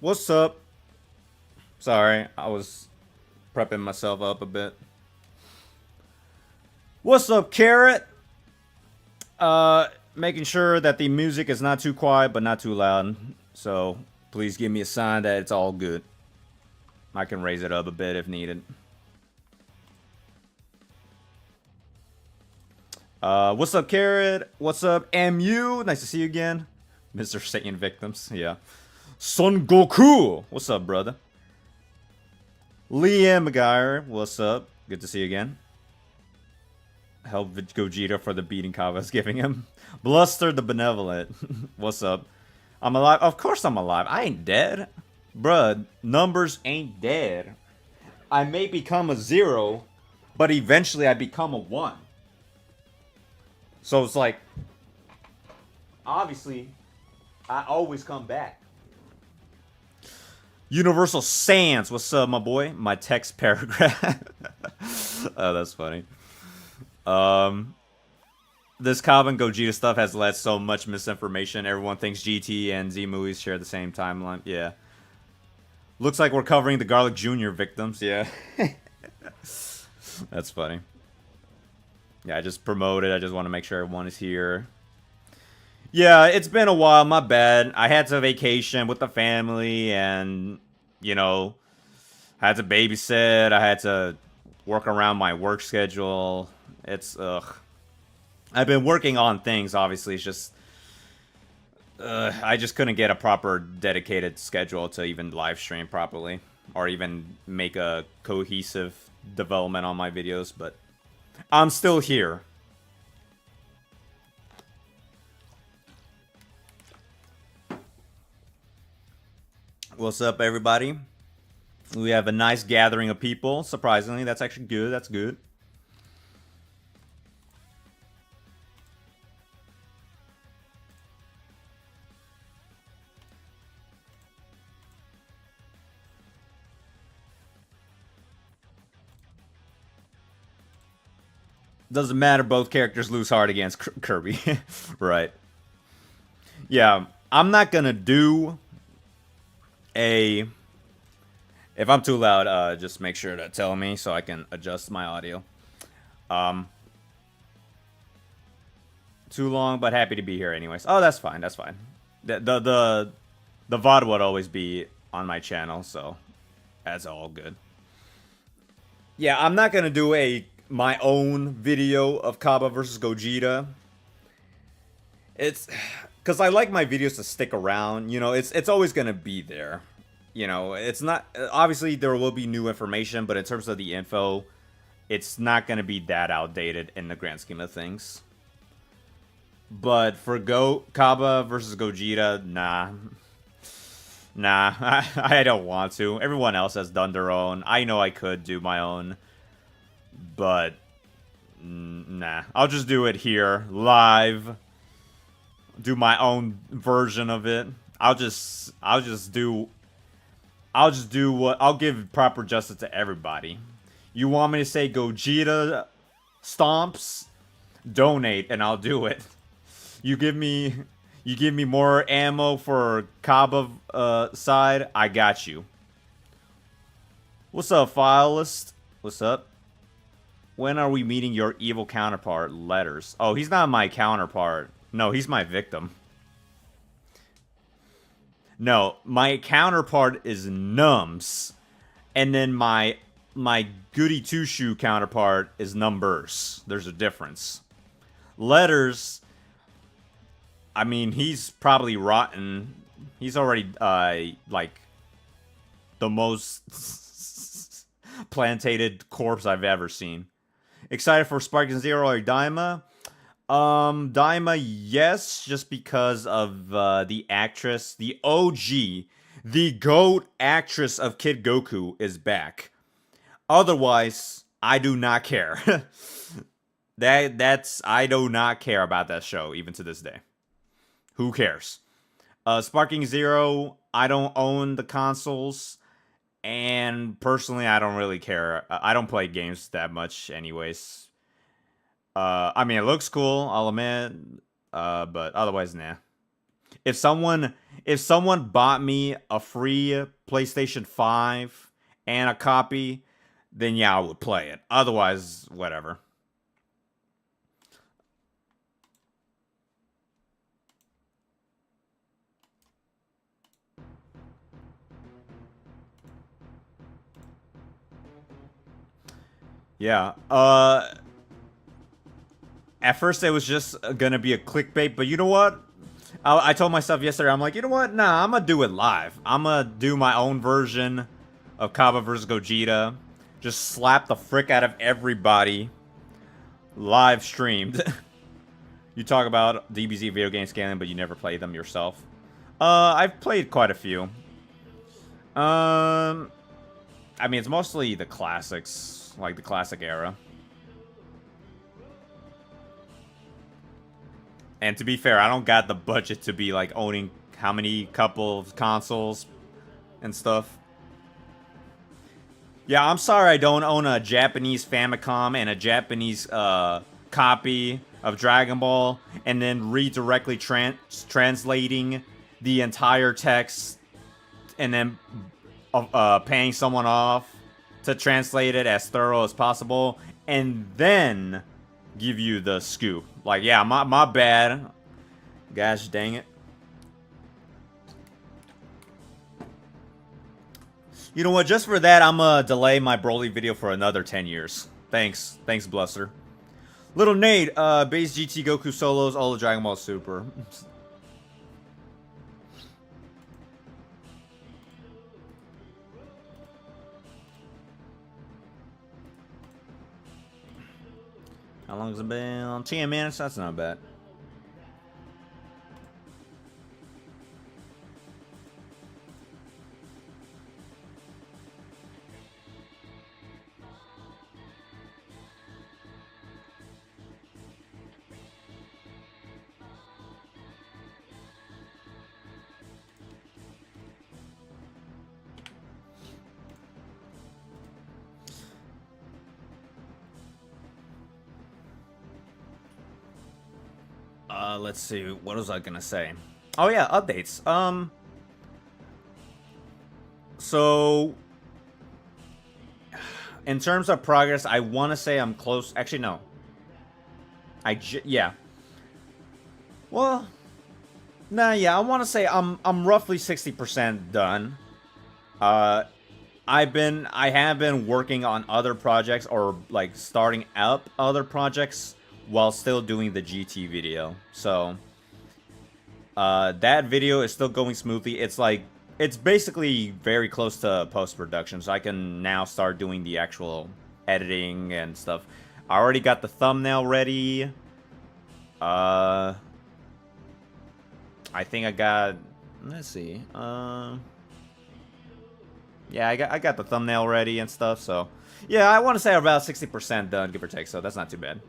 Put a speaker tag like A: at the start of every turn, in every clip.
A: What's up? Sorry, I was prepping myself up a bit. What's up, Carrot? Making sure that the music is not too quiet but not too loud. So please give me a sign that it's all good. I can raise it up a bit if needed. What's up, Carrot? What's up, MU? Nice to see you again. Mr. Satan Victims, yeah. Son Goku! What's up, brother? Liam McGuire, what's up? Good to see you again. Help Gogeta for the beating Cabba's giving him. Bluster the Benevolent, what's up? I'm alive? Of course I'm alive. I ain't dead. Bruh, numbers ain't dead. I may become a 0, but eventually I become a 1. So it's like, obviously, I always come back. Universal Sans, what's up, my boy? My text paragraph. Oh, that's funny. This Cabba and Gogeta stuff has led so much misinformation. Everyone thinks GT and Z movies share the same timeline. Yeah. Looks like we're covering the Garlic Jr. victims. Yeah. That's funny. Yeah, I just promoted. I just want to make sure everyone is here. Yeah, it's been a while. My bad. I had to vacation with the family and, you know, had to babysit. I had to work around my work schedule. It's, ugh. I've been working on things, obviously. It's just, I just couldn't get a proper dedicated schedule to even live stream properly. Or even make a cohesive development on my videos, but I'm still here. What's up, everybody? We have a nice gathering of people. Surprisingly, that's actually good. That's good. Doesn't matter, both characters lose hard against Kirby. Right. Yeah, I'm not gonna do a... If I'm too loud, just make sure to tell me so I can adjust my audio. Too long, but happy to be here anyways. Oh, that's fine, that's fine. The VOD would always be on my channel, so that's all good. Yeah, I'm not gonna do my own video of Cabba versus Gogeta. It's because I like my videos to stick around. You know, it's always gonna be there. You know, it's not... Obviously, there will be new information, but in terms of the info, it's not going to be that outdated in the grand scheme of things. But for Cabba versus Gogeta, nah. Nah, I don't want to. Everyone else has done their own. I know I could do my own, but nah. I'll just do it here, live. Do my own version of it. I'll just what... I'll give proper justice to everybody. You want me to say Gogeta stomps? Donate and I'll do it. You give me more ammo for Cabba side, I got you. What's up, file list? What's up? When are we meeting your evil counterpart, Letters? Oh, he's not my counterpart. No, he's my victim. No, my counterpart is Nums, and then my Goody Two Shoe counterpart is Numbers. There's a difference. Letters, I mean, he's probably rotten. He's already like the most plantated corpse I've ever seen. Excited for Sparking Zero or Daima? Daima, yes, just because of the actress, the OG, the GOAT actress of Kid Goku is back. Otherwise, I do not care. I do not care about that show, even to this day. Who cares? Sparking Zero, I don't own the consoles, and personally, I don't really care. I don't play games that much anyways. I mean, it looks cool, I'll admit, but otherwise, nah. if someone bought me a free PlayStation 5 and a copy, then yeah, I would play it. Otherwise, whatever. Yeah. At first it was just gonna be a clickbait, but you know what? I told myself yesterday, I'm like, you know what? Nah, I'm gonna do it live. I'm gonna do my own version of Cabba versus Gogeta. Just slap the frick out of everybody. Live streamed. You talk about DBZ video game scaling, but you never play them yourself. I've played quite a few. I mean, it's mostly the classics, like the classic era. And to be fair, I don't got the budget to be like owning how many couple of consoles and stuff. Yeah, I'm sorry I don't own a Japanese Famicom and a Japanese copy of Dragon Ball and then redirectly translating the entire text and then paying someone off to translate it as thorough as possible and then give you the scoop. Like, yeah, my bad. Gosh dang it. You know what? Just for that, I'm gonna delay my Broly video for another 10 years. Thanks. Thanks, Bluster. Little Nate, base GT Goku solos, all the Dragon Ball Super. How long has it been? 10 minutes? That's not bad. Let's see. What was I gonna say? Oh yeah, updates. So in terms of progress, I want to say I'm close. Actually, no. Yeah. Well, nah, yeah. I want to say I'm roughly 60% done. I have been working on other projects or like starting up other projects while still doing the GT video. So that video is still going smoothly. It's basically very close to post-production, so I can now start doing the actual editing and stuff. I already got the thumbnail ready. I think I got, let's see. Yeah, I got the thumbnail ready and stuff, so yeah, I want to say about 60% done, give or take, so that's not too bad.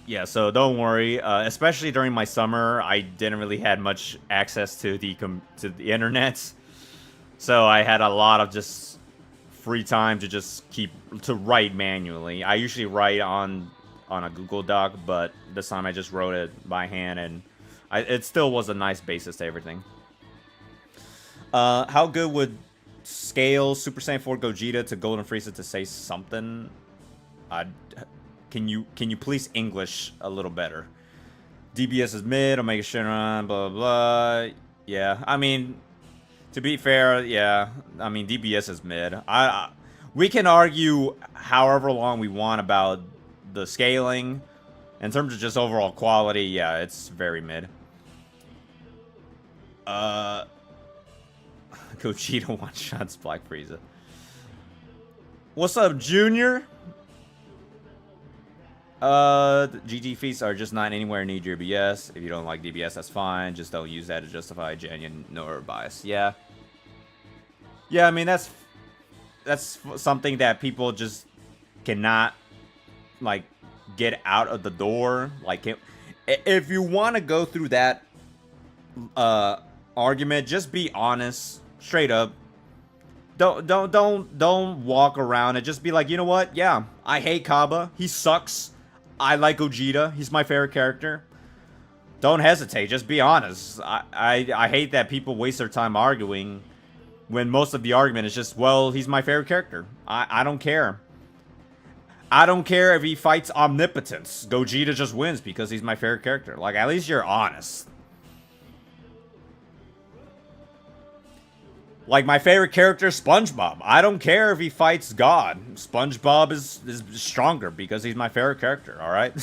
A: Yeah, so don't worry. Especially during my summer, I didn't really had much access to the internet, so I had a lot of just free time to just write manually. I usually write on a Google Doc, but this time I just wrote it by hand, and it still was a nice basis to everything. How good would scale Super Saiyan 4 Gogeta to Golden Frieza to say something? Can you please English a little better? DBS is mid, Omega Shenron, blah, blah, blah. Yeah, I mean, to be fair, yeah. I mean, DBS is mid. We can argue however long we want about the scaling. In terms of just overall quality, yeah, it's very mid. Gogeta one-shots Black Frieza. What's up, Junior? GT feats are just not anywhere near DBS. If you don't like DBS, that's fine. Just don't use that to justify genuine nor bias. Yeah. Yeah, I mean, that's something that people just cannot, like, get out of the door. Like, if you want to go through that argument, just be honest, straight up. Don't walk around and just be like, you know what? Yeah, I hate Cabba. He sucks. I like Gogeta. He's my favorite character. Don't hesitate. Just be honest. I hate that people waste their time arguing when most of the argument is just, well, he's my favorite character. I don't care. I don't care if he fights omnipotence. Gogeta just wins because he's my favorite character. Like, at least you're honest. Like, my favorite character is SpongeBob. I don't care if he fights God. SpongeBob is stronger because he's my favorite character, alright?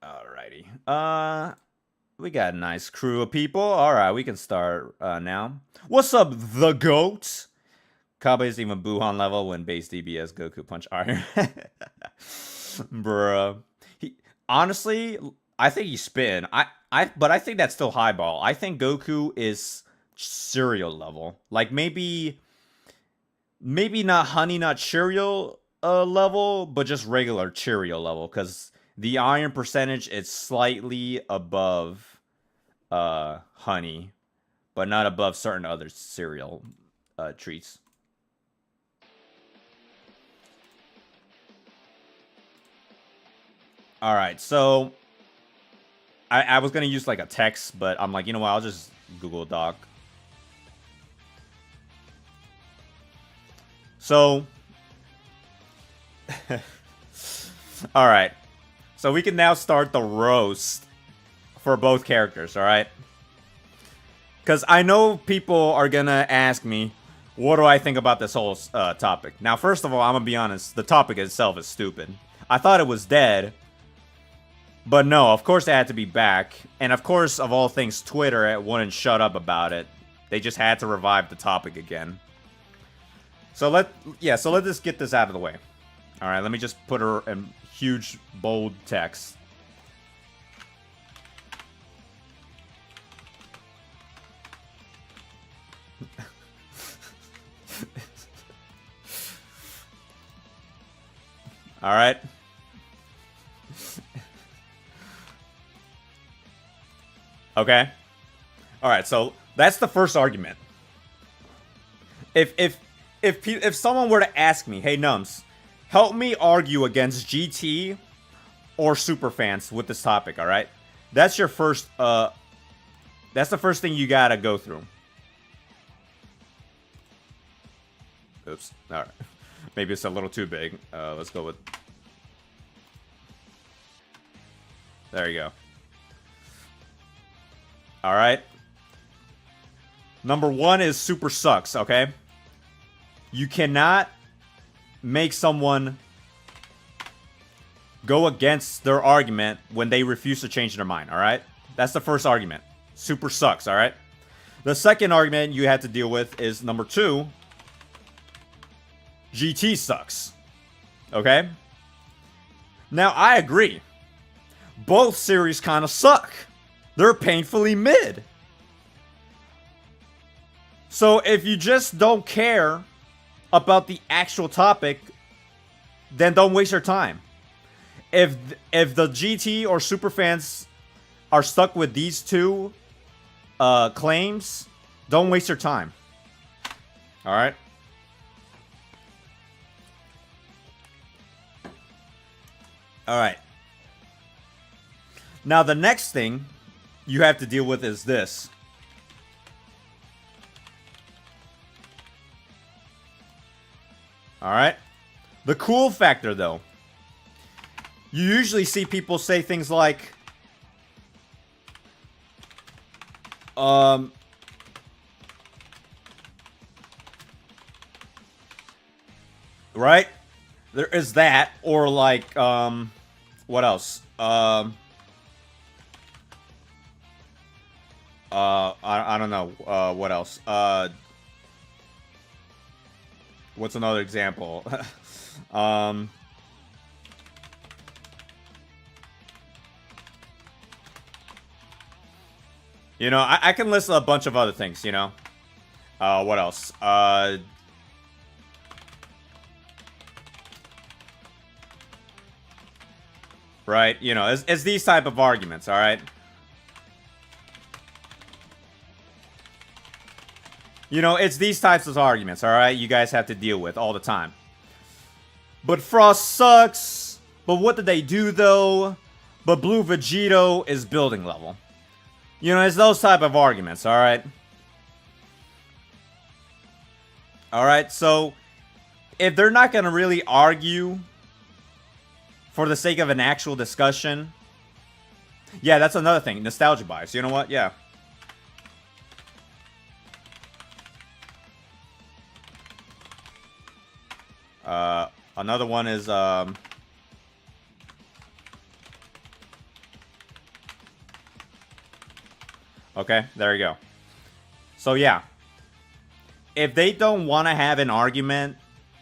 A: Alrighty. We got a nice crew of people. Alright, we can start now. What's up, the GOAT? Cabba isn't even Buhan level when base DBS Goku punch iron. Bruh. Honestly, I think he's spin. But I think that's still highball. I think Goku is cereal level. Like, maybe not Honey Nut Cheerio level, but just regular Cheerio level. Because the iron percentage is slightly above Honey, but not above certain other cereal treats. Alright, so I was going to use like a text, but I'm like, you know what, I'll just Google Doc. So, alright. So we can now start the roast for both characters, alright? Because I know people are going to ask me, what do I think about this whole topic? Now, first of all, I'm going to be honest, the topic itself is stupid. I thought it was dead. But no, of course it had to be back. And of course, of all things, Twitter wouldn't shut up about it. They just had to revive the topic again. So let's just get this out of the way. Alright, let me just put her in huge, bold text. Alright. Okay. Alright, so that's the first argument. If someone were to ask me, hey Nums, help me argue against GT or Superfans with this topic, alright? That's your first, that's the first thing you gotta go through. Oops, alright. Maybe it's a little too big. Let's go with... There you go. Alright. Number one is super sucks, okay? You cannot make someone go against their argument when they refuse to change their mind, alright? That's the first argument. Super sucks, alright? The second argument you have to deal with is number two. GT sucks. Okay? Now, I agree. Both series kind of suck. They're painfully mid. So if you just don't care about the actual topic, then don't waste your time. If the GT or Superfans are stuck with these two claims, don't waste your time. Alright? Alright. Now the next thing you have to deal with is this. Alright? The cool factor, though. You usually see people say things like... Right? There is that, or like, what else? I don't know, what else? What's another example? You know, I can list a bunch of other things, you know? What else? Right? You know, it's these type of arguments, alright? You know, it's these types of arguments, alright, you guys have to deal with all the time. But Frost sucks. But what did they do, though? But Blue Vegito is building level. You know, it's those type of arguments, alright? Alright, so if they're not going to really argue for the sake of an actual discussion... Yeah, that's another thing. Nostalgia bias. You know what? Yeah. Another one is, okay, there you go. So, yeah. If they don't want to have an argument,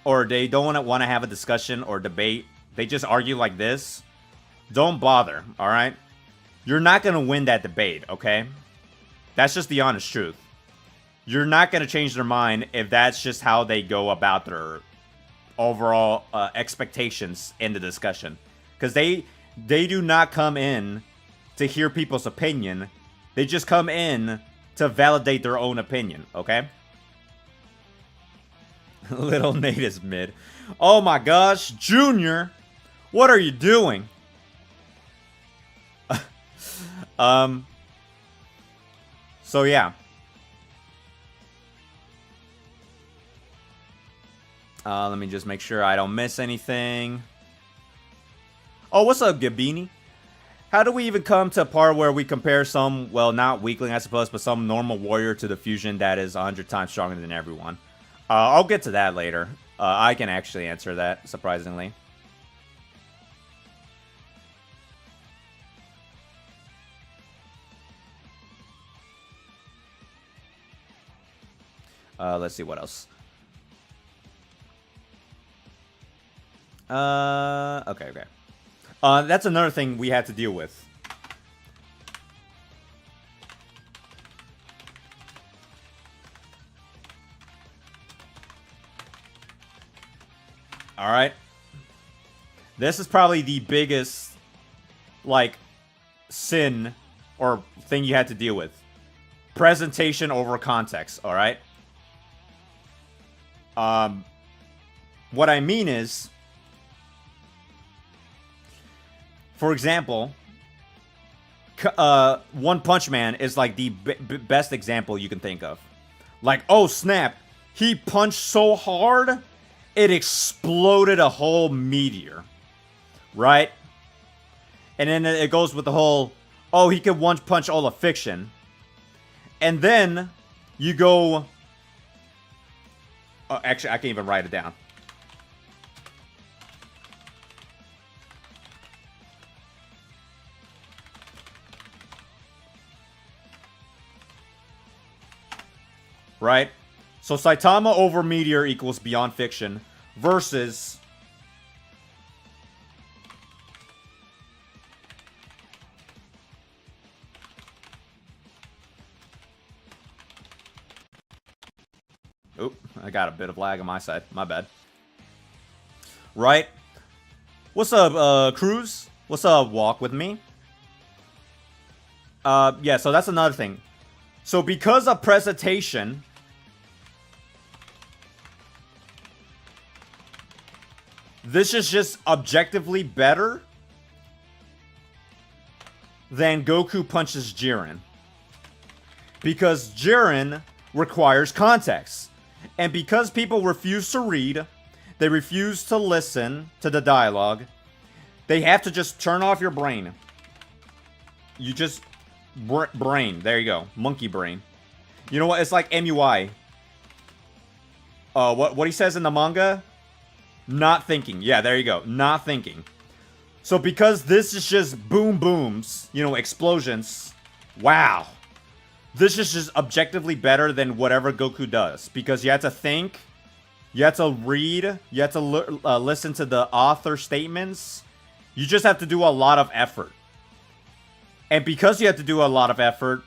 A: or they don't want to have a discussion or debate, they just argue like this, don't bother, alright? You're not going to win that debate, okay? That's just the honest truth. You're not going to change their mind if that's just how they go about their overall expectations in the discussion. Because they do not come in to hear people's opinion. They just come in to validate their own opinion, okay? Little Nate is mid. Oh my gosh, Junior! What are you doing? So yeah. Let me just make sure I don't miss anything. Oh, what's up, Gabini? How do we even come to a part where we compare some, well, not weakling, I suppose, but some normal warrior to the fusion that is 100 times stronger than everyone? I'll get to that later. I can actually answer that, surprisingly. Let's see what else. Okay. That's another thing we had to deal with. Alright. This is probably the biggest, like, sin or thing you had to deal with. Presentation over context, alright? What I mean is, for example, One Punch Man is like the best example you can think of. Like, oh snap, he punched so hard, it exploded a whole meteor. Right? And then it goes with the whole, oh, he could one punch all of fiction. And then you go... actually, I can't even write it down. Right? So Saitama over Meteor equals Beyond Fiction versus... Oop, I got a bit of lag on my side. My bad. Right? What's up, Cruz? What's up, Walk With Me? Yeah, so that's another thing. So because of presentation... This is just objectively better than Goku punches Jiren. Because Jiren requires context. And because people refuse to read, they refuse to listen to the dialogue, they have to just turn off your brain. You just... brain. There you go. Monkey brain. You know what? It's like MUI. What he says in the manga... Not thinking. Yeah, there you go. Not thinking. So because this is just boom booms, you know, explosions. Wow. This is just objectively better than whatever Goku does. Because you have to think. You have to read. You have to listen to the author statements. You just have to do a lot of effort. And because you have to do a lot of effort,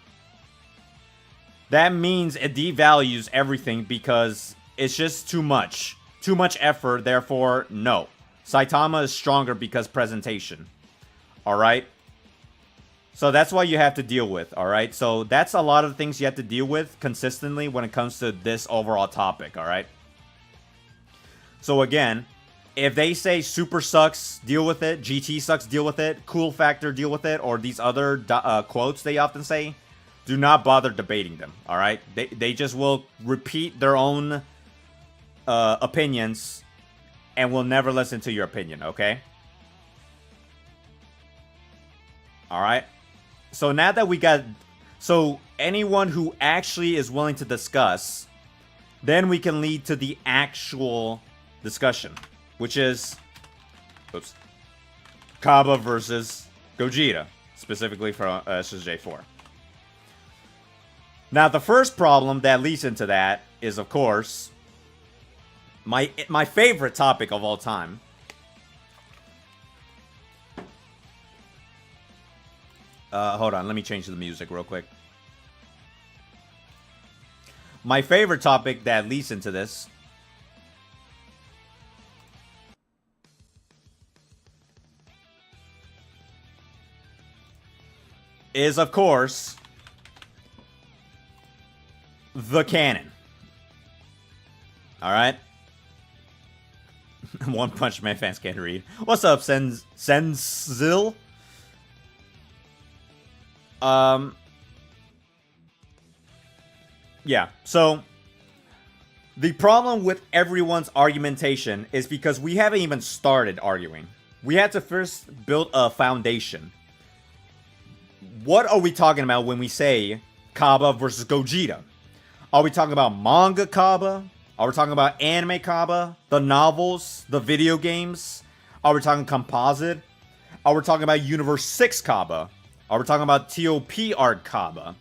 A: that means it devalues everything because it's just too much. Too much effort, therefore, no. Saitama is stronger because presentation. Alright? So that's what you have to deal with, alright? So that's a lot of the things you have to deal with consistently when it comes to this overall topic, alright? So again, if they say Super sucks, deal with it. GT sucks, deal with it. Cool factor, deal with it. Or these other quotes they often say, do not bother debating them, alright? They just will repeat their own opinions and will never listen to your opinion, okay? Alright? So now that we got... So anyone who actually is willing to discuss, then we can lead to the actual discussion, which is... Oops. Cabba versus Gogeta, specifically from SSJ4. Now, the first problem that leads into that is, of course, my favorite topic of all time. Hold on, let me change the music real quick. My favorite topic that leads into this is, of course, the canon. Alright? One Punch Man fans can't read. What's up, Senzil? Yeah, so the problem with everyone's argumentation is because we haven't even started arguing. We had to first build a foundation. What are we talking about when we say Cabba versus Gogeta? Are we talking about manga Cabba? Are we talking about anime Cabba? The novels? The video games? Are we talking composite? Are we talking about Universe 6 Cabba? Are we talking about TOP arc Cabba?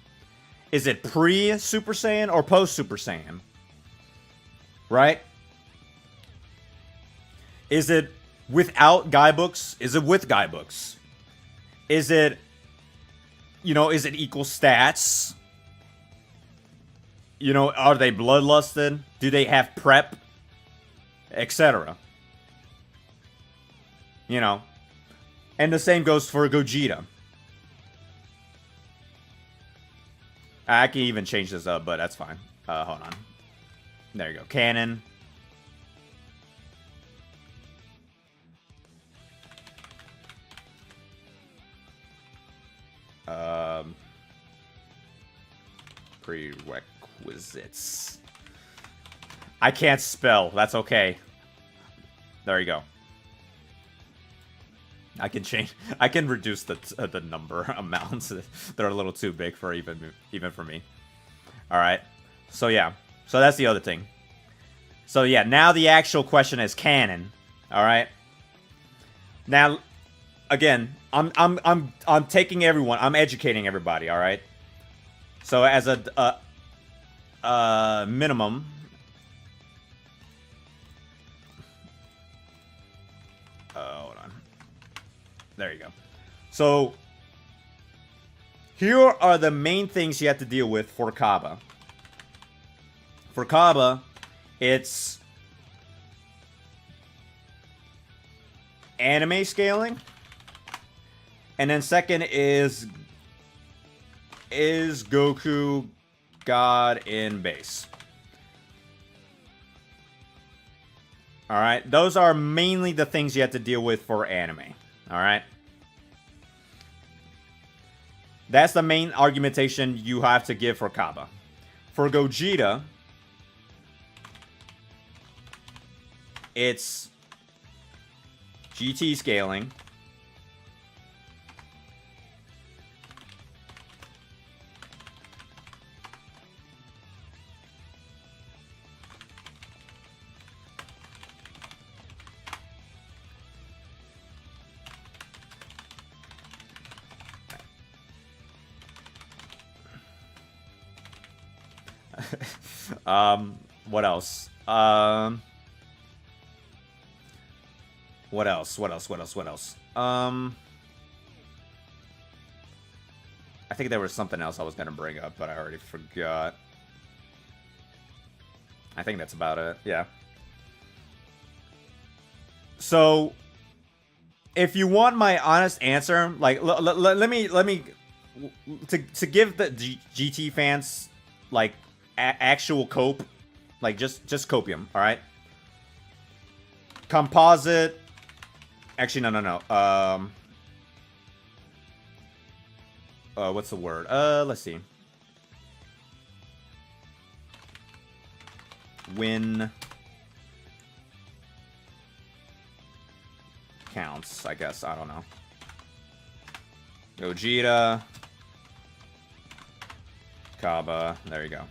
A: Is it pre-Super Saiyan or post-Super Saiyan? Right? Is it without guidebooks? Is it with guidebooks? Is it, you know, is it equal stats? You know, are they bloodlusted? Do they have prep? Etc. You know. And the same goes for Gogeta. I can even change this up, but that's fine. Hold on. There you go. Canon. Prerequisites. I can't spell. That's okay. There you go. I can change. I can reduce the number amounts. They're a little too big for even for me. All right. So yeah. So that's the other thing. So yeah. Now the actual question is canon. All right. Now, again, I'm taking everyone. I'm educating everybody. All right. So as a minimum. Hold on. There you go. So, here are the main things you have to deal with for Cabba. For Cabba, it's anime scaling. And then second is Goku God in base? Alright, those are mainly the things you have to deal with for anime. Alright? That's the main argumentation you have to give for Cabba. For Gogeta, it's GT scaling. What else? What else? I think there was something else I was gonna bring up, but I already forgot. I think that's about it. Yeah. So, if you want my honest answer, like, let me to give the GT fans like actual cope, like just copium. All right. Composite. Actually, no. What's the word? Let's see. Win counts, I guess. I don't know. Gogeta. Cabba. There you go.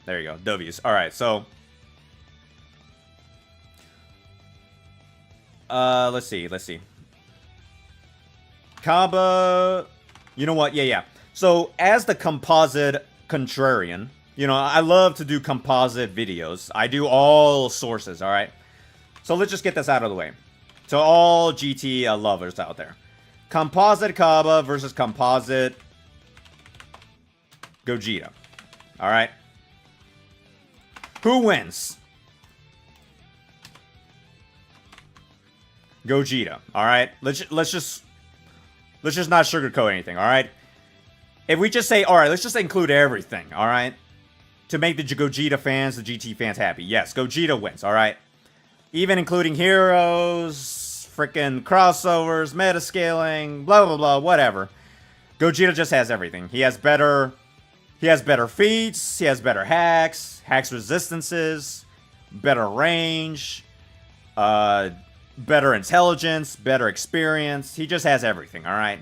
A: There you go. W's. Alright, so. Let's see. Cabba. You know what? Yeah. So, as the composite contrarian, you know, I love to do composite videos. I do all sources, alright? So, let's just get this out of the way. To all GT lovers out there. Composite Cabba versus composite Gogeta. Alright? Who wins? Gogeta. Alright? Let's just not sugarcoat anything, alright? If we just say, alright, let's just include everything, alright? To make the Gogeta fans, the GT fans happy. Yes, Gogeta wins, alright? Even including heroes, freaking crossovers, meta-scaling, blah, blah, blah, whatever. Gogeta just has everything. He has better feats, he has better hacks resistances, better range, better intelligence, better experience. He just has everything, alright?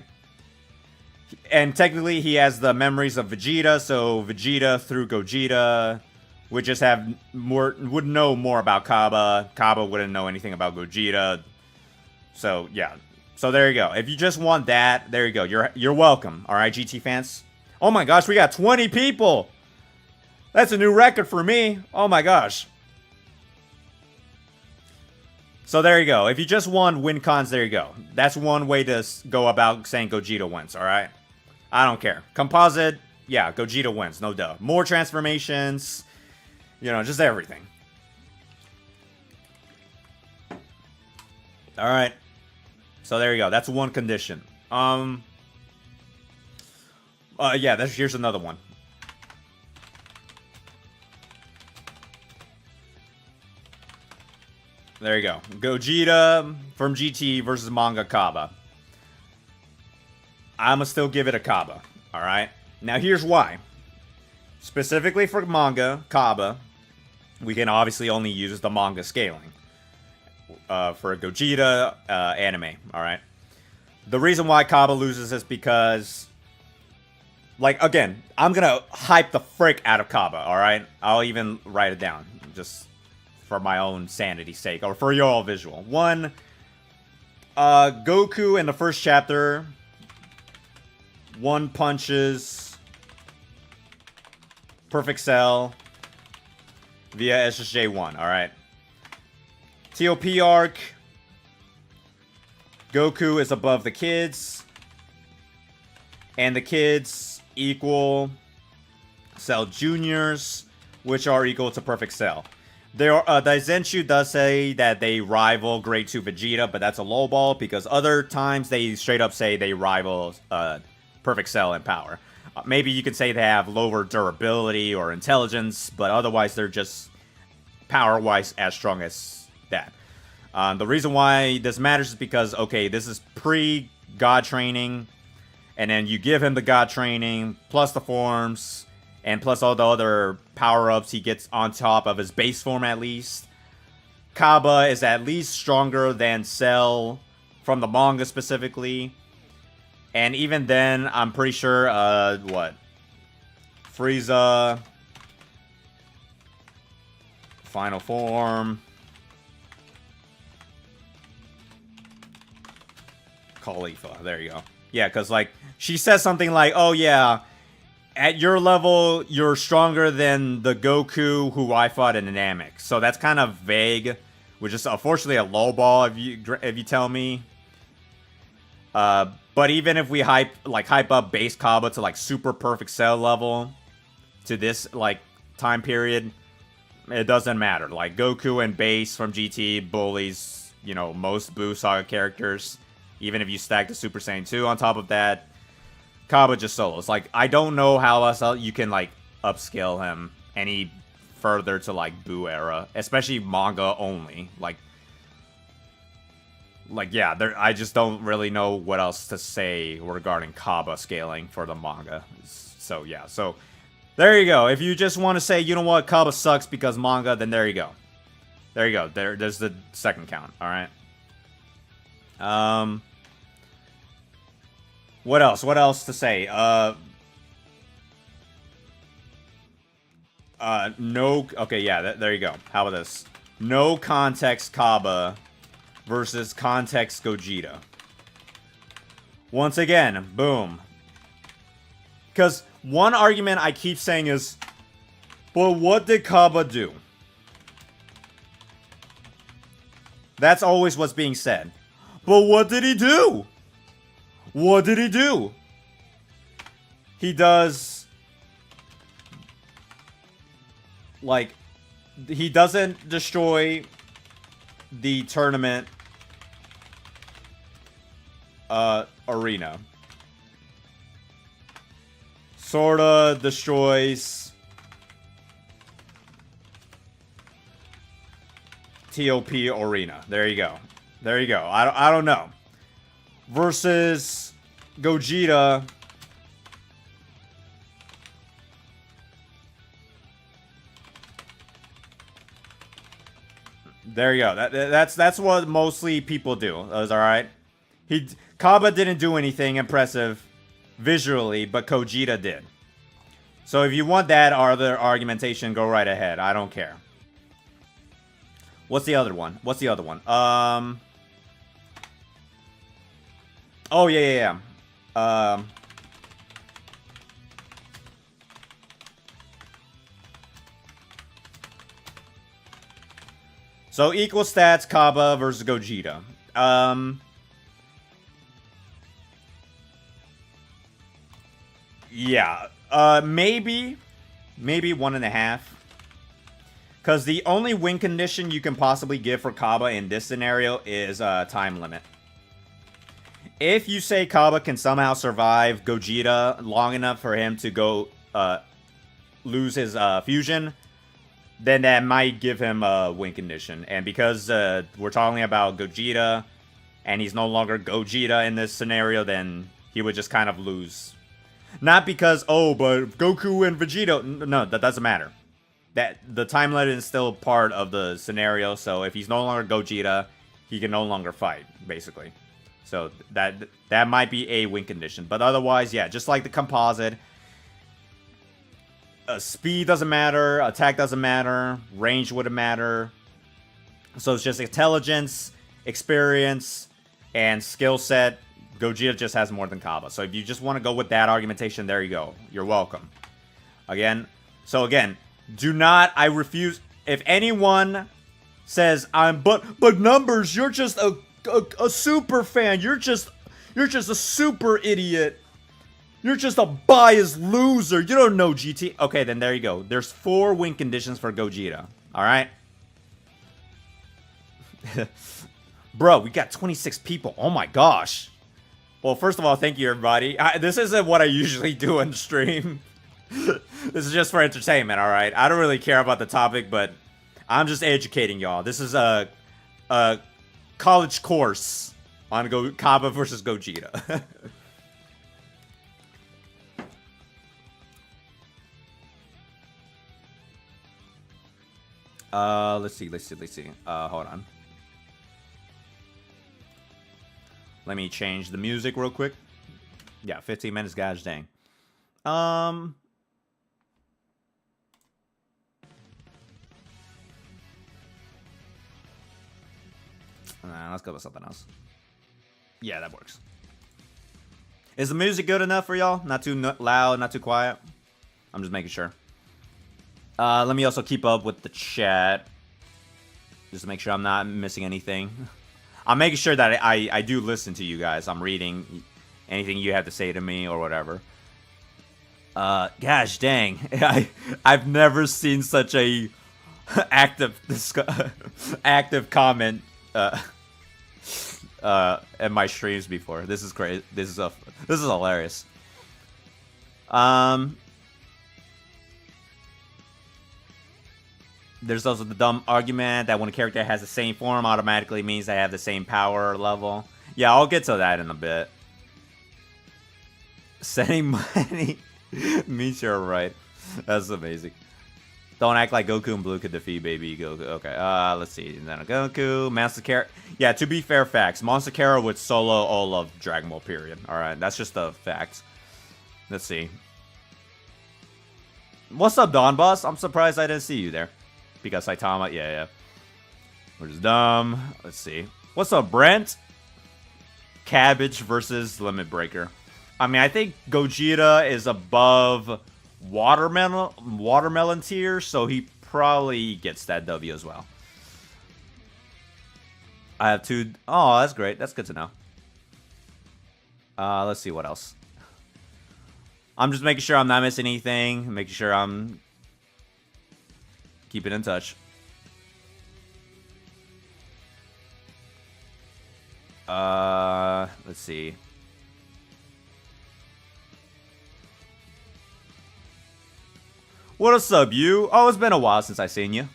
A: And technically, he has the memories of Vegeta, so Vegeta through Gogeta would just have would know more about Cabba. Cabba wouldn't know anything about Gogeta. So, yeah. So, there you go. If you just want that, there you go. You're welcome, alright, GT fans? Oh my gosh, we got 20 people! That's a new record for me. Oh my gosh. So there you go. If you just want win cons, there you go. That's one way to go about saying Gogeta wins, alright? I don't care. Composite, yeah, Gogeta wins, no duh. More transformations, you know, just everything. Alright. So there you go. That's one condition. Yeah, here's another one. There you go. Gogeta from GT versus manga Cabba. I'ma still give it a Cabba. Alright? Now here's why. Specifically for manga Cabba, we can obviously only use the manga scaling. For Gogeta anime. Alright? The reason why Cabba loses is because, like, again, I'm gonna hype the frick out of Cabba, alright? I'll even write it down. Just for my own sanity's sake, or for your all visual. One, Goku in the first chapter, one punches Perfect Cell via SSJ1, alright? TOP arc, Goku is above the kids, and the kids equal Cell Juniors, which are equal to Perfect Cell. The Zenshu does say that they rival Grade 2 Vegeta, but that's a lowball because other times they straight up say they rival Perfect Cell in power. Maybe you could say they have lower durability or intelligence, but otherwise they're just power-wise as strong as that. The reason why this matters is because, okay, this is pre-God training, and then you give him the God training, plus the forms, and plus all the other power-ups he gets on top of his base form at least. Cabba is at least stronger than Cell from the manga specifically. And even then, I'm pretty sure, Frieza, final form, Khalifa, there you go. Yeah, because, like, she says something like, oh yeah, at your level, you're stronger than the Goku who I fought in Namek. So that's kind of vague, which is unfortunately a lowball if you tell me. But even if we hype up base Cabba to like super perfect Cell level to this like time period, it doesn't matter. Like Goku and base from GT bullies, you know, most Buu Saga characters. Even if you stack the Super Saiyan 2 on top of that, Cabba just solos. Like, I don't know how else you can, like, upscale him any further to, like, Buu era. Especially manga only. Like yeah, I just don't really know what else to say regarding Cabba scaling for the manga. So, yeah. So, there you go. If you just want to say, you know what, Cabba sucks because manga, then there you go. There you go. There's the second count. Alright. What else? What else to say? No... Okay, yeah, there you go. How about this? No context Cabba versus context Gogeta. Once again, boom. Because one argument I keep saying is, well, what did Cabba do? That's always what's being said. But what did he do? What did he do? He does... Like, he doesn't destroy the tournament arena. Sorta destroys TOP arena. There you go. There you go. I don't know. Versus Gogeta. There you go. That's what mostly people do. That was alright. Cabba didn't do anything impressive visually, but Gogeta did. So if you want that other argumentation, go right ahead. I don't care. What's the other one? What's the other one? Oh, yeah. So, equal stats, Cabba versus Gogeta. Yeah. Maybe 1.5. Because the only win condition you can possibly give for Cabba in this scenario is time limit. If you say Cabba can somehow survive Gogeta long enough for him to go lose his fusion, then that might give him a win condition. And because we're talking about Gogeta, and he's no longer Gogeta in this scenario, then he would just kind of lose. Not because, oh, but Goku and Vegeta... No, that doesn't matter. That the time limit is still part of the scenario, so if he's no longer Gogeta, he can no longer fight, basically. So that might be a win condition. But otherwise, yeah, just like the composite, speed doesn't matter, attack doesn't matter, range wouldn't matter. So it's just intelligence, experience, and skill set. Gogeta just has more than Cabba. So if you just want to go with that argumentation, there you go. You're welcome. Again, do not, I refuse, if anyone says, but Numbers, you're just a super fan, you're just a super idiot, you're just a biased loser, you don't know GT. Okay, then there you go. There's 4 win conditions for Gogeta. Alright? Bro, we got 26 people. Oh my gosh. Well, first of all, thank you, everybody. This isn't what I usually do on stream. This is just for entertainment, alright? I don't really care about the topic, but I'm just educating y'all. This is a college course on Cabba versus Gogeta. Let's see. Hold on. Let me change the music real quick. Yeah, 15 minutes, gosh dang. Nah, let's go with something else. Yeah, that works. Is the music good enough for y'all? Not too loud, not too quiet? I'm just making sure. Let me also keep up with the chat. Just to make sure I'm not missing anything. I'm making sure that I do listen to you guys. I'm reading anything you have to say to me or whatever. Gosh dang. I've never seen such a active comment in my streams before. This is crazy. This is hilarious. There's also the dumb argument that when a character has the same form, automatically means they have the same power level. Yeah, I'll get to that in a bit. Sending money means you're right. That's amazing. Don't act like Goku and Blue could defeat Baby Goku. Okay, let's see. Then Goku, Monster Kara. Yeah, to be fair, facts. Monster Kara would solo all of Dragon Ball, period. Alright, that's just a fact. Let's see. What's up, Don Boss? I'm surprised I didn't see you there. Because Saitama, yeah. Where's Dumb? Let's see. What's up, Brent? Cabbage versus Limit Breaker. I mean, I think Gogeta is above Watermelon tier, so he probably gets that W as well. I have 2. Oh, that's great. That's good to know. Let's see what else. I'm just making sure I'm not missing anything. Making sure I'm keeping in touch. Let's see. What's up, you? Oh, it's been a while since I seen you.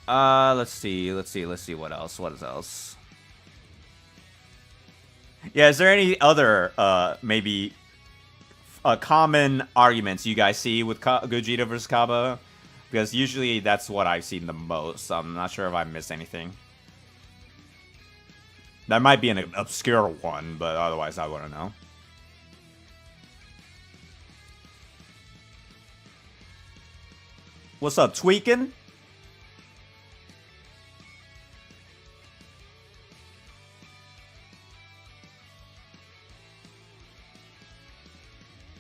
A: Let's see what else. What else? Yeah, is there any other, maybe, common arguments you guys see with Gogeta versus Cabba? Because usually that's what I've seen the most. So I'm not sure if I missed anything. That might be an obscure one, but otherwise I wouldn't know. What's up, Tweaking?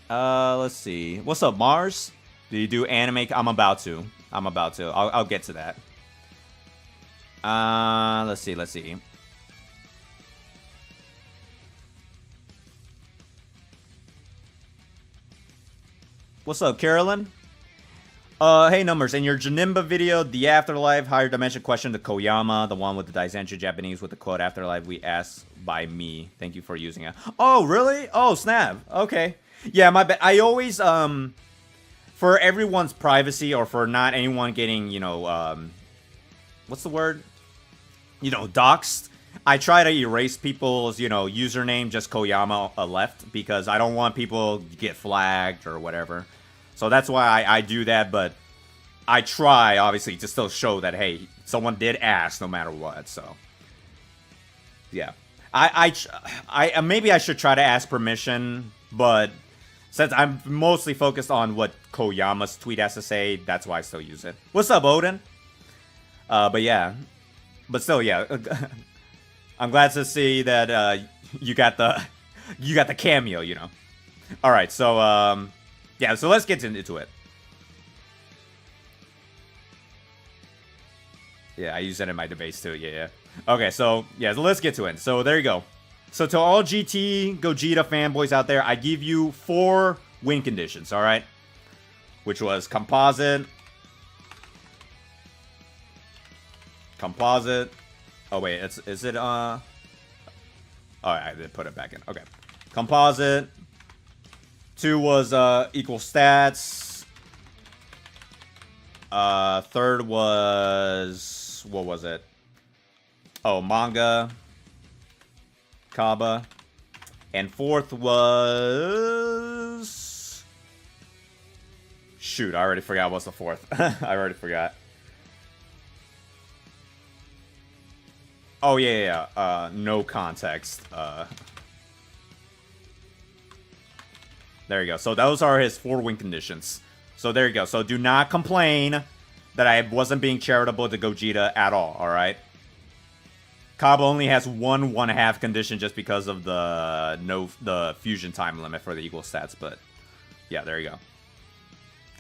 A: Let's see. What's up, Mars? Do you do anime? I'm about to. I'll get to that. Let's see. What's up, Carolyn? Hey, Numbers. In your Janimba video, The Afterlife, Higher Dimension question to Koyama, the one with the Daisenshu Japanese with the quote Afterlife, we asked by me. Thank you for using it. Oh, really? Oh, snap. Okay. Yeah, my bad. I always, for everyone's privacy or for not anyone getting, you know, what's the word? You know, doxed. I try to erase people's, you know, username, just Koyama left, because I don't want people to get flagged or whatever. So that's why I do that, but I try, obviously, to still show that, hey, someone did ask no matter what, so. Yeah. I maybe I should try to ask permission, but since I'm mostly focused on what Koyama's tweet has to say, that's why I still use it. What's up, Odin? But yeah. But still, yeah. I'm glad to see that you got the cameo, you know. Alright, so yeah, so let's get into it. Yeah, I use that in my debates too, yeah. Okay, so, yeah, so let's get to it. So, there you go. So, to all GT Gogeta fanboys out there, I give you 4 win conditions, alright? Which was Composite. Oh, wait, is it, oh, I did put it back in. Okay. Composite. 2 was, equal stats. 3rd was, what was it? Oh, manga. Cabba. And 4th was... Shoot, I already forgot what's the 4th. I already forgot. Oh, yeah. No context. There you go. So those are his 4 win conditions. So there you go. So do not complain that I wasn't being charitable to Gogeta at all, alright? Cabba only has 1/1/2 condition just because of the fusion time limit for the equal stats, but yeah, there you go.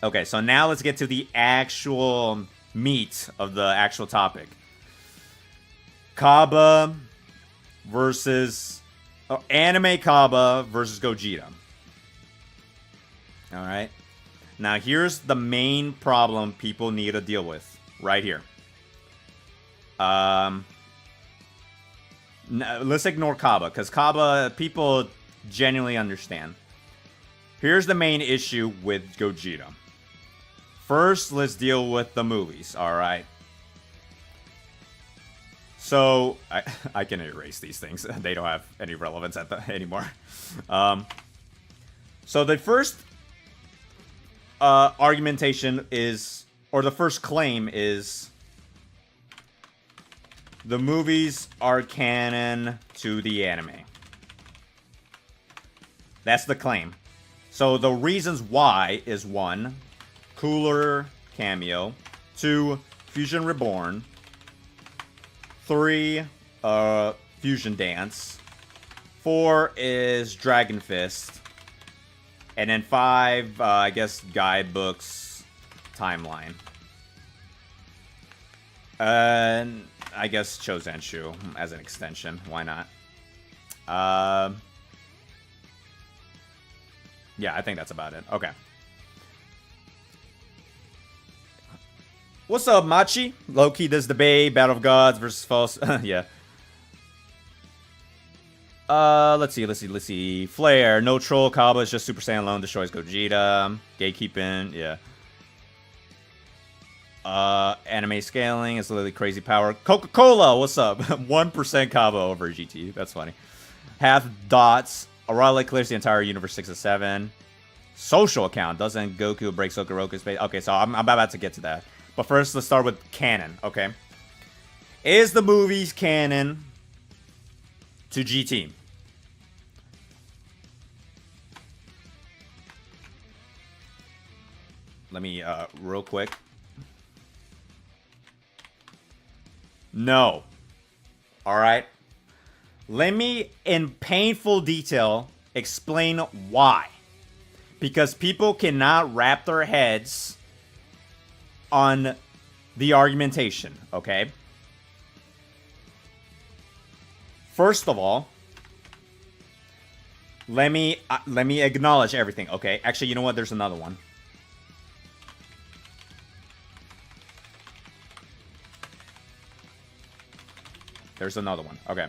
A: Okay, so now let's get to the actual meat of the actual topic. Cabba versus... anime Cabba versus Gogeta. Alright. Now here's the main problem people need to deal with. Right here. No, let's ignore Cabba, because Cabba, people genuinely understand. Here's the main issue with Gogeta. First, let's deal with the movies, alright? So, I can erase these things. They don't have any relevance anymore. So the first argumentation is, or the first claim is, the movies are canon to the anime. That's the claim. So the reasons why is 1, Cooler cameo, 2, Fusion Reborn, 3, Fusion Dance, 4 is Dragon Fist, and then 5, I guess, guidebooks timeline. And I guess Chozenshu as an extension. Why not? Yeah, I think that's about it. Okay. What's up, Machi? Loki does debate, Battle of Gods versus False. Yeah. Let's see. Flare, no troll, Cabba is just Super Saiyan alone, destroys Gogeta. Gatekeeping, yeah. Anime scaling is literally crazy power. Coca-Cola, what's up? 1% Cabba over GT. That's funny. Half dots. Arale clears the entire universe 6 of 7. Social account. Doesn't Goku break Sokoroku's face? Okay, so I'm about to get to that. But first, let's start with canon, okay? Is the movies canon to GT? Let me, real quick. No. Alright? Let me, in painful detail, explain why. Because people cannot wrap their heads on the argumentation, okay? First of all, let me acknowledge everything, okay? Actually, you know what? There's another one. There's another one. Okay.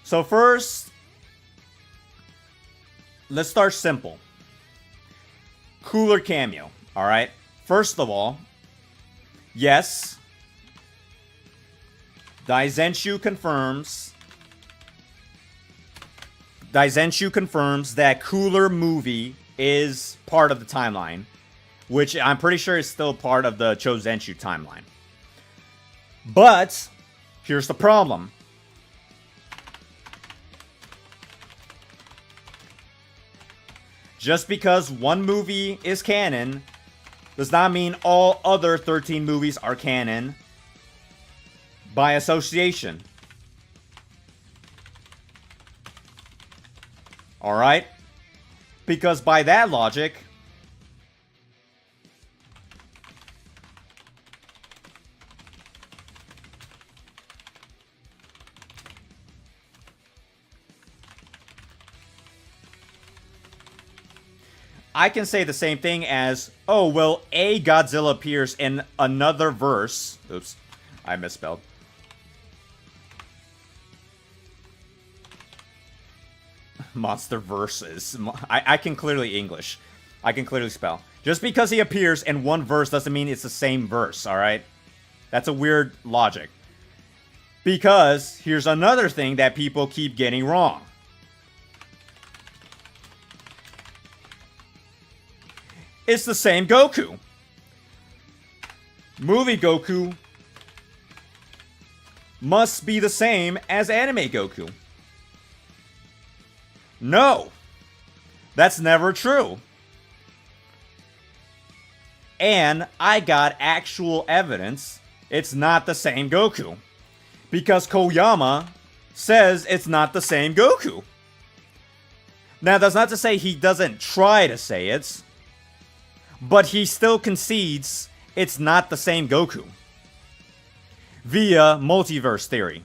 A: So first, let's start simple. Cooler cameo, all right? First of all, yes, Daizenshu confirms that Cooler movie is part of the timeline, which I'm pretty sure is still part of the Chozenshu timeline. But here's the problem. Just because one movie is canon does not mean all other 13 movies are canon by association. Alright? Because by that logic, I can say the same thing as, oh, well, a Godzilla appears in another verse. Oops, I misspelled. Monster verses. I can clearly English. I can clearly spell. Just because he appears in one verse doesn't mean it's the same verse, alright? That's a weird logic. Because here's another thing that people keep getting wrong. It's the same Goku. Movie Goku must be the same as anime Goku. No. That's never true. And I got actual evidence it's not the same Goku. Because Koyama says it's not the same Goku. Now, that's not to say he doesn't try to say it. But he still concedes it's not the same Goku. Via multiverse theory.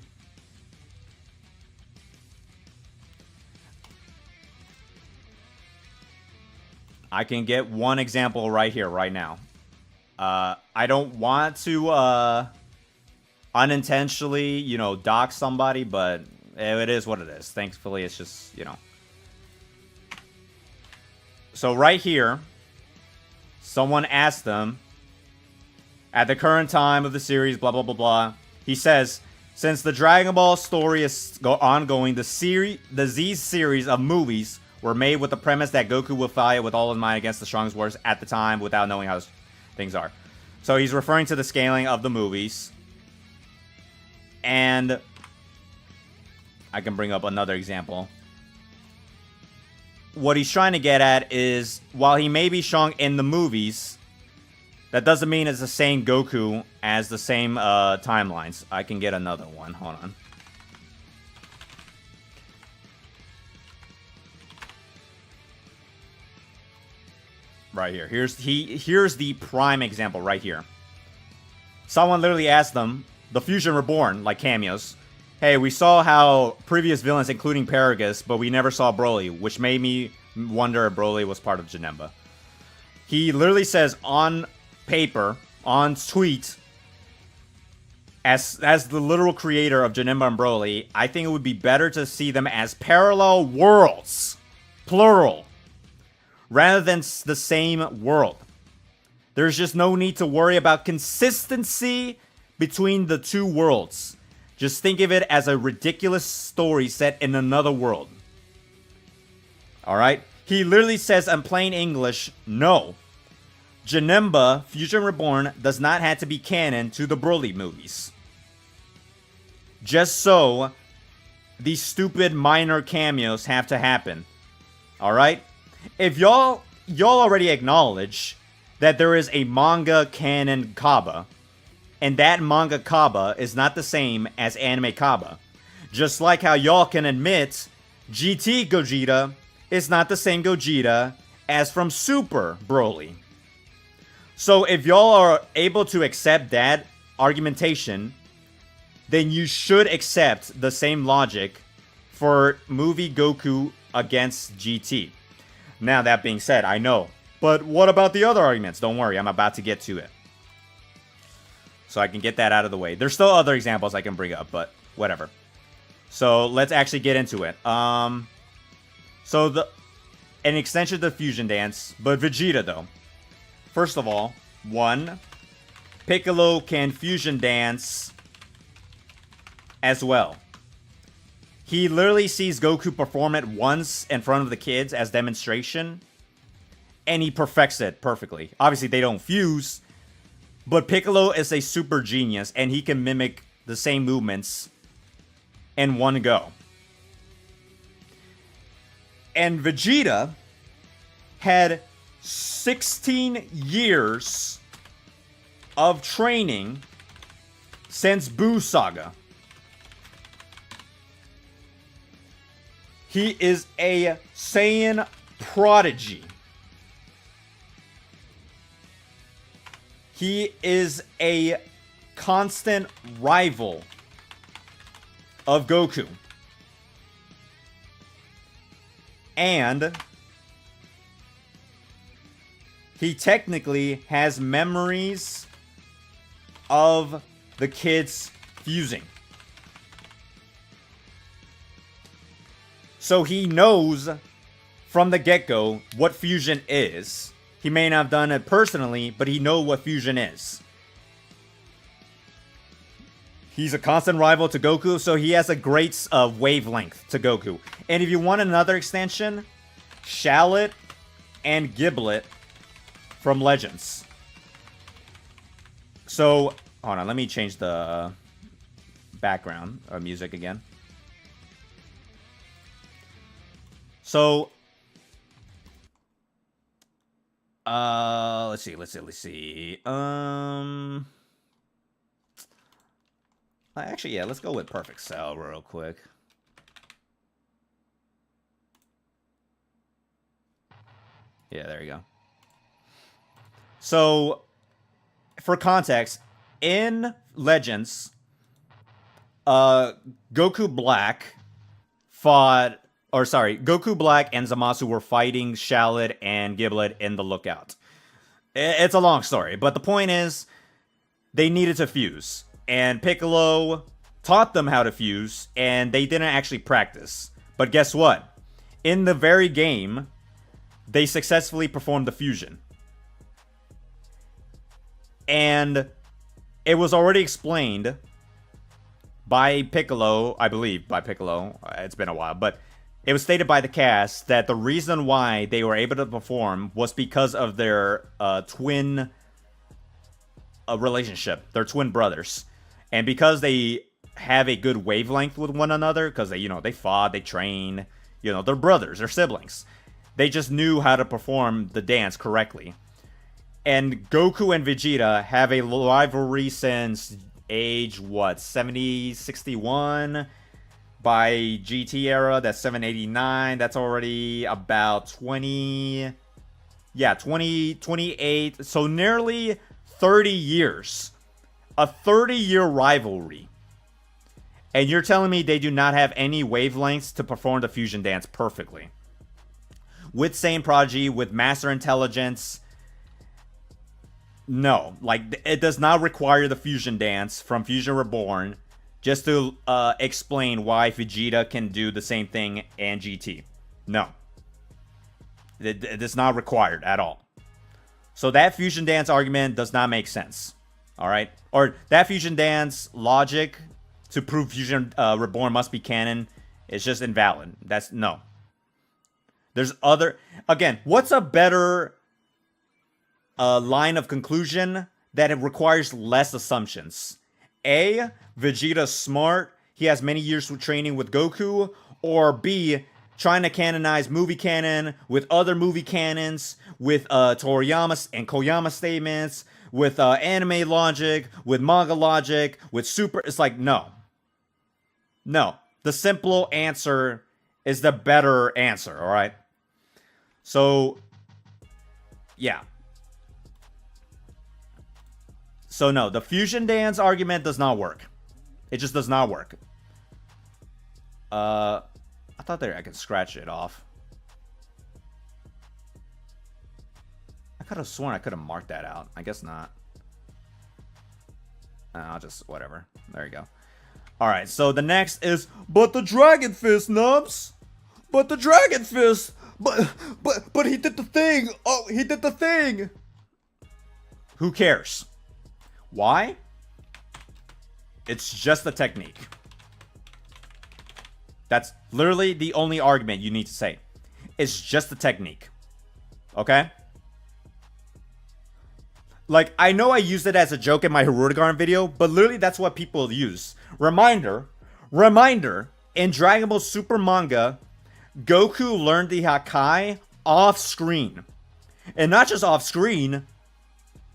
A: I can get one example right here, right now. I don't want to unintentionally, you know, dox somebody, but it is what it is. Thankfully, it's just, you know. So right here, someone asked them, at the current time of the series, blah, blah, blah, blah. He says, since the Dragon Ball story is ongoing, the Z series of movies were made with the premise that Goku will fight with all his might against the strongest warriors at the time without knowing how things are. So he's referring to the scaling of the movies. And I can bring up another example. What he's trying to get at is, while he may be strong in the movies, that doesn't mean it's the same Goku as the same timelines. I can get another one. Hold on. Right here. Here's the prime example right here. Someone literally asked them, the Fusion Reborn, like cameos, hey, we saw how previous villains, including Paragus, but we never saw Broly, which made me wonder if Broly was part of Janemba. He literally says on paper, on tweet, as the literal creator of Janemba and Broly, I think it would be better to see them as parallel worlds, plural, rather than the same world. There's just no need to worry about consistency between the two worlds. Just think of it as a ridiculous story set in another world. Alright? He literally says in plain English, no. Janemba, Fusion Reborn, does not have to be canon to the Broly movies. Just so these stupid minor cameos have to happen. Alright? If y'all already acknowledge that there is a manga canon Cabba, and that manga Cabba is not the same as anime Cabba. Just like how y'all can admit GT Gogeta is not the same Gogeta as from Super Broly. So if y'all are able to accept that argumentation, then you should accept the same logic for movie Goku against GT. Now, that being said, I know. But what about the other arguments? Don't worry, I'm about to get to it. So I can get that out of the way. There's still other examples I can bring up, but whatever. So let's actually get into it. So an extension of the fusion dance, but Vegeta though. First of all, 1, Piccolo can fusion dance as well. He literally sees Goku perform it once in front of the kids as demonstration, and he perfects it perfectly. Obviously, they don't fuse, but Piccolo is a super genius, and he can mimic the same movements in one go. And Vegeta had 16 years of training since Buu Saga. He is a Saiyan prodigy. He is a constant rival of Goku. And he technically has memories of the kids fusing. So he knows from the get-go what fusion is. He may not have done it personally, but he knows what fusion is. He's a constant rival to Goku, so he has a great wavelength to Goku. And if you want another extension, Shallot and Giblet from Legends. So, hold on, let me change the background or music again. So, let's see. Actually, yeah, let's go with Perfect Cell real quick. Yeah, there you go. So, for context, in Legends, Goku Black and Zamasu were fighting Shallot and Giblet in the Lookout. It's a long story, but the point is, they needed to fuse. And Piccolo taught them how to fuse, and they didn't actually practice. But guess what? In the very game, they successfully performed the fusion. And it was already explained by Piccolo, I believe, by Piccolo. It's been a while, but it was stated by the cast that the reason why they were able to perform was because of their twin relationship. They're twin brothers. And because they have a good wavelength with one another, because they fought, they train, they're brothers, they're siblings. They just knew how to perform the dance correctly. And Goku and Vegeta have a rivalry since age, 70, 61? By GT era, that's 789. That's already about 20... Yeah, 28. So nearly 30 years. A 30-year rivalry. And you're telling me they do not have any wavelengths to perform the fusion dance perfectly. With Saiyan Prodigy, with Master Intelligence... No, it does not require the fusion dance from Fusion Reborn just to explain why Vegeta can do the same thing in GT. No. It is not required at all. So that fusion dance argument does not make sense. Alright? Or that fusion dance logic to prove Fusion Reborn must be canon is just invalid. No. There's other... Again, what's a better... line of conclusion that it requires less assumptions? A, Vegeta's smart, he has many years of training with Goku, or B, trying to canonize movie canon with other movie canons, with Toriyama and Koyama statements, with anime logic, with manga logic, with super... It's no. No. The simple answer is the better answer, alright? So, yeah. So no, the fusion dance argument does not work. It just does not work. I thought I could scratch it off. I could have sworn I could have marked that out. I guess not. I'll just, whatever. There you go. Alright, so the next is, but the Dragon Fist, Nubs! But the Dragon Fist! But he did the thing! Oh, he did the thing! Who cares? Why? It's just a technique. That's literally the only argument you need to say. It's just a technique. Okay? I know I used it as a joke in my Hirudegarn video, but literally that's what people use. Reminder, in Dragon Ball Super manga, Goku learned the Hakai off screen. And not just off screen,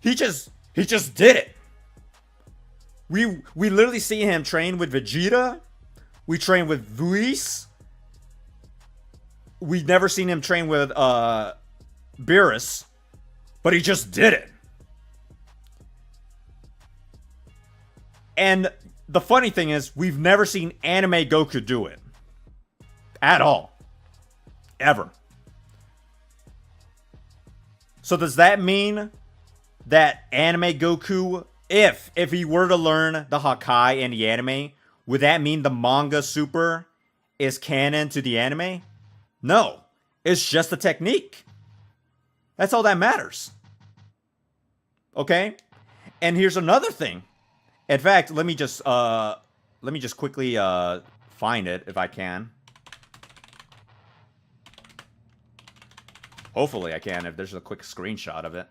A: he just did it. We literally see him train with Vegeta. We train with Whis. We've never seen him train with Beerus. But he just did it. And the funny thing is, we've never seen anime Goku do it. At all. Ever. So does that mean that anime Goku... If he were to learn the Hakai in the anime, would that mean the manga Super is canon to the anime? No. It's just a technique. That's all that matters. Okay? And here's another thing. In fact, let me just quickly find it if I can. Hopefully I can if there's a quick screenshot of it.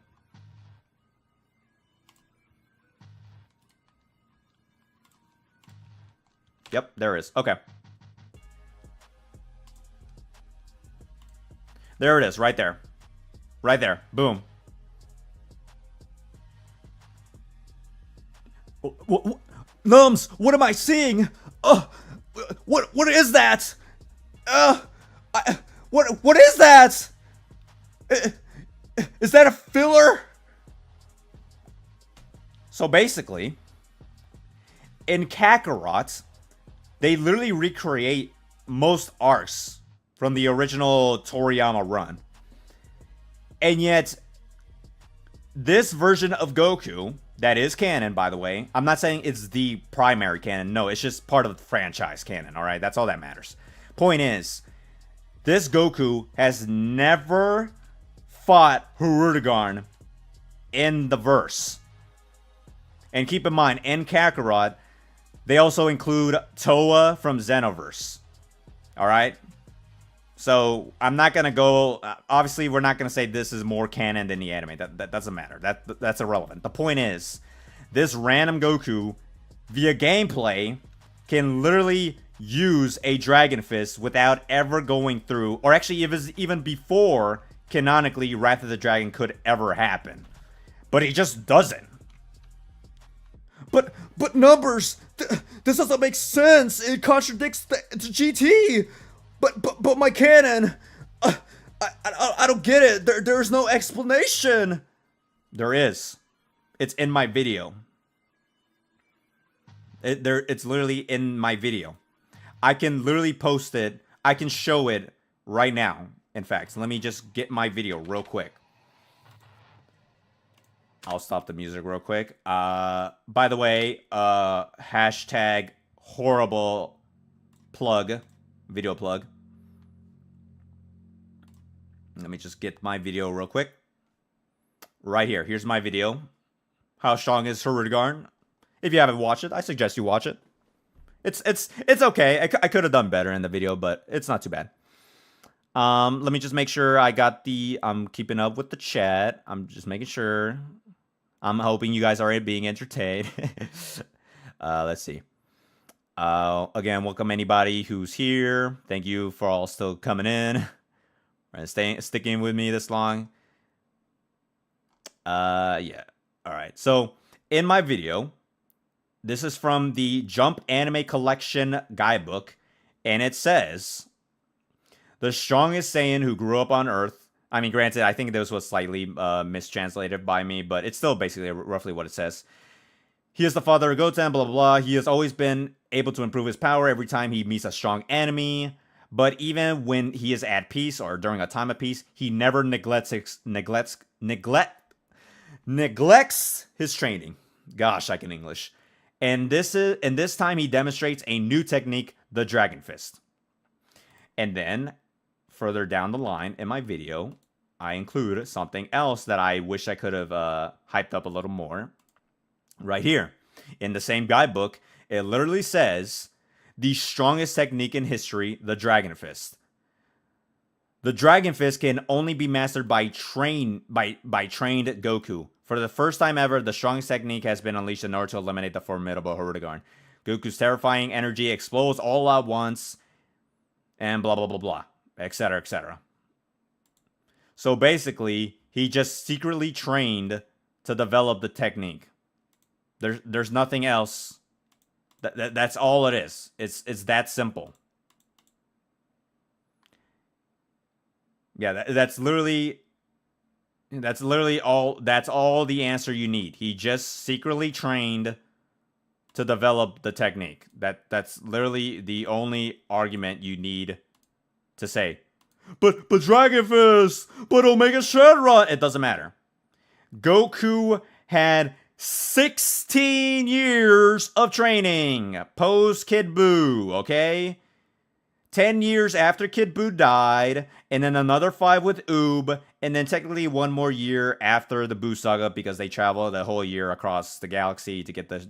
A: Yep, there is. Okay. There it is, right there. Right there. Boom. Nums, what am I seeing? What is that? What is that? Is that a filler? So basically, in Kakarot, they literally recreate most arcs from the original Toriyama run. And yet, this version of Goku, That is canon, by the way. I'm not saying it's the primary canon. No, it's just part of the franchise canon, alright? That's all that matters. Point is, this Goku has never fought Hirudegarn in the verse. And keep in mind, in Kakarot, they also include Toa from Xenoverse. Alright? So, I'm not going to go... obviously, we're not going to say this is more canon than the anime. That doesn't matter. That's irrelevant. The point is, this random Goku, via gameplay, can literally use a Dragon Fist without ever going through... or actually, even before, canonically, Wrath of the Dragon could ever happen. But he just doesn't. But numbers, this doesn't make sense. It contradicts the GT. But my canon, I don't get it. There's no explanation. There is. It's in my video. It's literally in my video. I can literally post it. I can show it right now. In fact, let me just get my video real quick. I'll stop the music real quick. By the way, hashtag horrible plug, video plug. Let me just get my video real quick. Right here. Here's my video. How strong is Hirudegarn? If you haven't watched it, I suggest you watch it. It's okay. I could have done better in the video, but it's not too bad. Let me just make sure I got I'm keeping up with the chat. I'm just making sure. I'm hoping you guys are being entertained. Let's see. Again, welcome anybody who's here. Thank you for all still coming in and sticking with me this long. Yeah. All right. So in my video, this is from the Jump Anime Collection guidebook, and it says, the strongest Saiyan who grew up on Earth. I mean, granted, I think this was slightly mistranslated by me, but it's still basically roughly what it says. He is the father of Goten, blah, blah, blah. He has always been able to improve his power every time he meets a strong enemy. But even when he is at peace or during a time of peace, he never neglects his training. Gosh, I can English. And this time he demonstrates a new technique, the Dragon Fist. And then, further down the line in my video, I include something else that I wish I could have hyped up a little more. Right here. In the same guidebook, it literally says, the strongest technique in history, the Dragon Fist. The Dragon Fist can only be mastered by trained Goku. For the first time ever, the strongest technique has been unleashed in order to eliminate the formidable Hirudegarn. Goku's terrifying energy explodes all at once, and blah, blah, blah, blah, etc., etc. So basically, he just secretly trained to develop the technique. There's nothing else. That's all it is. It's that simple. Yeah, that's literally all. That's all the answer you need. He just secretly trained to develop the technique. That's literally the only argument you need to say. But Dragon Fist, but Omega Shenron. It doesn't matter. Goku had 16 years of training post Kid Buu, okay? 10 years after Kid Buu died, and then another 5 with Oob, and then technically 1 more year after the Buu Saga because they traveled the whole year across the galaxy to get the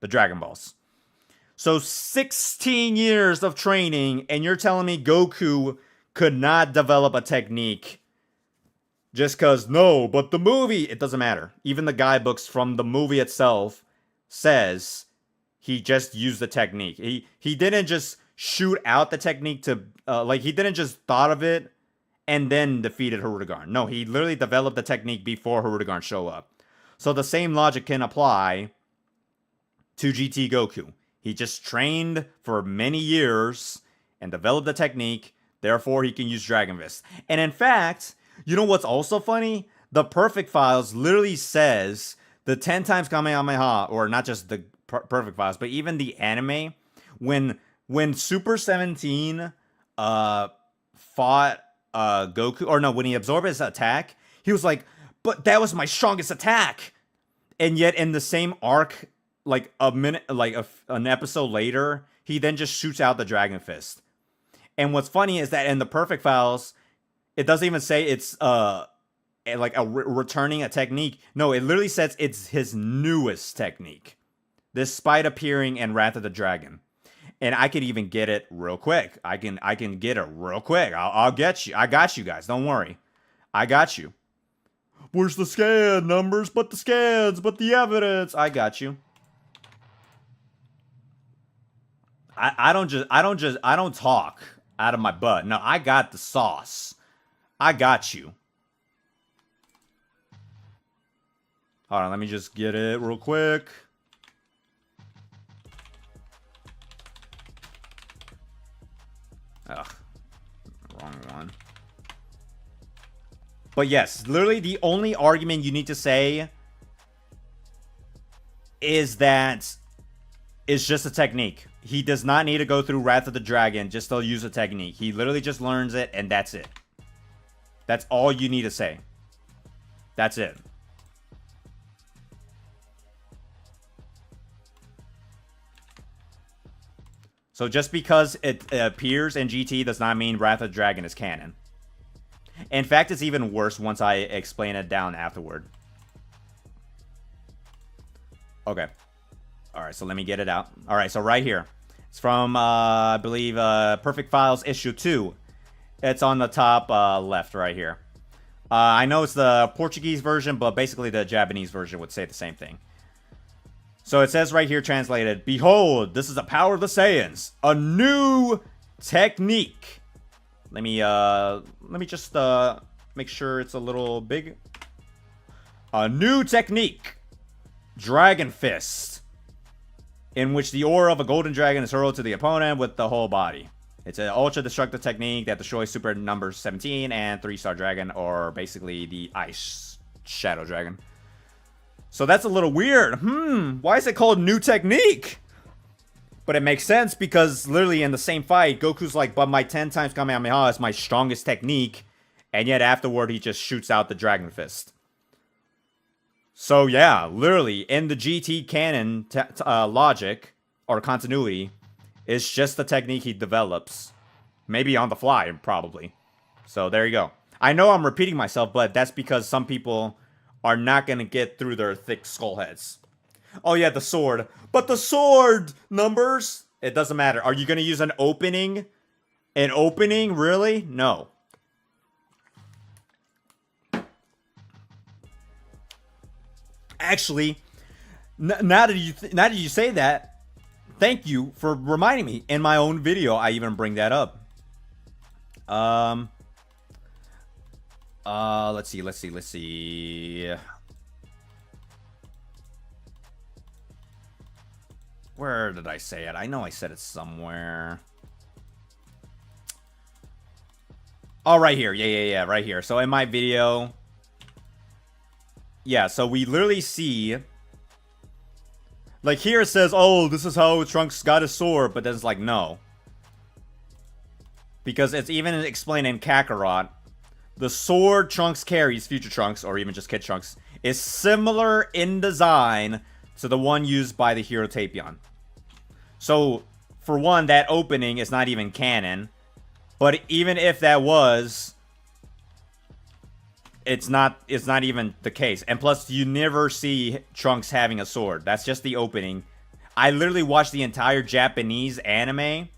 A: Dragon Balls. So 16 years of training, and you're telling me Goku could not develop a technique just because, no, but the movie, it doesn't matter. Even the guidebooks from the movie itself says he just used the technique. He didn't just shoot out the technique to, he didn't just thought of it and then defeated Hirudegarn. No, he literally developed the technique before Hirudegarn showed up. So the same logic can apply to GT Goku. He just trained for many years and developed the technique. Therefore, he can use Dragon Fist. And in fact, you know what's also funny? The Perfect Files literally says the 10 times Kamehameha, or not just the Perfect Files, but even the anime, when Super 17 fought Goku, or no, when he absorbed his attack, he was like, but that was my strongest attack. And yet in the same arc, like a minute, like an episode later, he then just shoots out the Dragon Fist. And what's funny is that in the Perfect Files, it doesn't even say it's like returning a technique. No, it literally says it's his newest technique, despite appearing in Wrath of the Dragon. And I could even get it real quick. I can get it real quick. I'll get you. I got you guys. Don't worry. I got you. Where's the scan numbers? But the scans, but the evidence. I got you. I don't talk out of my butt. No, I got the sauce. I got you. Hold on, let me just get it real quick. Ugh, wrong one. But yes, literally the only argument you need to say is that it's just a technique. He does not need to go through Wrath of the Dragon just to use a technique. He literally just learns it, and that's it. That's all you need to say. That's it. So just because it appears in GT does not mean Wrath of the Dragon is canon. In fact, it's even worse once I explain it down afterward. Okay. Alright, so let me get it out. Alright, so right here. It's from, I believe, Perfect Files issue 2. It's on the top left right here. I know it's the Portuguese version, but basically the Japanese version would say the same thing. So it says right here, translated, "Behold, this is the power of the Saiyans. A new technique." Let me just make sure it's a little big. A new technique. Dragon Fist. In which the aura of a golden dragon is hurled to the opponent with the whole body. It's an ultra-destructive technique that destroys super number 17 and 3-star dragon, or basically the Ice Shadow Dragon. So that's a little weird. Why is it called new technique? But it makes sense because literally in the same fight, Goku's like, but my 10 times Kamehameha is my strongest technique. And yet afterward, he just shoots out the Dragon Fist. So yeah, literally in the GT canon logic or continuity, it's just the technique he develops. Maybe on the fly, probably. So there you go. I know I'm repeating myself, but that's because some people are not going to get through their thick skull heads. Oh yeah, the sword. But the sword numbers, it doesn't matter. Are you going to use an opening? An opening? Really? No. Actually, now that you say that, thank you for reminding me. In my own video, I even bring that up. Let's see. Where did I say it? I know I said it somewhere. Oh, right here. Yeah, right here. So in my video, yeah, so we literally see, like here it says, oh, this is how Trunks got his sword, but then it's like, no. Because it's even explained in Kakarot, the sword Trunks carries, future Trunks, or even just Kid Trunks, is similar in design to the one used by the hero Tapion. So, for one, that opening is not even canon. But even if that was, it's not even the case. And plus, you never see Trunks having a sword. That's just the opening. I literally watched the entire Japanese anime,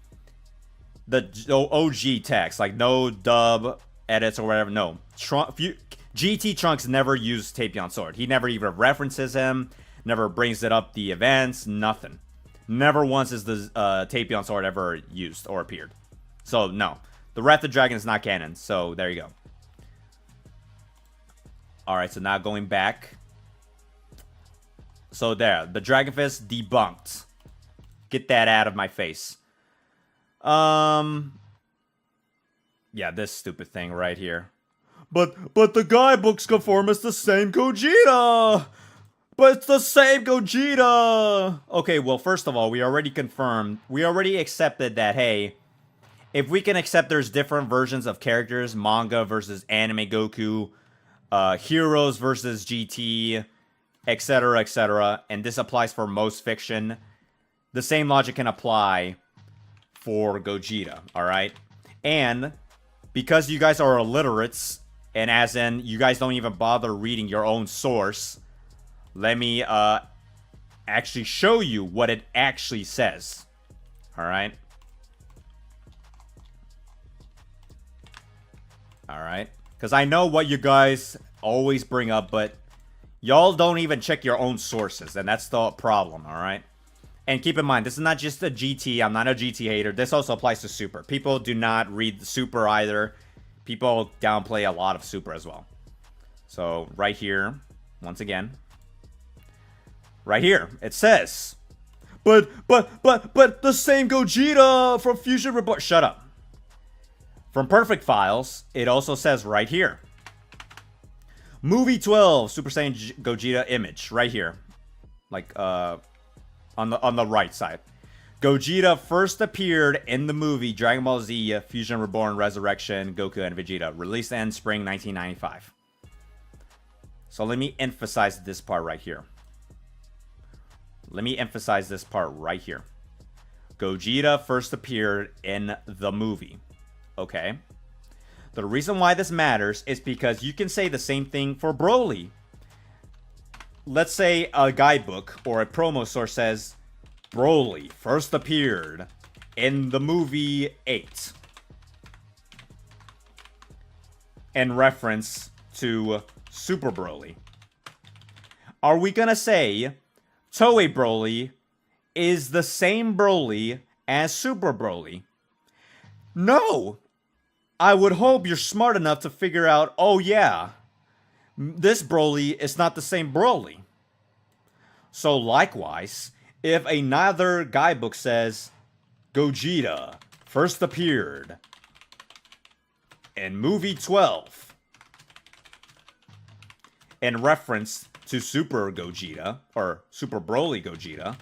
A: the OG text, like no dub edits or whatever. No, GT Trunks never used Tapion's sword. He never even references him, never brings it up the events, nothing. Never once is the Tapion sword ever used or appeared. So no, the Wrath of the Dragon is not canon. So there you go. All right, so now going back. So there, the Dragon Fist debunked. Get that out of my face. Yeah, this stupid thing right here. But the guidebooks confirm it's the same Gogeta. But it's the same Gogeta. Okay, well, first of all, we already confirmed. We already accepted that, hey, if we can accept there's different versions of characters, manga versus anime Goku, heroes versus GT, etc., etc. And this applies for most fiction. The same logic can apply for Gogeta, alright? And because you guys are illiterates, and as in, you guys don't even bother reading your own source, let me actually show you what it actually says. Alright? Alright? Because I know what you guys always bring up, but y'all don't even check your own sources, and that's the problem, alright? And keep in mind, this is not just a GT. I'm not a GT hater. This also applies to Super. People do not read Super either. People downplay a lot of Super as well. So, right here, once again, right here, it says, but the same Gogeta from Fusion Reborn. Shut up. From Perfect Files, it also says right here, Movie 12, Super Saiyan Gogeta image, right here. Like, on the right side. Gogeta first appeared in the movie Dragon Ball Z Fusion Reborn Resurrection Goku and Vegeta, released in spring 1995. So let me emphasize this part right here. Let me emphasize this part right here. Gogeta first appeared in the movie. Okay? The reason why this matters is because you can say the same thing for Broly. Let's say a guidebook or a promo source says Broly first appeared in the movie 8 in reference to Super Broly. Are we gonna say Toei Broly is the same Broly as Super Broly? No! I would hope you're smart enough to figure out, oh yeah, this Broly is not the same Broly. So likewise, if another guidebook says Gogeta first appeared in movie 12 in reference to Super Gogeta or Super Broly Gogeta,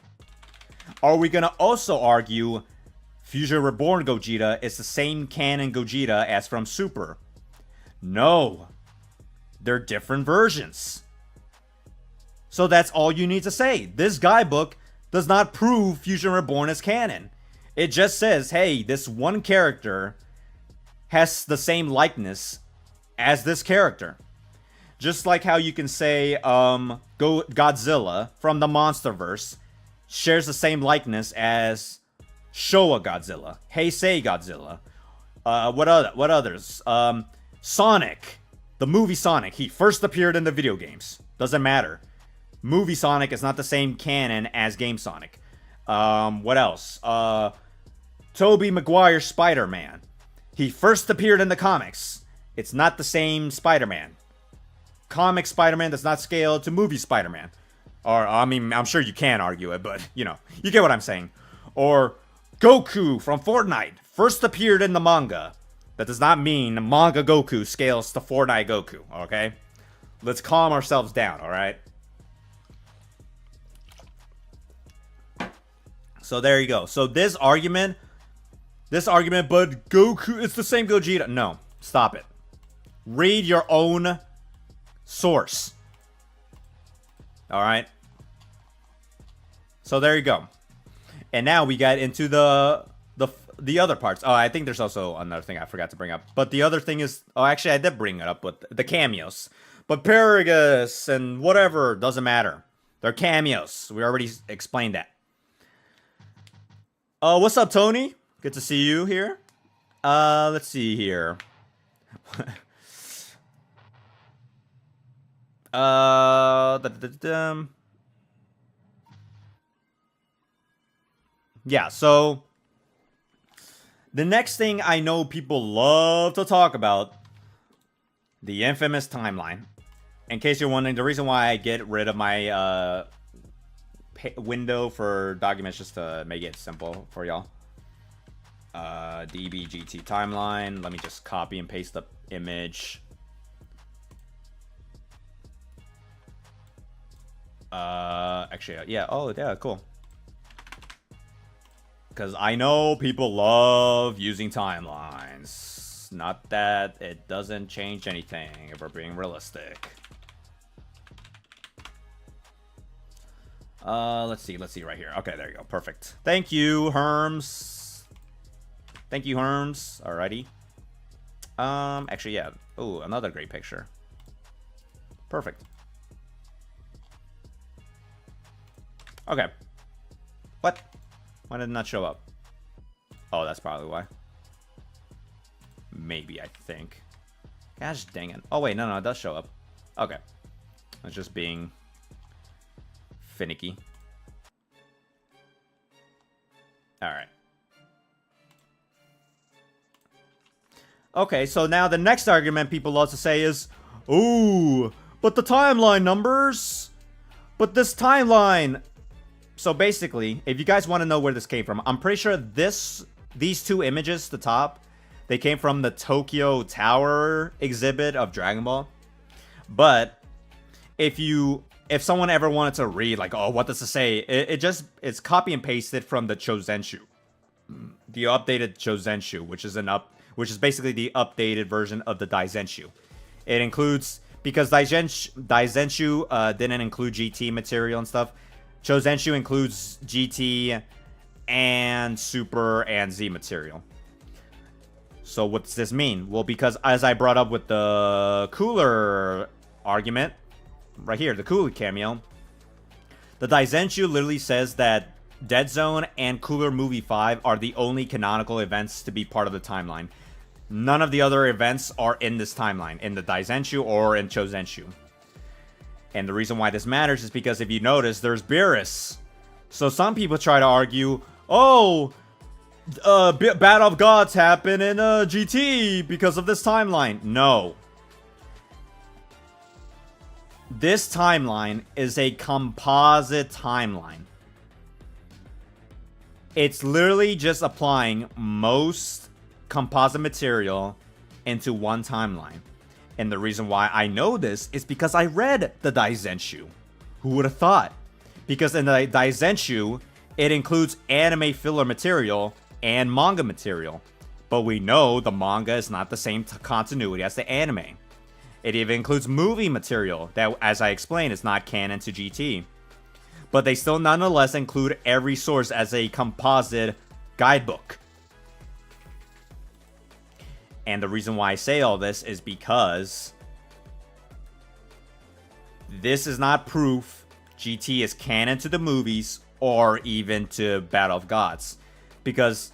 A: are we gonna also argue Fusion Reborn Gogeta is the same canon Gogeta as from Super? No. They're different versions. So that's all you need to say. This guidebook does not prove Fusion Reborn is canon. It just says, hey, this one character has the same likeness as this character. Just like how you can say Godzilla from the Monsterverse shares the same likeness as Showa Godzilla, Heisei Godzilla. What others? Sonic. The movie Sonic, he first appeared in the video games. Doesn't matter. Movie Sonic is not the same canon as Game Sonic. What else? Tobey Maguire Spider-Man. He first appeared in the comics. It's not the same Spider-Man. Comic Spider-Man does not scale to movie Spider-Man. Or, I mean, I'm sure you can argue it, but, you know, you get what I'm saying. Or Goku from Fortnite first appeared in the manga. That does not mean manga Goku scales to Fortnite Goku, okay? Let's calm ourselves down, alright? So there you go. So this argument, but Goku, it's the same Gogeta. No, stop it. Read your own source. Alright? So there you go. And now we got into the other parts. Oh, I think there's also another thing I forgot to bring up. But the other thing is... Oh, actually, I did bring it up with the cameos. But Paragus and whatever, doesn't matter. They're cameos. We already explained that. What's up, Tony? Good to see you here. Let's see here. Yeah, so... The next thing I know people love to talk about, the infamous timeline. In case you're wondering, the reason why I get rid of my window for documents just to make it simple for y'all. DBGT timeline. Let me just copy and paste the image. Actually, yeah. Oh, yeah, cool. Because I know people love using timelines. Not that it doesn't change anything if we're being realistic. Let's see right here. Okay, there you go. Perfect. Thank you, Herms. Thank you, Herms. Alrighty. Actually, yeah. Ooh, another great picture. Perfect. Okay. What? Why did it not show up? Oh, that's probably why. Maybe, I think. Gosh dang it. Oh, wait, no, it does show up. Okay. It's just being finicky. Alright. Okay, so now the next argument people love to say is, ooh, but the timeline numbers. But this timeline. So basically, if you guys want to know where this came from, I'm pretty sure these two images, the top, they came from the Tokyo Tower exhibit of Dragon Ball. But if someone ever wanted to read, like, oh, what does it say? It's copy and pasted from the Chozenshu. The updated Chozenshu, which is basically the updated version of the Daizenshu. It includes, because Daizenshu didn't include GT material and stuff, Chozenshu includes GT and Super and Z material. So what does this mean? Well, because as I brought up with the Cooler argument, right here, the Cooler cameo, the Daizenshu literally says that Dead Zone and Cooler Movie 5 are the only canonical events to be part of the timeline. None of the other events are in this timeline, in the Daizenshu or in Chozenshu. And the reason why this matters is because if you notice, there's Beerus. So some people try to argue, oh, Battle of Gods happened in GT because of this timeline. No. This timeline is a composite timeline. It's literally just applying most composite material into one timeline. And the reason why I know this is because I read the Daizenshu. Who would have thought? Because in the Daizenshu, it includes anime filler material and manga material. But we know the manga is not the same continuity as the anime. It even includes movie material that, as I explained, is not canon to GT. But they still nonetheless include every source as a composite guidebook. And the reason why I say all this is because this is not proof GT is canon to the movies or even to Battle of Gods. Because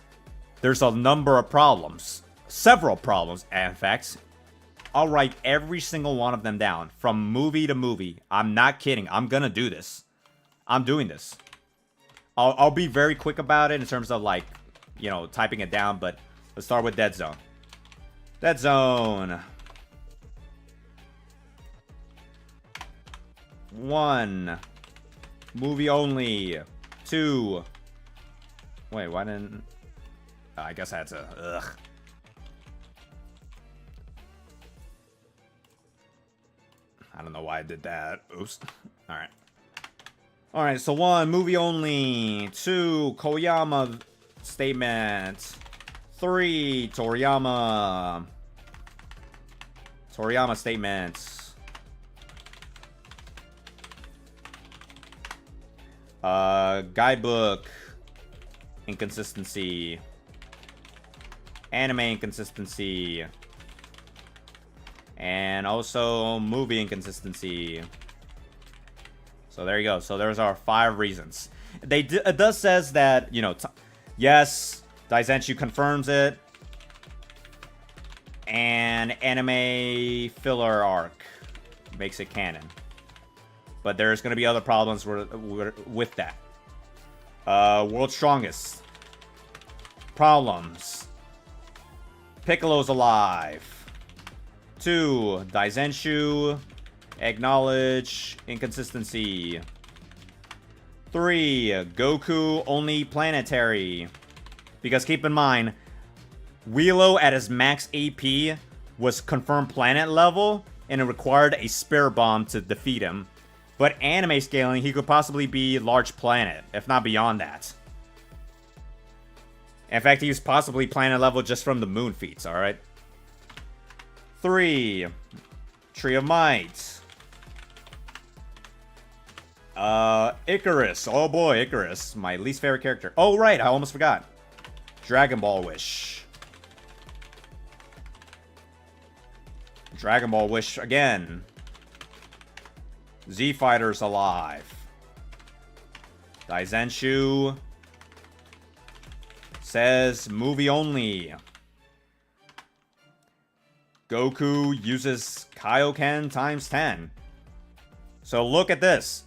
A: there's a number of problems. Several problems, in fact. I'll write every single one of them down from movie to movie. I'm not kidding. I'm gonna do this. I'm doing this. I'll be very quick about it in terms of, like, you know, typing it down. But let's start with Dead Zone. Dead Zone. 1. Movie only. 2. Wait, why didn't... I guess I had to... Ugh. I don't know why I did that. Oops. Alright. Alright, so 1. Movie only. 2. Koyama statement. 3. Toriyama statements. Guidebook inconsistency. Anime inconsistency. And also movie inconsistency. So there you go. So there's our 5 reasons. It does says that, you know, yes, Daizenshu confirms it. And anime filler arc makes it canon. But there's going to be other problems with that. World's Strongest. Problems. Piccolo's alive. 2. Daizenshu. Acknowledge inconsistency. 3. Goku only planetary. Because keep in mind, Wheelo at his max AP was confirmed planet level, and it required a spare bomb to defeat him. But anime scaling, he could possibly be large planet, if not beyond that. In fact, he's possibly planet level just from the moon feats, alright? 3. Tree of Might. Icarus. Oh boy, Icarus. My least favorite character. Oh, right. I almost forgot. Dragon Ball Wish. Dragon Ball Wish again. Z Fighter's alive. Daizenshu says movie only. Goku uses Kaioken times 10. So look at this.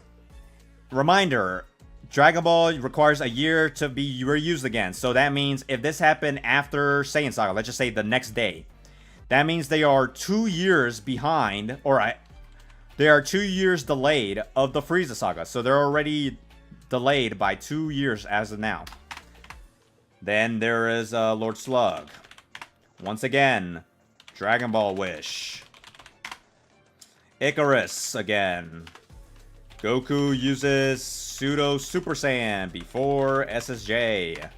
A: Reminder, Dragon Ball requires a year to be reused again. So that means if this happened after Saiyan Saga, let's just say the next day, that means they are 2 years behind, or they are 2 years delayed of the Frieza Saga. So they're already delayed by 2 years as of now. Then there is Lord Slug. Once again, Dragon Ball Wish. Icarus again. Goku uses Pseudo Super Saiyan before SSJ.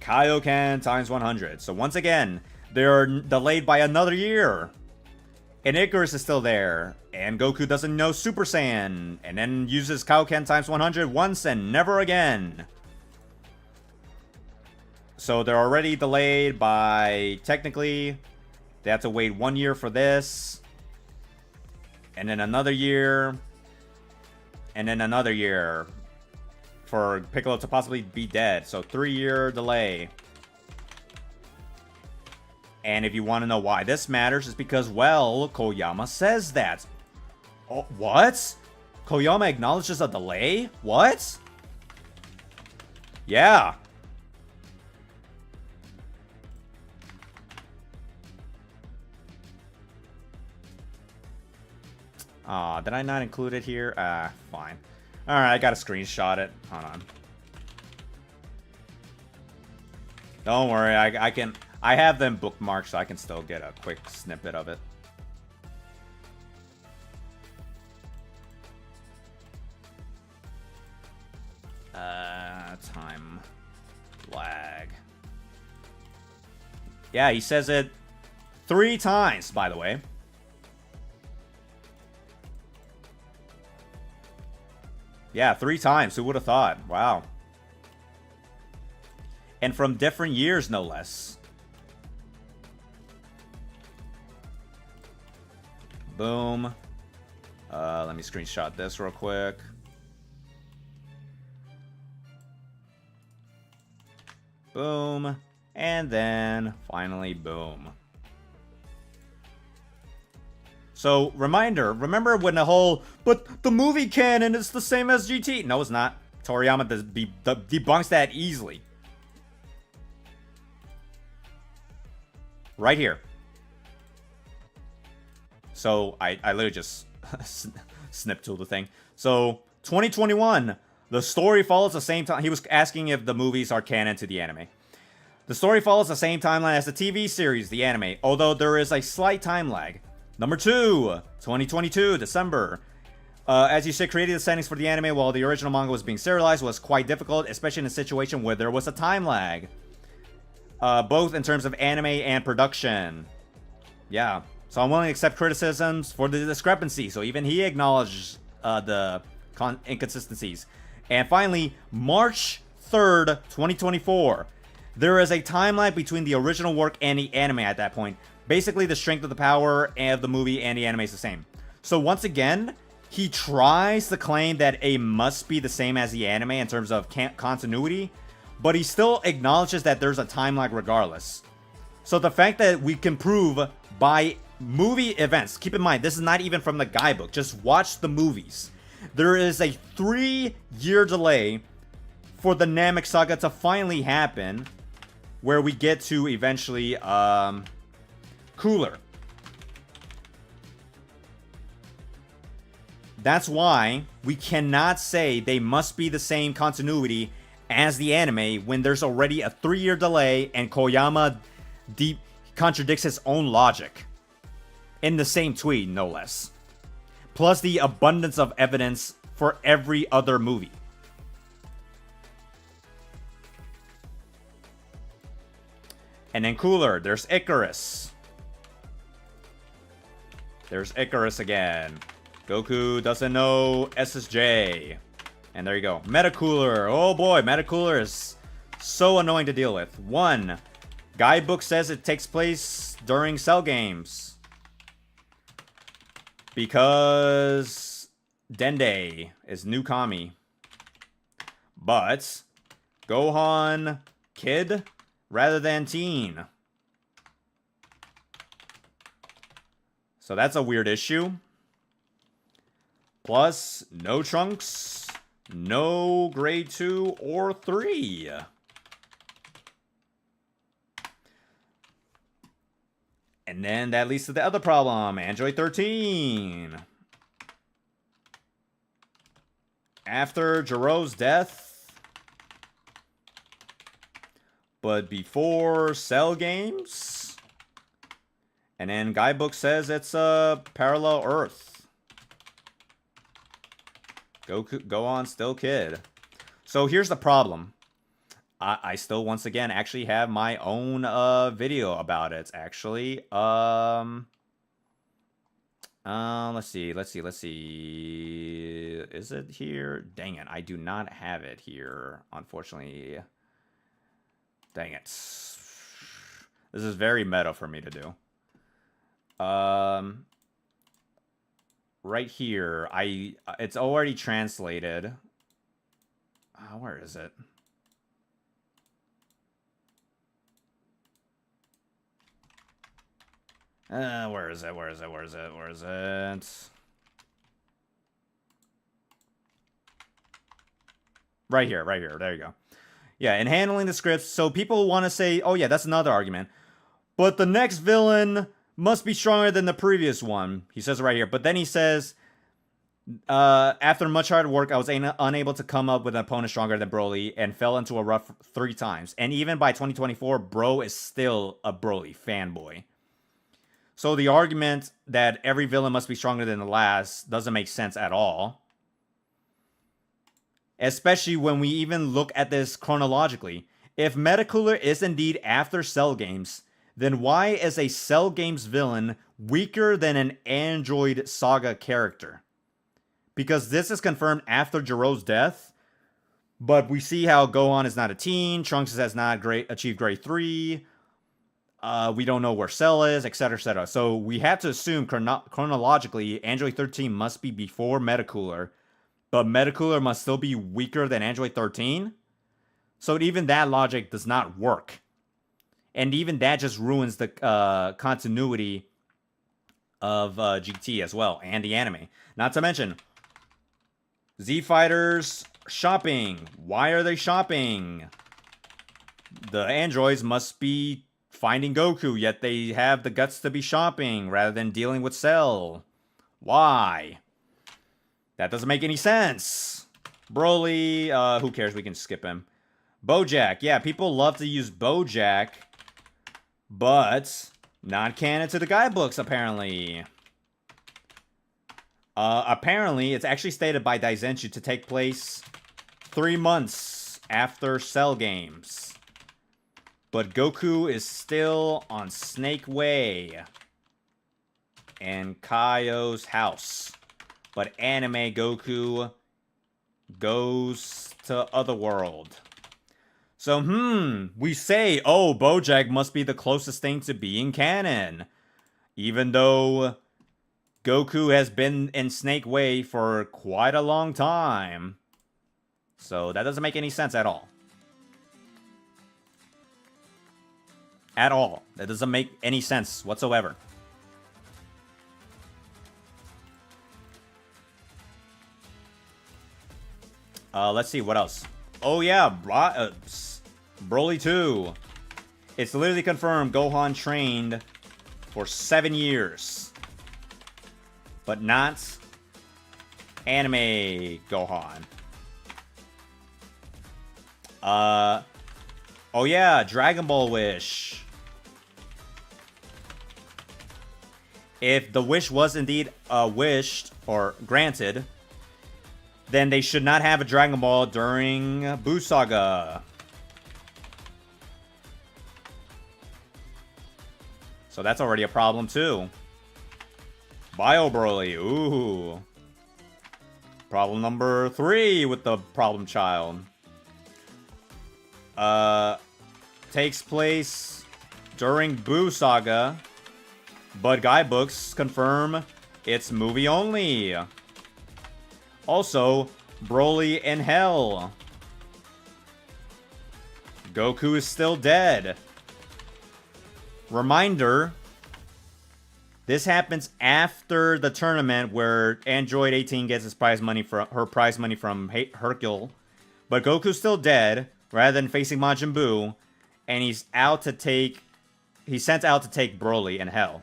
A: Kaioken times 100. So once again, they're delayed by another year. And Icarus is still there. And Goku doesn't know Super Saiyan. And then uses Kaioken times 100 once and never again. So they're already delayed by, technically, they have to wait 1 year for this. And then another year. And then another year for Piccolo to possibly be dead. So 3-year delay. And if you want to know why this matters, it's because, well, Koyama says that. Oh, what? Koyama acknowledges a delay? What? Yeah. Aw, did I not include it here? Fine. Alright, I gotta screenshot it. Hold on. Don't worry, I have them bookmarked so I can still get a quick snippet of it. Time lag. Yeah, he says it 3 times, by the way. Yeah, 3 times. Who would have thought? Wow. And from different years, no less. Boom. Let me screenshot this real quick. Boom. And then, finally, boom. So, reminder, remember when the whole, but the movie canon is the same as GT. No, it's not. Toriyama debunks that easily. Right here. So, I literally just snipped to the thing. So, 2021, the story follows the same time. He was asking if the movies are canon to the anime. The story follows the same timeline as the TV series, the anime, although there is a slight time lag. Number 2, 2022, December. As you said, creating the settings for the anime while the original manga was being serialized was quite difficult, especially in a situation where there was a time lag. Both in terms of anime and production. Yeah. So I'm willing to accept criticisms for the discrepancy. So even he acknowledged the inconsistencies. And finally, March 3rd, 2024. There is a timeline between the original work and the anime at that point. Basically, the strength of the power of the movie and the anime is the same. So once again, he tries to claim that A must be the same as the anime in terms of continuity, but he still acknowledges that there's a time lag regardless. So the fact that we can prove by movie events, keep in mind, this is not even from the guidebook, just watch the movies. There is a 3-year delay for the Namek Saga to finally happen, where we get to eventually, Cooler. That's why we cannot say they must be the same continuity as the anime when there's already a 3-year delay and Koyama contradicts his own logic. In the same tweet, no less. Plus the abundance of evidence for every other movie. And then Cooler, there's Icarus. There's Icarus again. Goku doesn't know SSJ. And there you go. Metacooler. Oh boy, Metacooler is so annoying to deal with. 1. Guidebook says it takes place during Cell games. Because Dende is new Kami. But Gohan kid rather than teen. So that's a weird issue. Plus, no Trunks, no grade 2 or 3. And then that leads to the other problem, Android 13. After Jiro's death, but before Cell games. And then Guidebook says it's a parallel Earth. Go on, still kid. So here's the problem. I still, once again, actually have my own video about it, actually. Let's see. Is it here? Dang it, I do not have it here, unfortunately. Dang it. This is very meta for me to do. Right here, it's already translated. Where is it? Where is it? Right here. There you go. Yeah, in handling the scripts, so people want to say, oh yeah, that's another argument. But the next villain must be stronger than the previous one. He says it right here. But then he says, after much hard work, I was unable to come up with an opponent stronger than Broly and fell into a rut 3 times. And even by 2024, Bro is still a Broly fanboy. So the argument that every villain must be stronger than the last doesn't make sense at all. Especially when we even look at this chronologically. If Metacooler is indeed after Cell games, then why is a Cell games villain weaker than an Android Saga character? Because this is confirmed after Jiro's death, but we see how Gohan is not a teen, Trunks has not achieved grade 3, we don't know where Cell is, etc., etc. So we have to assume chronologically, Android 13 must be before Metacooler, but Metacooler must still be weaker than Android 13? So even that logic does not work. And even that just ruins the continuity of GT as well, and the anime. Not to mention, Z Fighters shopping. Why are they shopping? The androids must be finding Goku, yet they have the guts to be shopping rather than dealing with Cell. Why? That doesn't make any sense. Broly, who cares? We can skip him. Bojack. Yeah, people love to use Bojack, but not canon to the guidebooks, apparently. Apparently, it's actually stated by Daizenshuu to take place 3 months after Cell games. But Goku is still on Snake Way and Kaio's house. But anime Goku goes to Otherworld. So, we say, oh, Bojack must be the closest thing to being canon. Even though Goku has been in Snake Way for quite a long time. So that doesn't make any sense at all. At all. That doesn't make any sense whatsoever. Let's see, what else? Oh yeah, Broly 2. It's literally confirmed Gohan trained for 7 years. But not anime Gohan. Oh yeah, Dragon Ball Wish. If the wish was indeed wished or granted, then they should not have a Dragon Ball during Buu Saga. So that's already a problem too. Bio Broly, ooh. Problem number 3 with the problem child. Takes place during Boo Saga, but guidebooks confirm it's movie only. Also, Broly in hell. Goku is still dead. Reminder, this happens after the tournament where Android 18 gets his prize money from Hercule, but Goku's still dead rather than facing Majin Buu, and he's sent out to take Broly in hell.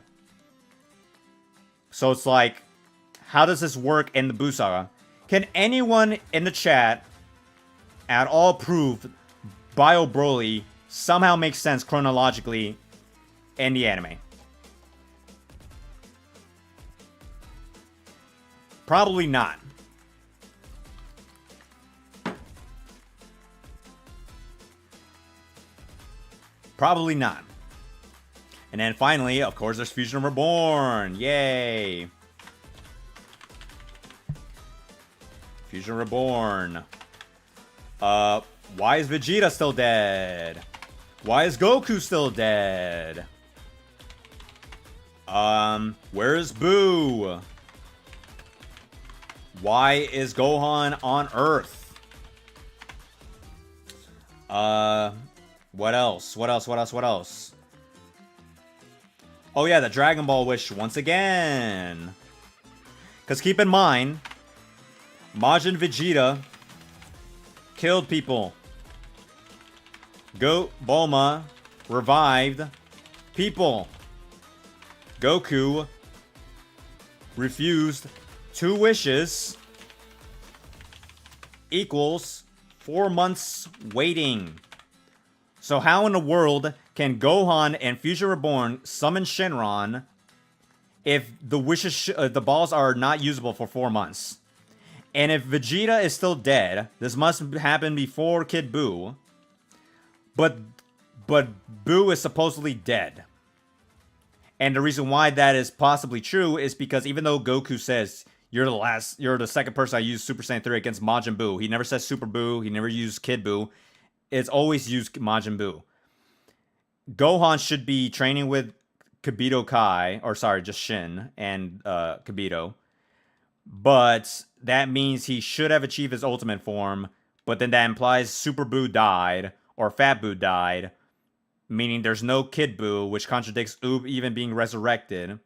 A: So it's like, how does this work in the Buu Saga? Can anyone in the chat at all prove Bio Broly somehow makes sense chronologically in the anime? Probably not. Probably not. And then finally, of course, there's Fusion Reborn. Yay. Fusion Reborn. Why is Vegeta still dead? Why is Goku still dead? Where's Boo? Why is Gohan on Earth? What else? What else? Oh yeah, the Dragon Ball wish once again. Because keep in mind, Majin Vegeta killed people. Bulma revived people. Goku refused 2 wishes equals 4 months waiting. So how in the world can Gohan and Fusion Reborn summon Shenron if the wishes, the balls are not usable for 4 months? And if Vegeta is still dead, this must happen before Kid Buu. But Buu is supposedly dead. And the reason why that is possibly true is because even though Goku says, you're the second person I used Super Saiyan 3 against Majin Buu. He never says Super Buu. He never used Kid Buu. It's always used Majin Buu. Gohan should be training with Kibito Kai, or sorry, just Shin and Kibito. But that means he should have achieved his ultimate form, but then that implies Super Buu died, or Fat Buu died, meaning there's no Kid Buu, which contradicts Oob even being resurrected.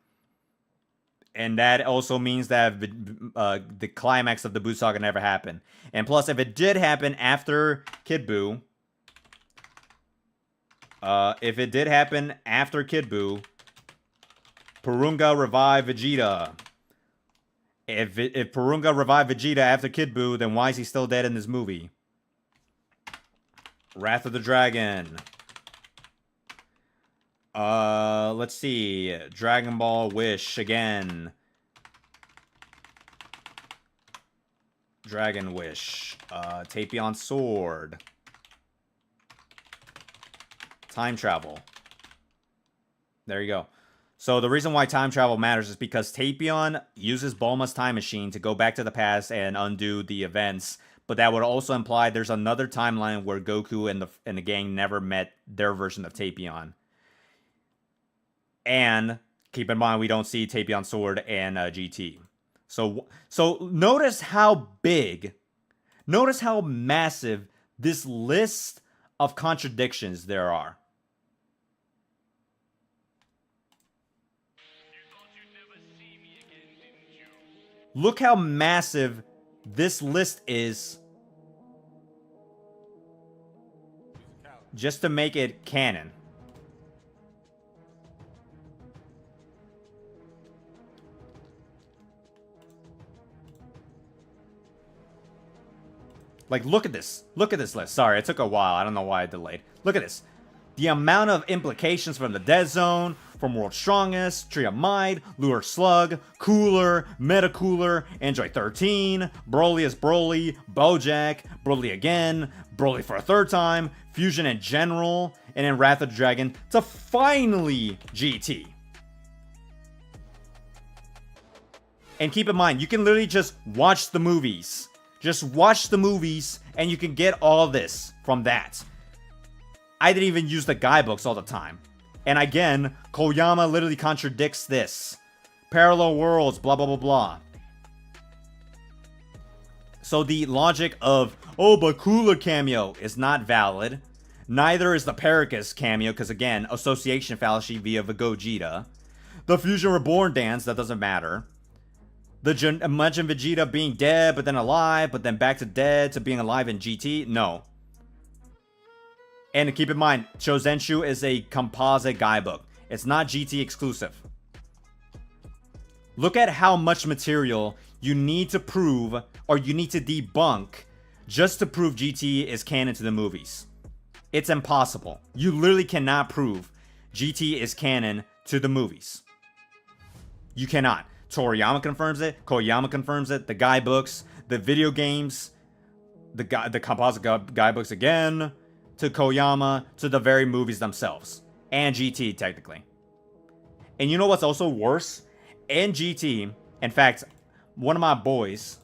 A: And that also means that the climax of the Buu Saga never happened. And plus, if it did happen after Kid Buu, Purunga revived Vegeta. If Purunga revived Vegeta after Kid Buu, then why is he still dead in this movie? Wrath of the Dragon. Let's see. Dragon Ball Wish again. Dragon Wish. Tapion Sword. Time travel. There you go. So the reason why time travel matters is because Tapion uses Bulma's time machine to go back to the past and undo the events. But that would also imply there's another timeline where Goku and the gang never met their version of Tapion. And keep in mind, we don't see Tapion Sword and GT. So notice how big, notice how massive this list of contradictions there are. Look how massive this list is just to make it canon. Like, look at this. Look at this list. Sorry, it took a while. I don't know why I delayed. Look at this. The amount of implications from the Dead Zone, from World's Strongest, Tree of Might, Lure Slug, Cooler, Meta Cooler, Android 13, Broly as Broly, Bojack, Broly again, Broly for a third time, Fusion in general, and then Wrath of the Dragon to finally GT. And keep in mind, you can literally just watch the movies. Just watch the movies, and you can get all this from that. I didn't even use the guidebooks all the time. And again, Koyama literally contradicts this. Parallel worlds, blah, blah, blah, blah. So the logic of, oh, but Cooler cameo is not valid. Neither is the Paragus cameo, because again, association fallacy via the Gogeta. The Fusion Reborn dance, that doesn't matter. Imagine Vegeta being dead, but then alive, but then back to dead to being alive in GT. No. And keep in mind, Chozenshu is a composite guidebook. It's not GT exclusive. Look at how much material you need to prove, or you need to debunk, just to prove GT is canon to the movies. It's impossible. You literally cannot prove GT is canon to the movies. You cannot. Toriyama confirms it. Koyama confirms it. The guidebooks, the video games, the composite guidebooks again, to Koyama, to the very movies themselves. And GT, technically. And you know what's also worse? In GT, in fact, one of my boys...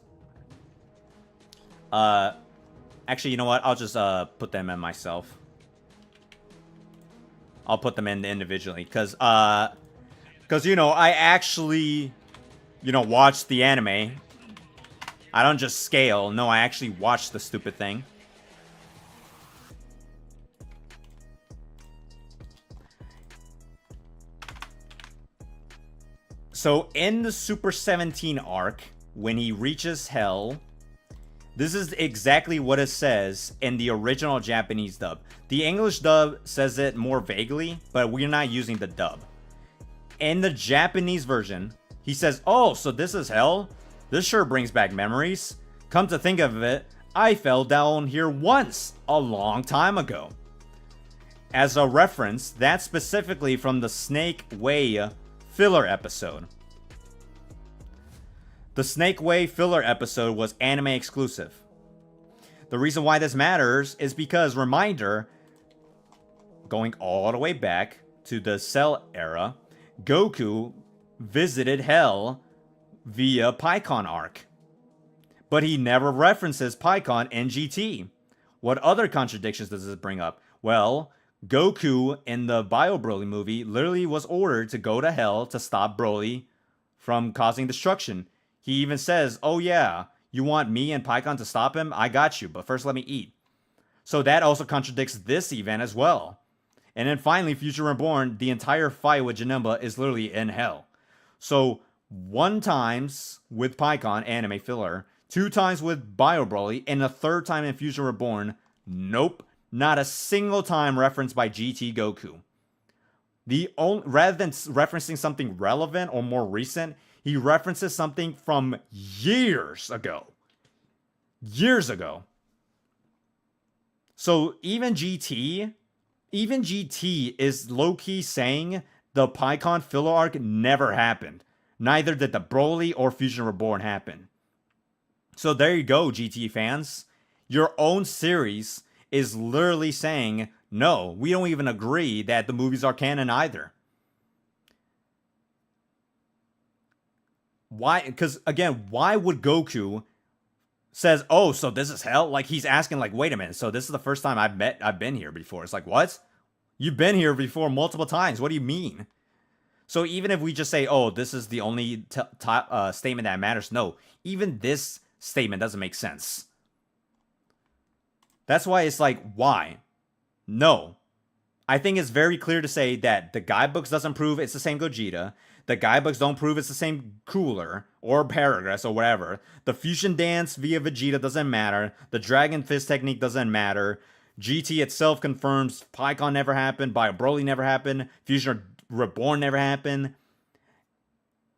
A: actually, you know what? I'll just put them in myself. I'll put them in individually. Because, you know, I actually... you know, watch the anime. I don't just scale. No, I actually watch the stupid thing. So, in the Super 17 arc, when he reaches Hell, this is exactly what it says in the original Japanese dub. The English dub says it more vaguely, but we're not using the dub. In the Japanese version... he says, oh, so this is hell? This sure brings back memories. Come to think of it, I fell down here once, a long time ago. As a reference, that's specifically from the Snake Way filler episode. The Snake Way filler episode was anime exclusive. The reason why this matters is because, reminder, going all the way back to the Cell era, Goku visited Hell via PyCon arc. But he never references PyCon in GT. What other contradictions does this bring up? Well, Goku in the Bio Broly movie literally was ordered to go to Hell to stop Broly from causing destruction. He even says, oh yeah, you want me and PyCon to stop him? I got you, but first let me eat. So that also contradicts this event as well. And then finally, Future Reborn, the entire fight with Janemba is literally in Hell. So, 1 times with PyCon, anime filler, 2 times with Bio Broly, and a 3rd time in Fusion Reborn, nope, not a single time referenced by GT Goku. Rather than referencing something relevant or more recent, he references something from years ago. Years ago. So, even GT is low-key saying the PyCon filler arc never happened. Neither did the Broly or Fusion Reborn happen. So there you go, GT fans. Your own series is literally saying, no, we don't even agree that the movies are canon either. Why? Because, again, why would Goku says, oh, so this is hell? Like, he's asking, like, wait a minute, so this is the first time I've been here before. It's like, what? You've been here before multiple times. What do you mean? So even if we just say, oh, this is the only statement that matters, no, even this statement doesn't make sense. That's why it's like, why? No. I think it's very clear to say that the guidebooks doesn't prove it's the same Gogeta. The guidebooks don't prove it's the same Cooler or Paragraphs or whatever. The fusion dance via Vegeta doesn't matter. The Dragon Fist technique doesn't matter. GT itself confirms PyCon never happened. Bio Broly never happened. Fusion Reborn never happened.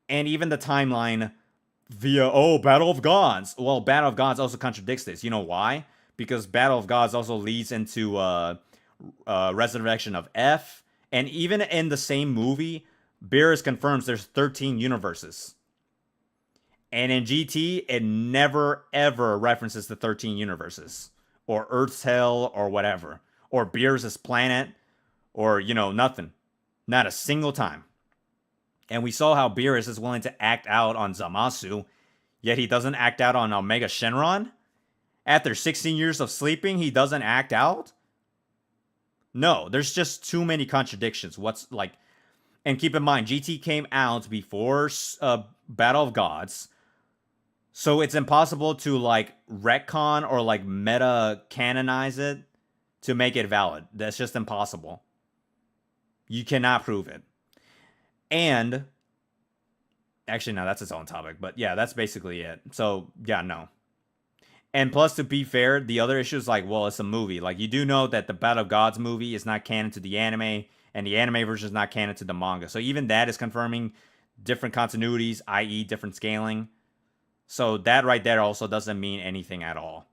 A: And even the timeline via, oh, Battle of Gods. Well, Battle of Gods also contradicts this. You know why? Because Battle of Gods also leads into Resurrection of F. And even in the same movie, Beerus confirms there's 13 universes. And in GT, it never, ever references the 13 universes. Or Earth's Hell, or whatever. Or Beerus' planet. Or, you know, nothing. Not a single time. And we saw how Beerus is willing to act out on Zamasu, yet he doesn't act out on Omega Shenron? After 16 years of sleeping, he doesn't act out? No, there's just too many contradictions. What's like, and keep in mind, GT came out before Battle of Gods, so it's impossible to like retcon or like meta canonize it to make it valid. That's just impossible. You cannot prove it. And actually, no, that's its own topic. But yeah, that's basically it. So yeah, no. And plus, to be fair, the other issue is like, well, it's a movie. Like, you do know that the Battle of Gods movie is not canon to the anime, and the anime version is not canon to the manga. So even that is confirming different continuities, i.e. different scaling. So that right there also doesn't mean anything at all.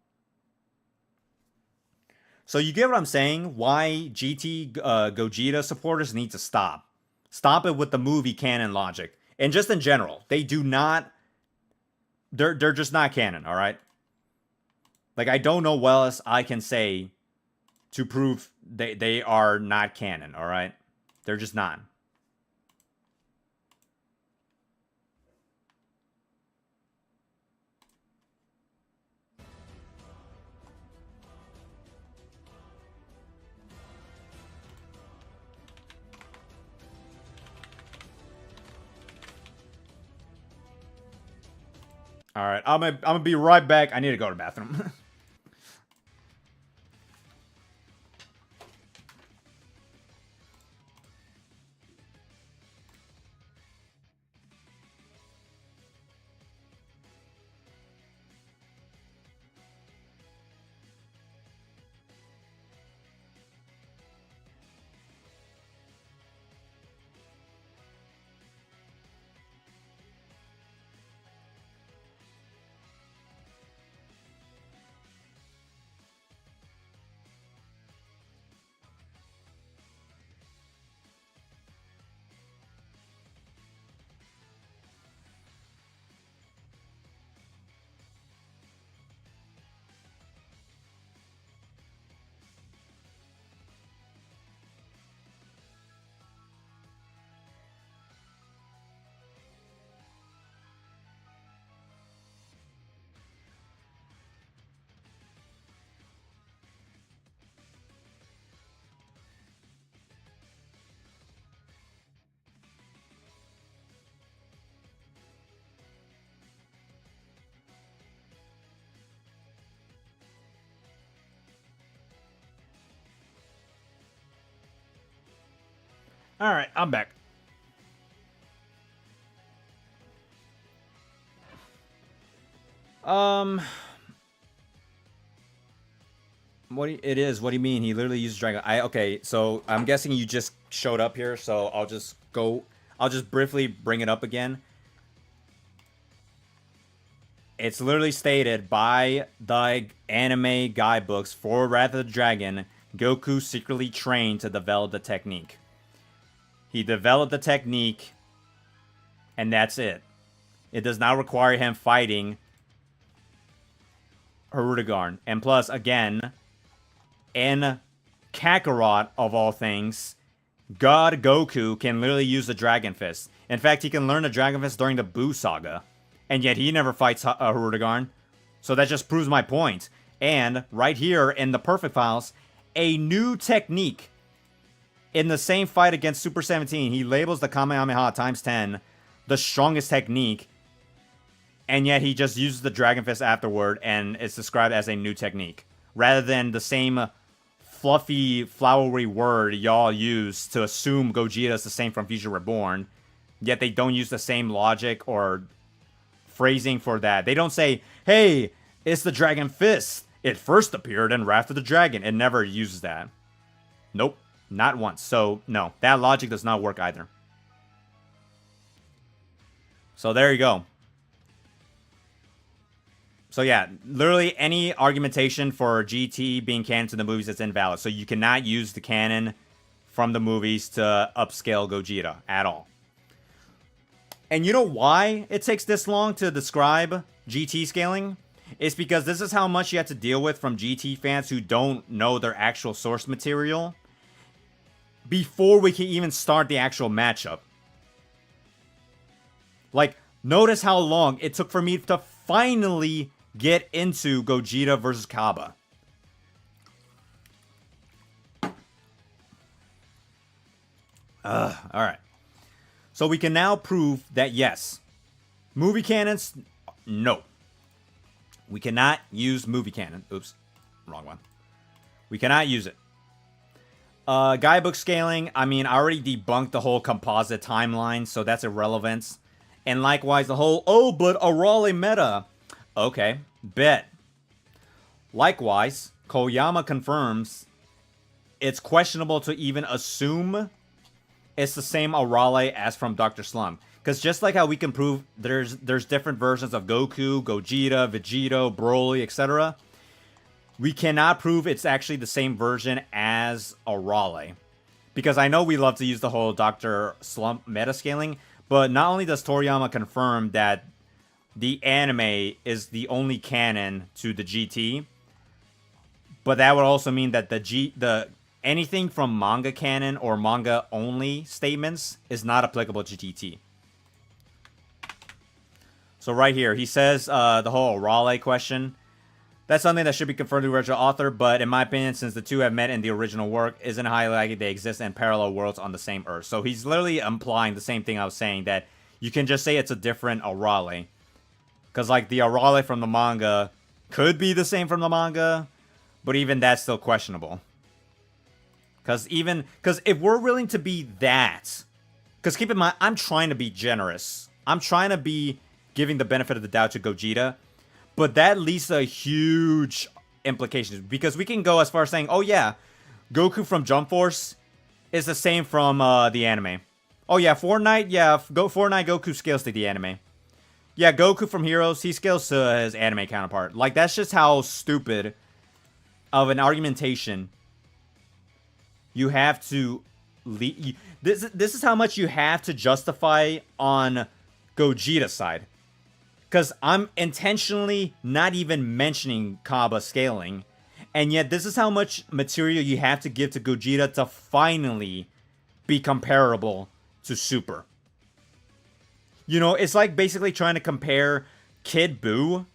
A: So you get what I'm saying? Why GT Gogeta supporters need to stop. Stop it with the movie canon logic. And just in general, they do not... They're just not canon, all right? Like, I don't know what else I can say to prove they are not canon, all right? They're just not. All right, I'm gonna be right back. I need to go to the bathroom. All right, I'm back. What it is? What do you mean? He literally used Dragon. Okay. So I'm guessing you just showed up here. So I'll just go. I'll just briefly bring it up again. It's literally stated by the anime guidebooks for Wrath of the Dragon. Goku secretly trained to develop the technique. He developed the technique, and that's it. It does not require him fighting Hirudegarn. And plus, again, in Kakarot, of all things, God Goku can literally use the Dragon Fist. In fact, he can learn the Dragon Fist during the Buu Saga. And yet he never fights Hirudegarn. So that just proves my point. And right here in the Perfect Files, a new technique. In the same fight against Super 17, he labels the Kamehameha times 10 the strongest technique. And yet he just uses the Dragon Fist afterward, and it's described as a new technique. Rather than the same fluffy, flowery word y'all use to assume Gogeta is the same from Future Reborn. Yet they don't use the same logic or phrasing for that. They don't say, hey, it's the Dragon Fist. It first appeared in Wrath of the Dragon. It never uses that. Nope. Not once. So, no. That logic does not work either. So, there you go. So, yeah. Literally, any argumentation for GT being canon to the movies is invalid. So, you cannot use the canon from the movies to upscale Gogeta at all. And you know why it takes this long to describe GT scaling? It's because this is how much you have to deal with from GT fans who don't know their actual source material before we can even start the actual matchup. Like, notice how long it took for me to finally get into Gogeta versus Cabba. Alright. So we can now prove that yes, movie cannons, no. We cannot use movie canon. Oops, wrong one. We cannot use it. Guidebook scaling, I mean, I already debunked the whole composite timeline, so that's irrelevant. And likewise, the whole, oh, but a Raleigh meta. Okay, bet. Likewise, Koyama confirms it's questionable to even assume it's the same Arale as from Dr. Slump. Because just like how we can prove there's different versions of Goku, Gogeta, Vegito, Broly, etc., we cannot prove it's actually the same version as Arale. Because I know we love to use the whole Dr. Slump metascaling, but not only does Toriyama confirm that the anime is the only canon to the GT, but that would also mean that the anything from manga canon or manga only statements is not applicable to GT. So right here, he says the whole Raleigh question. That's something that should be confirmed to the original author, but in my opinion, since the two have met in the original work, isn't highly likely they exist in parallel worlds on the same Earth. So he's literally implying the same thing I was saying, that you can just say it's a different Arale. Because like the Arale from the manga could be the same from the manga, but even that's still questionable. Because if we're willing to be that, because keep in mind, I'm trying to be generous. I'm trying to be giving the benefit of the doubt to Gogeta. But that leads to huge implications. Because we can go as far as saying, oh yeah, Goku from Jump Force is the same from the anime. Oh yeah, Fortnite Goku scales to the anime. Yeah, Goku from Heroes, he scales to his anime counterpart. Like, that's just how stupid of an argumentation you have to... This is how much you have to justify on Gogeta's side. Because I'm intentionally not even mentioning Cabba scaling. And yet this is how much material you have to give to Gogeta to finally be comparable to Super. You know, it's like basically trying to compare Kid Buu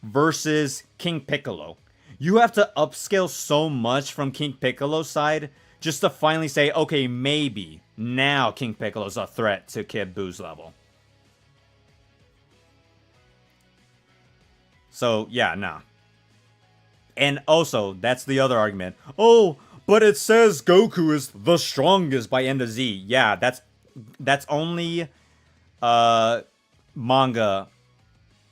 A: versus King Piccolo. You have to upscale so much from King Piccolo's side just to finally say, okay, maybe now King Piccolo's a threat to Kid Buu's level. So, yeah, nah. And also, that's the other argument. Oh, but it says Goku is the strongest by end of Z. Yeah, that's only manga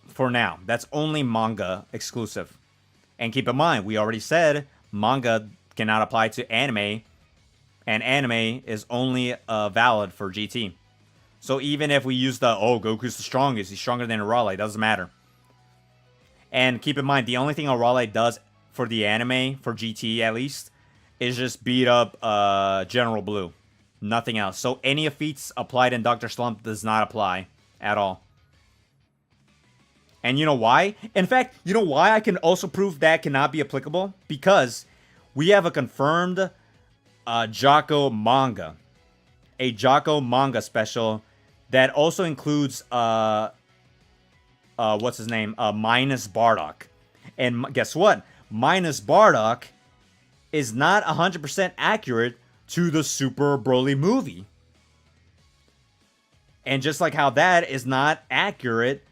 A: for now. That's only manga exclusive. And keep in mind, we already said manga cannot apply to anime, and anime is only valid for GT. So even if we use the, oh, Goku's the strongest, he's stronger than Arale, it doesn't matter. And keep in mind, the only thing Arale does for the anime, for GT at least, is just beat up General Blue. Nothing else. So any of feats applied in Dr. Slump does not apply at all. And you know why? In fact, you know why I can also prove that cannot be applicable? Because we have a confirmed Jocko manga. A Jocko manga special that also includes... what's his name? Minus Bardock. And guess what? Minus Bardock is not 100% accurate to the Super Broly movie. And just like how that is not accurate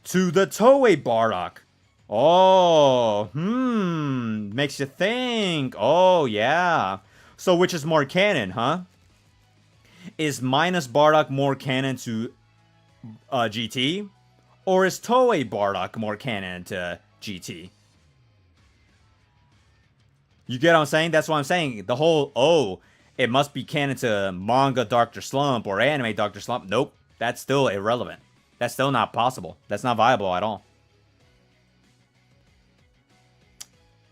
A: to the Toei Bardock. Oh, makes you think. Oh, yeah. So which is more canon, huh? Is Minus Bardock more canon to GT? Or is Toei Bardock more canon to GT? You get what I'm saying? That's what I'm saying. The whole, oh, it must be canon to manga Dr. Slump or anime Dr. Slump. Nope. That's still irrelevant. That's still not possible. That's not viable at all.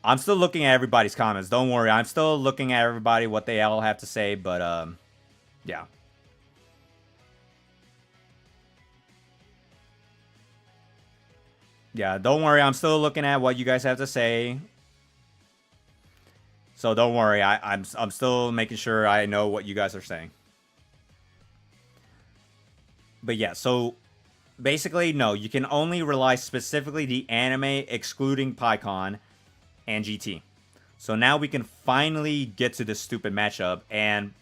A: I'm still looking at everybody's comments. Don't worry. I'm still looking at everybody, what they all have to say. But, yeah. Yeah, don't worry. I'm still looking at what you guys have to say. So don't worry. I'm still making sure I know what you guys are saying. But yeah, so basically, no. You can only rely specifically the anime, excluding PyCon and GT. So now we can finally get to this stupid matchup, and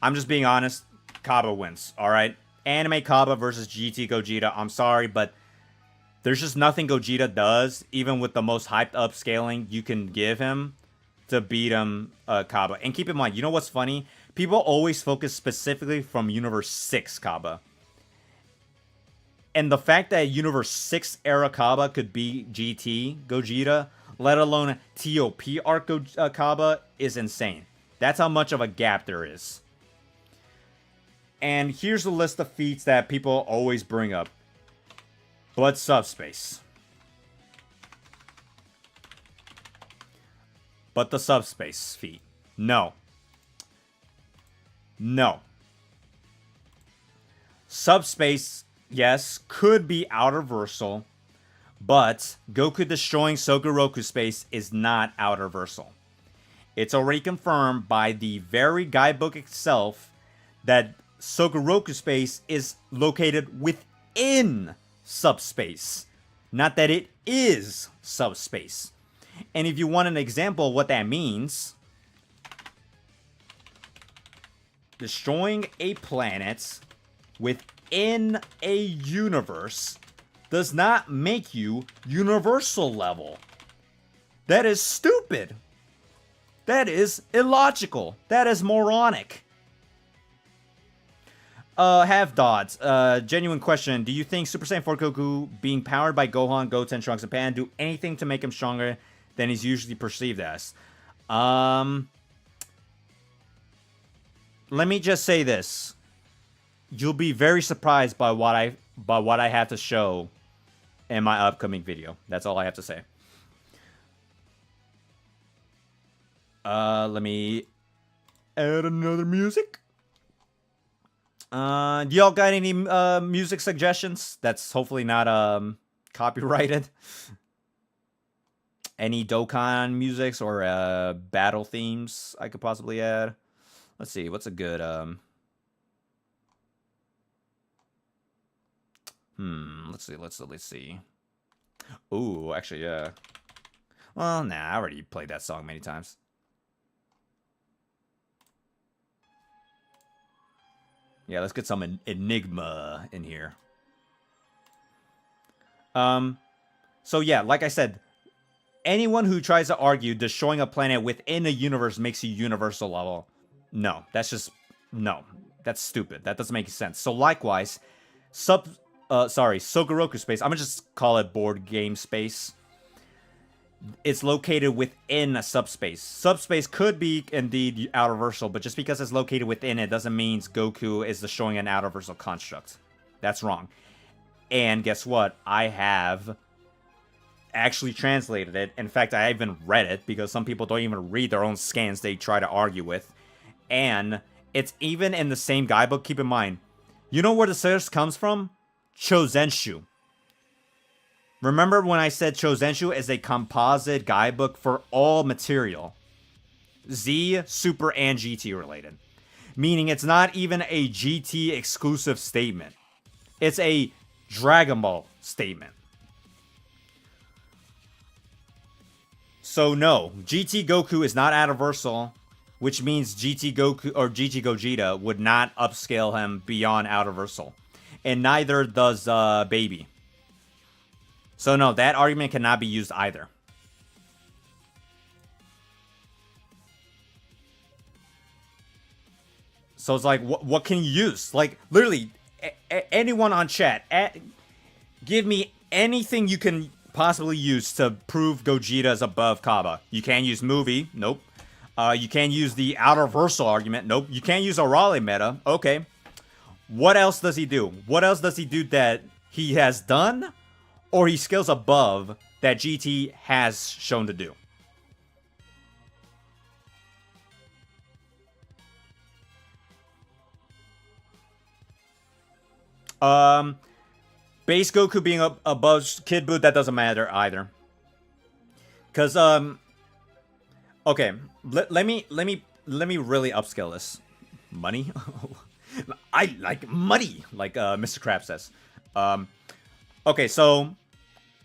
A: I'm just being honest, Cabba wins, alright? Anime Cabba versus GT Gogeta, I'm sorry, but there's just nothing Gogeta does, even with the most hyped up scaling you can give him, to beat him, Cabba. And keep in mind, you know what's funny? People always focus specifically from Universe 6 Cabba. And the fact that Universe 6 era Cabba could beat GT Gogeta, let alone TOP arc Cabba, is insane. That's how much of a gap there is. And here's a list of feats that people always bring up. Blood Subspace. But the Subspace feat. No. No. Subspace, yes, could be outer-versal, but Goku destroying Sokuroku space is not outer-versal. It's already confirmed by the very guidebook itself that Sokuroku space is located within subspace, not that it is subspace. And if you want an example of what that means, destroying a planet within a universe does not make you universal level. That is stupid. That is illogical. That is moronic. Have Dots. Genuine question. Do you think Super Saiyan 4 Goku being powered by Gohan, Goten, Trunks, and Pan do anything to make him stronger than he's usually perceived as? Let me just say this. You'll be very surprised by what I have to show in my upcoming video. That's all I have to say. Let me add another music. Do y'all got any music suggestions that's hopefully not copyrighted? Any Dokkan musics or battle themes I could possibly add? Let's see, what's a good let's see. Ooh, actually, yeah. Well, nah, I already played that song many times. Yeah, let's get some Enigma in here. So yeah, like I said, anyone who tries to argue destroying a planet within a universe makes you universal level, no, that's just, no, that's stupid. That doesn't make sense. So likewise, Sokuroku space, I'm gonna just call it board game space. It's located within a subspace. Subspace could be indeed outerversal, but just because it's located within it doesn't mean Goku is destroying an outerversal construct. That's wrong. And guess what? I have actually translated it. In fact, I even read it, because some people don't even read their own scans they try to argue with. And it's even in the same guidebook. Keep in mind, you know where the source comes from? Chozenshu. Remember when I said Chozenshu is a composite guidebook for all material? Z, Super, and GT related. Meaning it's not even a GT exclusive statement. It's a Dragon Ball statement. So no, GT Goku is not outerversal, which means GT Goku or GT Gogeta would not upscale him beyond outerversal. And neither does Baby. So no, that argument cannot be used either. So it's like, what can you use? Like, literally, anyone on chat, give me anything you can possibly use to prove Gogeta is above Cabba. You can't use movie. Nope. You can't use the outerversal argument. Nope. You can't use a Raleigh meta. Okay. What else does he do? What else does he do that he has done, or he scales above, that GT has shown to do? Base Goku being above Kid Buu, that doesn't matter either. Cause okay, let me really upscale this. Money? I like money, like Mr. Crab says. Okay, so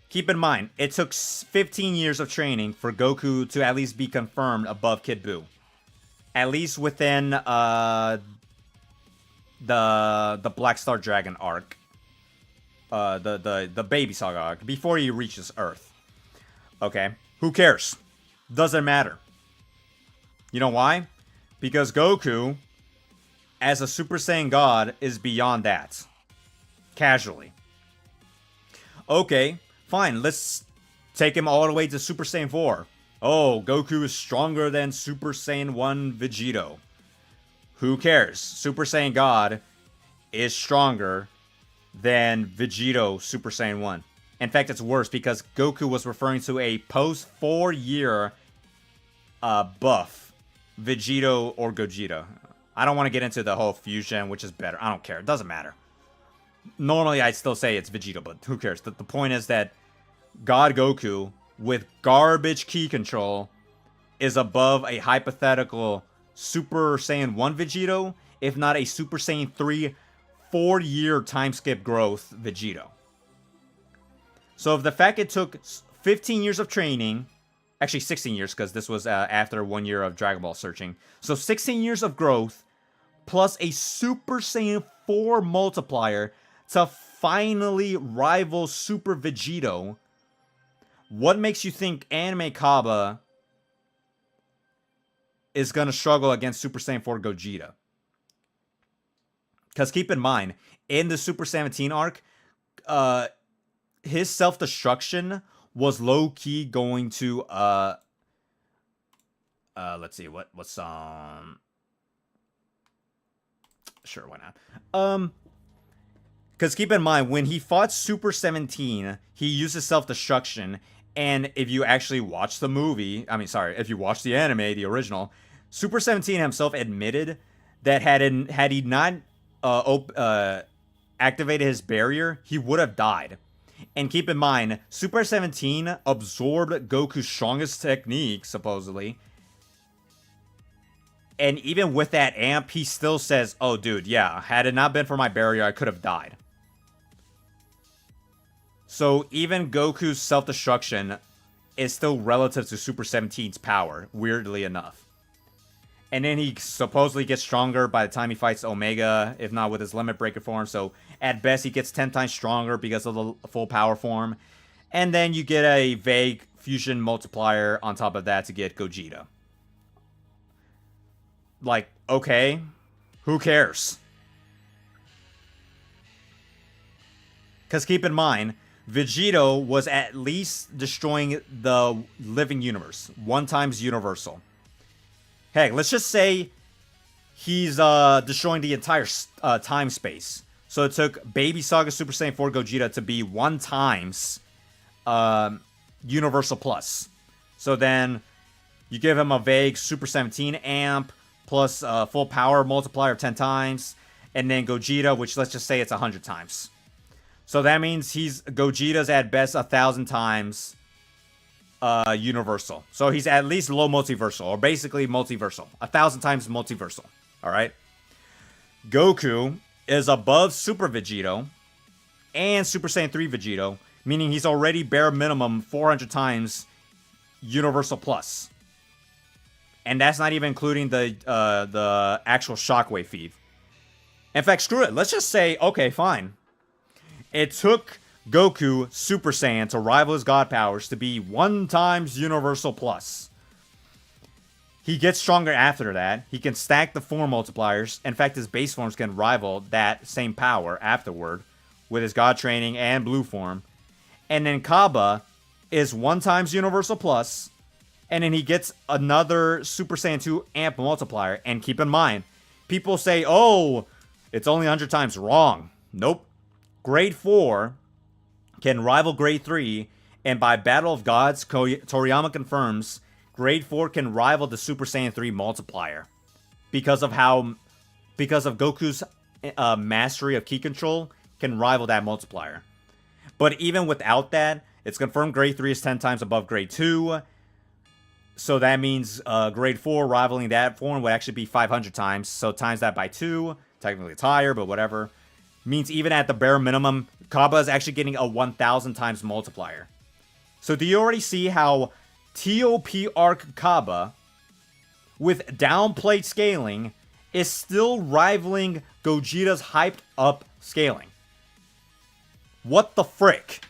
A: keep in mind, it took 15 years of training for Goku to at least be confirmed above Kid Buu. At least within the Black Star Dragon arc. The Baby Saga arc, before he reaches Earth. Okay? Who cares? Doesn't matter. You know why? Because Goku, as a Super Saiyan God, is beyond that. Casually. Okay, fine, let's take him all the way to Super Saiyan 4. Oh, Goku is stronger than Super Saiyan 1 Vegito. Who cares? Super Saiyan God is stronger than Vegito Super Saiyan 1. In fact, it's worse because Goku was referring to a post 4-year buff Vegito or Gogeta. I don't want to get into the whole fusion, which is better. I don't care. It doesn't matter. Normally, I'd still say it's Vegeta, but who cares? The point is that God Goku, with garbage ki control, is above a hypothetical Super Saiyan 1 Vegito, if not a Super Saiyan 3 4-year time skip growth Vegito. So if the fact it took 15 years of training, actually 16 years, because this was after 1 year of Dragon Ball searching. So 16 years of growth, plus a Super Saiyan 4 multiplier to finally rival Super Vegito. What makes you think Anime Cabba is going to struggle against Super Saiyan 4 Gogeta? Because keep in mind, in the Super 17 arc, his self-destruction was low-key going to, let's see, what's, sure, why not? Because keep in mind, when he fought Super 17, he uses self-destruction, and if you actually watch the movie, if you watch the anime, the original, Super 17 himself admitted that had he not activated his barrier, he would have died. And keep in mind, Super 17 absorbed Goku's strongest technique, supposedly. And even with that amp, he still says, oh, dude, yeah, had it not been for my barrier, I could have died. So even Goku's self-destruction is still relative to Super 17's power, weirdly enough. And then he supposedly gets stronger by the time he fights Omega, if not with his Limit Breaker form. So at best, he gets 10 times stronger because of the full power form. And then you get a vague fusion multiplier on top of that to get Gogeta. Like, okay, who cares? Because keep in mind, Vegito was at least destroying the living universe. 1 times universal. Heck, let's just say he's destroying the entire time space. So it took Baby Saga Super Saiyan 4 Gogeta to be 1 times Universal Plus. So then you give him a vague Super 17 amp plus full power multiplier of 10 times. And then Gogeta, which let's just say it's 100 times. So that means Gogeta's at best 1,000 times universal. So he's at least low multiversal, or basically multiversal. 1,000 times multiversal. Alright? Goku is above Super Vegito and Super Saiyan 3 Vegito, meaning he's already bare minimum 400 times universal plus. And that's not even including the actual shockwave feed. In fact, screw it. Let's just say, okay, fine. It took Goku Super Saiyan to rival his god powers to be 1 times universal plus. He gets stronger after that. He can stack the form multipliers. In fact, his base forms can rival that same power afterward with his god training and blue form. And then Cabba is 1 times universal plus. And then he gets another Super Saiyan 2 amp multiplier. And keep in mind, people say, oh, it's only 100 times. Wrong. Nope. Grade 4 can rival Grade 3, and by Battle of Gods, Toriyama confirms Grade 4 can rival the Super Saiyan 3 multiplier because of Goku's mastery of ki control can rival that multiplier. But even without that, it's confirmed Grade 3 is 10 times above Grade 2, so that means Grade 4 rivaling that form would actually be 500 times, so times that by 2, technically it's higher, but whatever. means even at the bare minimum, Cabba is actually getting a 1,000 times multiplier. So do you already see how TOP Arc Cabba, with downplayed scaling, is still rivaling Gogeta's hyped up scaling? What the frick?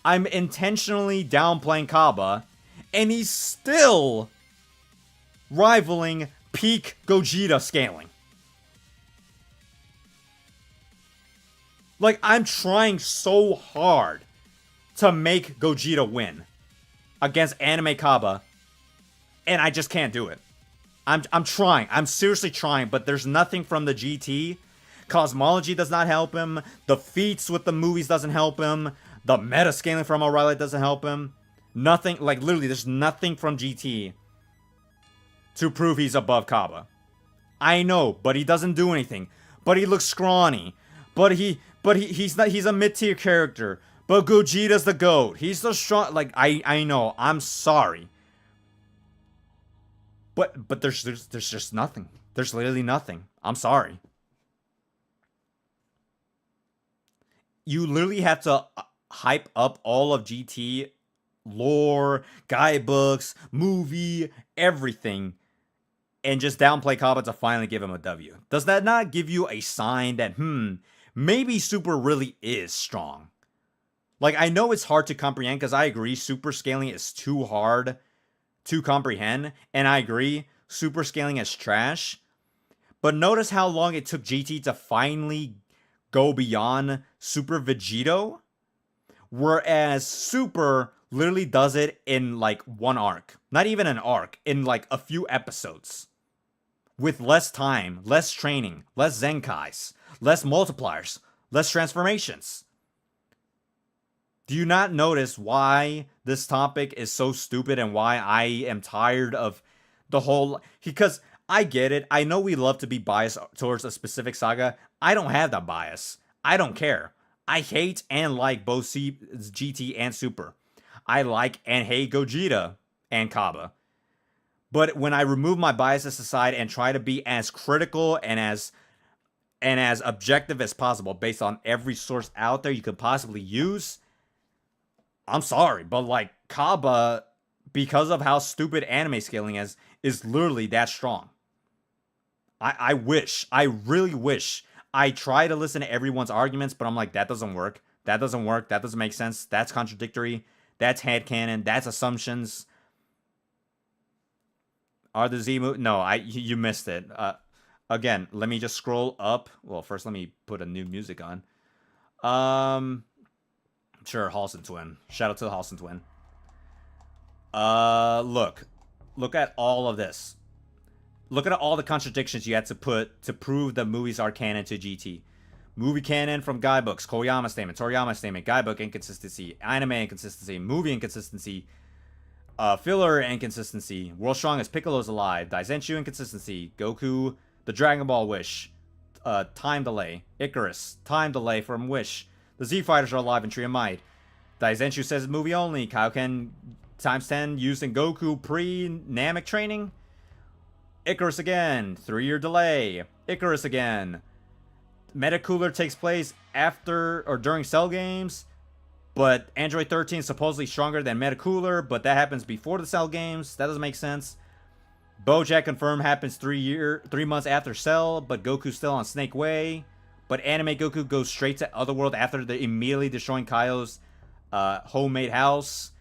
A: I'm intentionally downplaying Cabba, and he's still rivaling peak Gogeta scaling. Like, I'm trying so hard to make Gogeta win against Anime Cabba, and I just can't do it. I'm trying. I'm seriously trying, but there's nothing from the GT. Cosmology does not help him. The feats with the movies doesn't help him. The meta scaling from O'Reilly doesn't help him. Nothing, like literally, there's nothing from GT to prove he's above Cabba. I know, but he doesn't do anything. But he looks scrawny. But he's not. He's a mid-tier character. But Gogeta's the GOAT. He's the strong. Like I know. I'm sorry. But there's just nothing. There's literally nothing. I'm sorry. You literally have to hype up all of GT lore, guidebooks, movie, everything, and just downplay Cabba to finally give him a W. Does that not give you a sign that, maybe Super really is strong? Like, I know it's hard to comprehend, because I agree Super scaling is too hard to comprehend, and I agree Super scaling is trash, but notice how long it took GT to finally go beyond Super Vegito, whereas Super literally does it in like one arc. Not even an arc, in like a few episodes. With less time, less training, less Zenkais, less multipliers, less transformations. Do you not notice why this topic is so stupid and why I am tired of the whole... Because I get it. I know we love to be biased towards a specific saga. I don't have that bias. I don't care. I hate and like both GT and Super. I like and hate Gogeta and Cabba. But when I remove my biases aside and try to be as critical and as objective as possible based on every source out there you could possibly use, I'm sorry, but like Cabba, because of how stupid anime scaling is literally that strong. I really wish. I try to listen to everyone's arguments, but I'm like, that doesn't work. That doesn't work. That doesn't make sense. That's contradictory. That's headcanon. That's assumptions. Are the Z move? No, you missed it. Again, let me just scroll up. Well, first let me put a new music on. Sure, Halston Twin. Shout out to the Halston Twin. Look at all of this. Look at all the contradictions you had to put to prove the movies are canon to GT. Movie canon from guidebooks, Koyama statement, Toriyama statement, guidebook inconsistency, anime inconsistency, movie inconsistency, filler inconsistency, World's Strongest, Piccolo's alive, Daizenshuu inconsistency, Goku, the Dragon Ball Wish, time delay, Icarus, time delay from Wish, the Z Fighters are alive in Tree of Might, Daizenshuu says movie only, Kaioken times 10 used in Goku pre-Namek training, Icarus again, 3-year delay, Icarus again, Metacooler takes place after or during Cell games, but Android 13 is supposedly stronger than Metacooler, but that happens before the Cell games. That doesn't make sense. Bojack confirmed happens 3 months after Cell, but Goku's still on Snake Way. But Anime Goku goes straight to Otherworld after immediately destroying Kaio's homemade house.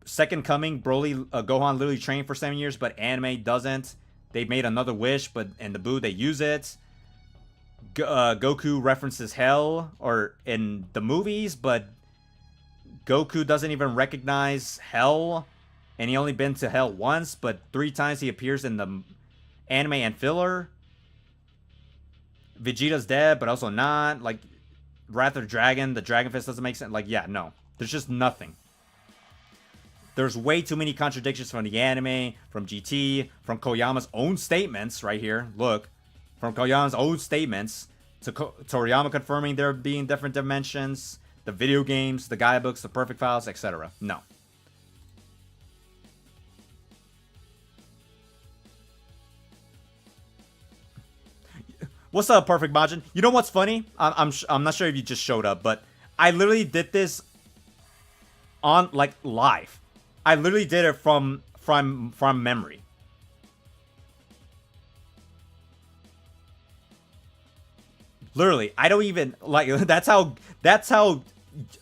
A: Second Coming, Broly, Gohan literally trained for 7 years, but Anime doesn't. They made another wish, but in the Buu they use it. Goku references Hell or in the movies, but Goku doesn't even recognize Hell, and he only been to Hell once, but 3 times he appears in the anime and filler. Vegeta's dead, but also not. Like, Wrath of Dragon, the Dragon Fist doesn't make sense. Like, yeah, no. There's just nothing. There's way too many contradictions from the anime, from GT, from Koyama's own statements right here. Look. From Koyama's own statements to Toriyama confirming there being different dimensions, the video games, the guidebooks, the perfect files, etc. No. What's up, Perfect Majin? You know what's funny? I'm not sure if you just showed up, but I literally did this on like live. I literally did it from memory. Literally, I don't even like that's how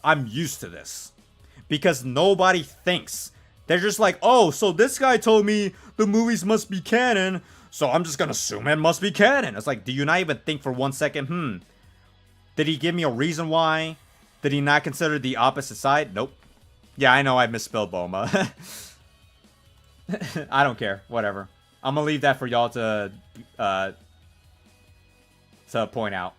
A: I'm used to this. Because nobody thinks. They're just like, "Oh, so this guy told me the movies must be canon, so I'm just going to assume it must be canon." It's like, do you not even think for 1 second, did he give me a reason why? Did he not consider the opposite side? Nope. Yeah, I know I misspelled Boma. I don't care. Whatever. I'm gonna leave that for y'all to point out.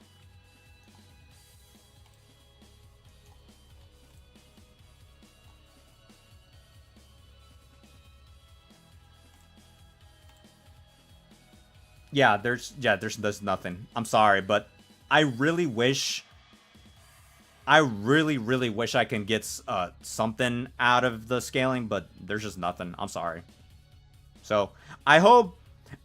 A: Yeah, there's nothing. I'm sorry, but I really wish I really wish I can get something out of the scaling, but there's just nothing. I'm sorry. So, I hope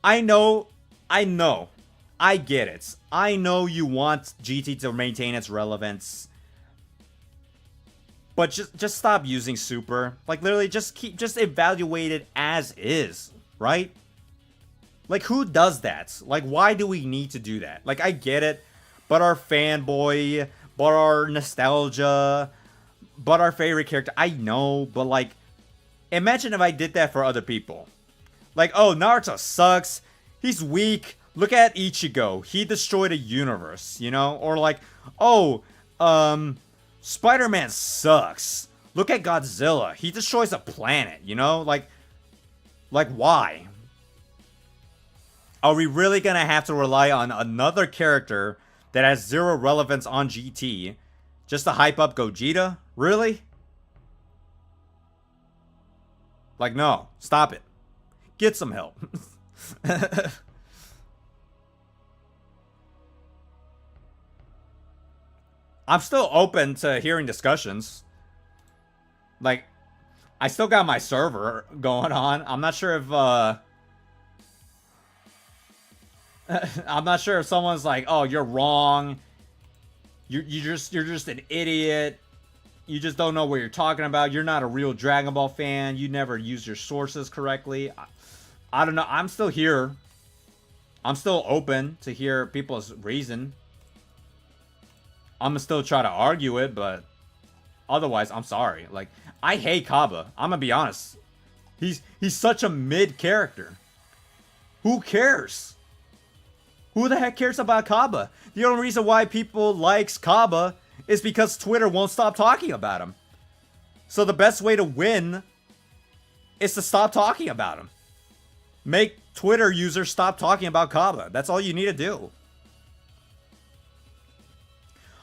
A: I know. I get it. I know you want GT to maintain its relevance. But just stop using super. Like literally just evaluate it as is, right? Like, who does that? Like, why do we need to do that? Like, I get it, but our fanboy, but our nostalgia, but our favorite character, I know, but like, imagine if I did that for other people. Like, oh, Naruto sucks, he's weak, look at Ichigo, he destroyed a universe, you know? Or like, oh, Spider-Man sucks, look at Godzilla, he destroys a planet, you know? Like, why? Are we really gonna have to rely on another character that has zero relevance on GT just to hype up Gogeta? Really? Like, no. Stop it. Get some help. I'm still open to hearing discussions. Like, I still got my server going on. I'm not sure if, I'm not sure if someone's like, "Oh, you're wrong. You're just an idiot. You just don't know what you're talking about. You're not a real Dragon Ball fan. You never use your sources correctly." I don't know. I'm still here. I'm still open to hear people's reason. I'm gonna still try to argue it, but otherwise, I'm sorry. Like, I hate Cabba. I'm gonna be honest. He's such a mid character. Who cares? Who the heck cares about Cabba? The only reason why people likes Cabba is because Twitter won't stop talking about him. So the best way to win is to stop talking about him. Make Twitter users stop talking about Cabba. That's all you need to do.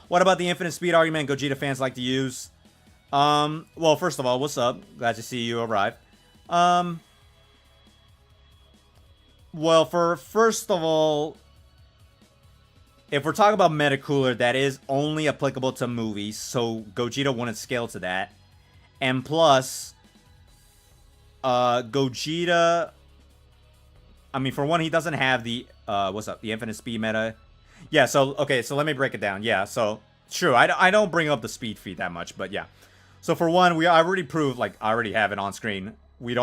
A: What about the infinite speed argument Gogeta fans like to use? Well, first of all, what's up? Glad to see you arrive. Well, first of all, if we're talking about Metacooler, that is only applicable to movies, so Gogeta wouldn't scale to that. And plus, Gogeta, I mean, for one, he doesn't have the, what's up, the infinite speed meta. Yeah, so, okay, so let me break it down. Yeah, so, true, I don't bring up the speed feed that much, but yeah. So for one, I already proved, like, I already have it on screen. We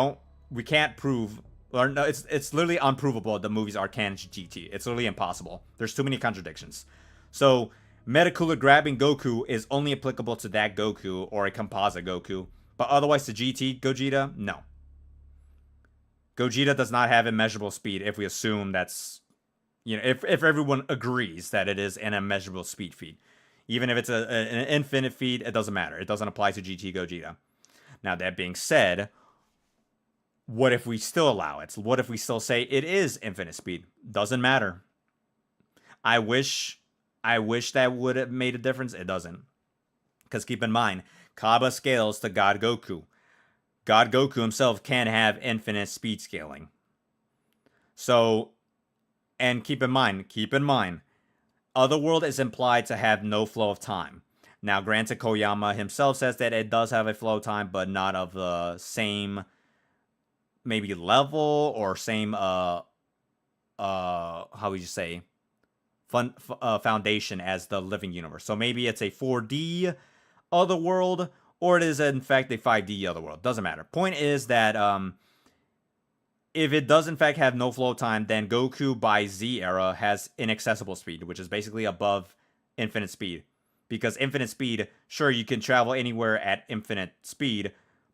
A: can't prove, or no, it's literally unprovable the movies are canon to GT. It's literally impossible. There's too many contradictions. So, Metacooler grabbing Goku is only applicable to that Goku or a composite Goku. But otherwise to GT Gogeta, no. Gogeta does not have immeasurable speed if we assume that's, you know, if everyone agrees that it is an immeasurable speed feed. Even if it's an infinite feed, it doesn't matter. It doesn't apply to GT Gogeta. Now, that being said, what if we still allow it? What if we still say it is infinite speed? Doesn't matter. I wish that would have made a difference. It doesn't. Because keep in mind, Cabba scales to God Goku. God Goku himself can have infinite speed scaling. So, and keep in mind, Otherworld is implied to have no flow of time. Now, granted, Koyama himself says that it does have a flow of time, but not of the same, maybe level or same, how would you say, foundation as the living universe. So maybe it's a 4D otherworld, or it is in fact a 5D otherworld. Doesn't matter. Point is that if it does in fact have no flow time, then Goku by Z era has inaccessible speed, which is basically above infinite speed. Because infinite speed, sure, you can travel anywhere at infinite speed,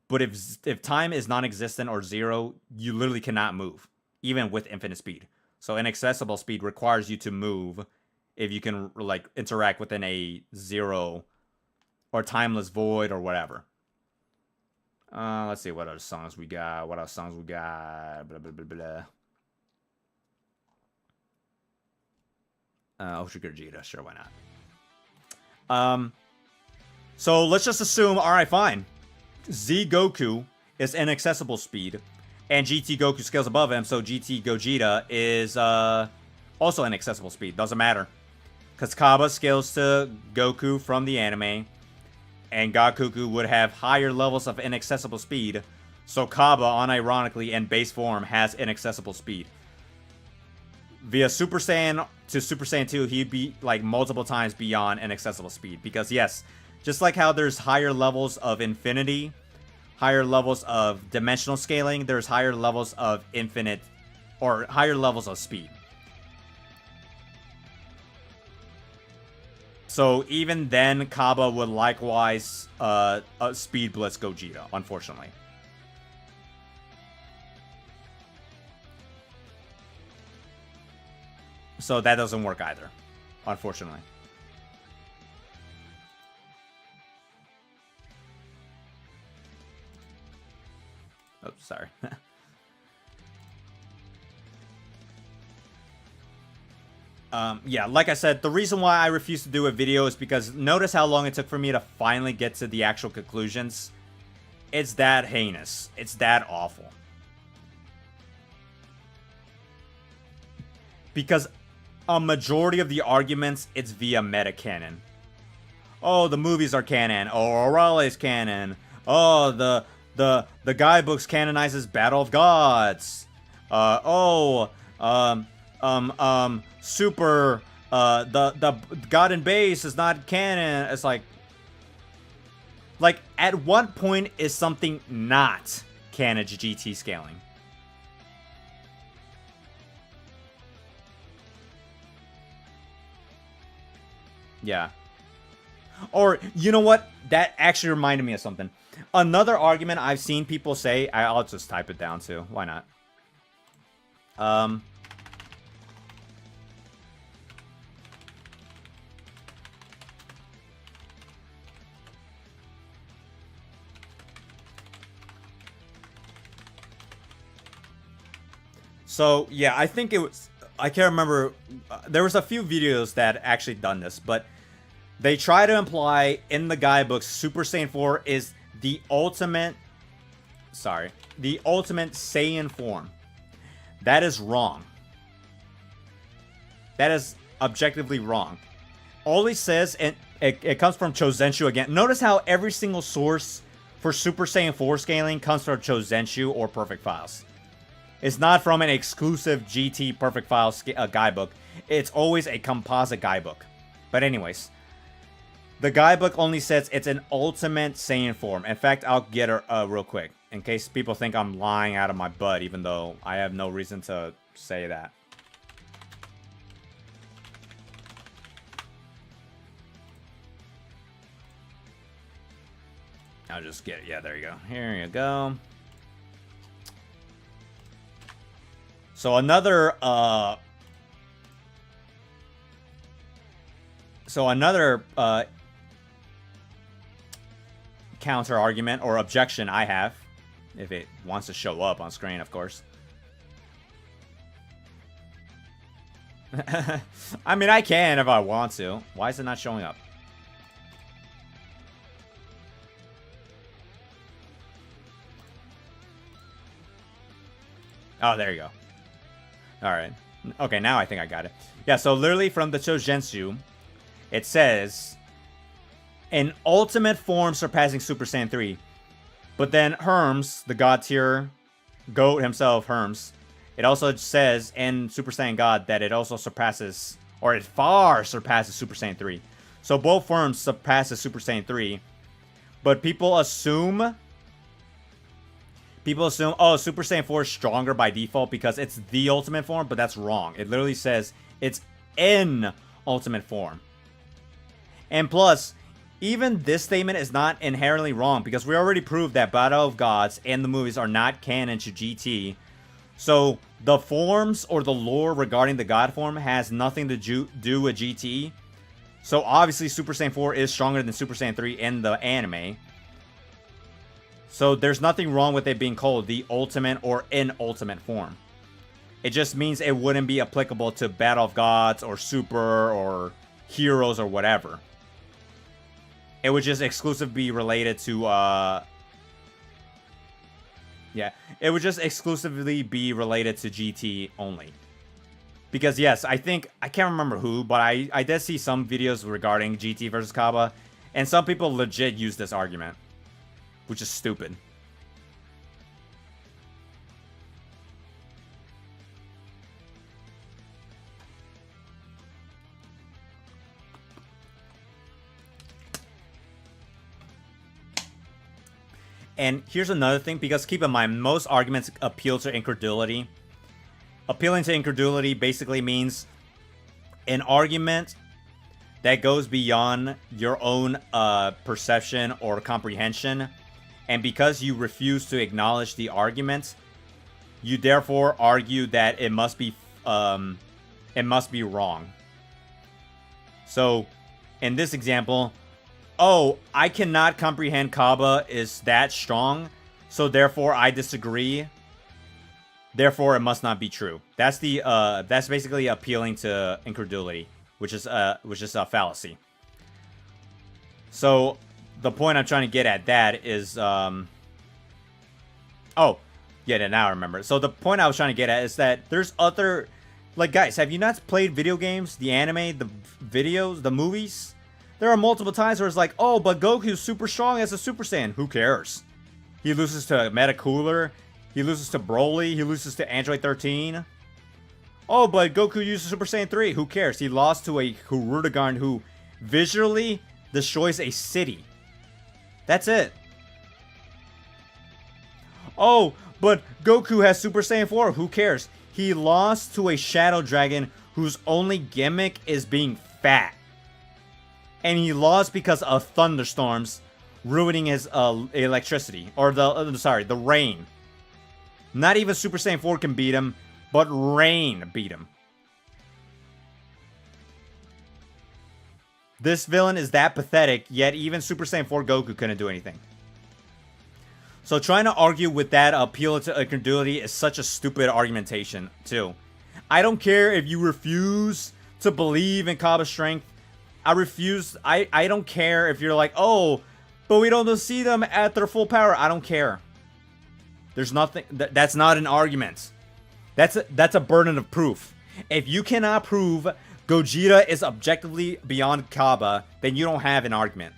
A: but if time is non-existent or zero, you literally cannot move, even with infinite speed. So inaccessible speed requires you to move if you can like interact within a zero or timeless void or whatever. Let's see what other songs we got. What other songs we got? Blah blah blah blah. Gogeta, sure, why not? So let's just assume, all right, fine. Z Goku is inaccessible speed, and GT Goku scales above him, so GT Gogeta is also inaccessible speed. Doesn't matter, because Cabba scales to Goku from the anime, and Gakuku would have higher levels of inaccessible speed, so Cabba, unironically, in base form, has inaccessible speed. Via Super Saiyan to Super Saiyan 2, he'd be like multiple times beyond inaccessible speed. Because yes, just like how there's higher levels of infinity, higher levels of dimensional scaling, there's higher levels of infinite, or higher levels of speed. So even then, Cabba would likewise speed blitz Gogeta, unfortunately. So that doesn't work either, unfortunately. Oh, sorry. Yeah, like I said, the reason why I refuse to do a video is because notice how long it took for me to finally get to the actual conclusions. It's that heinous. It's that awful. Because a majority of the arguments, it's via meta canon. Oh, the movies are canon. Oh, Orale's canon. Oh, the guidebooks canonizes Battle of Gods. Super, the God in base is not canon. It's like, at what point is something not canon to GT scaling? Yeah. Or, you know what? That actually reminded me of something. Another argument I've seen people say, I'll just type it down too. Why not? So, yeah, I think it was... I can't remember. There was a few videos that actually done this, but they try to imply in the guidebooks Super Saiyan 4 is the ultimate... Sorry. The ultimate Saiyan form. That is wrong. That is objectively wrong. All he says, and it comes from Chozenshu again. Notice how every single source for Super Saiyan 4 scaling comes from Chozenshu or Perfect Files. It's not from an exclusive GT Perfect Files guidebook. It's always a composite guidebook. But anyways, the guidebook only says it's an ultimate Saiyan form. In fact, I'll get her real quick, in case people think I'm lying out of my butt, even though I have no reason to say that. I'll just get it. Yeah, there you go. Here you go. So another counter argument or objection I have, if it wants to show up on screen, of course. I mean, I can if I want to. Why is it not showing up? Oh, there you go. Alright. Okay, now I think I got it. Yeah, so literally from the Chojenshu, it says, an ultimate form surpassing Super Saiyan 3. But then Hermes, the god tier goat himself, Hermes, it also says in Super Saiyan God that it also surpasses or it far surpasses Super Saiyan 3. So both forms surpass the Super Saiyan 3, but people assume, oh, Super Saiyan 4 is stronger by default because it's the ultimate form, but that's wrong. It literally says it's in ultimate form. And plus, even this statement is not inherently wrong because we already proved that Battle of Gods and the movies are not canon to GT. So the forms or the lore regarding the God form has nothing to do with GT. So obviously Super Saiyan 4 is stronger than Super Saiyan 3 in the anime. So there's nothing wrong with it being called the ultimate or in ultimate form. It just means it wouldn't be applicable to Battle of Gods or Super or Heroes or whatever. It would just exclusively be related to, yeah, it would just exclusively be related to GT only. Because, yes, I can't remember who, but I did see some videos regarding GT versus Cabba, and some people legit use this argument, which is stupid. And here's another thing, because keep in mind, most arguments appeal to incredulity. Appealing to incredulity basically means an argument that goes beyond your own perception or comprehension. And because you refuse to acknowledge the argument, you therefore argue that it must be wrong. So, in this example, oh, I cannot comprehend Cabba is that strong, so therefore I disagree. Therefore, it must not be true. That's basically appealing to incredulity, which is a fallacy. So the point I'm trying to get at that is, oh, yeah, now I remember. So the point I was trying to get at is that there's other, like, guys, have you not played video games, the anime, the videos, the movies? There are multiple times where it's like, oh, but Goku's super strong as a Super Saiyan. Who cares? He loses to Metacooler. He loses to Broly. He loses to Android 13. Oh, but Goku uses Super Saiyan 3. Who cares? He lost to a Hirudegarn who visually destroys a city. That's it. Oh, but Goku has Super Saiyan 4. Who cares? He lost to a Shadow Dragon whose only gimmick is being fat. And he lost because of thunderstorms ruining his electricity. Or the rain. Not even Super Saiyan 4 can beat him, but rain beat him. This villain is that pathetic, yet even Super Saiyan 4 Goku couldn't do anything. So trying to argue with that appeal to incredulity is such a stupid argumentation, too. I don't care if you refuse to believe in Cabba's strength. I don't care if you're like, oh, but we don't see them at their full power. I don't care. There's nothing, that's not an argument. That's a burden of proof. If you cannot prove Gogeta is objectively beyond Cabba, then you don't have an argument.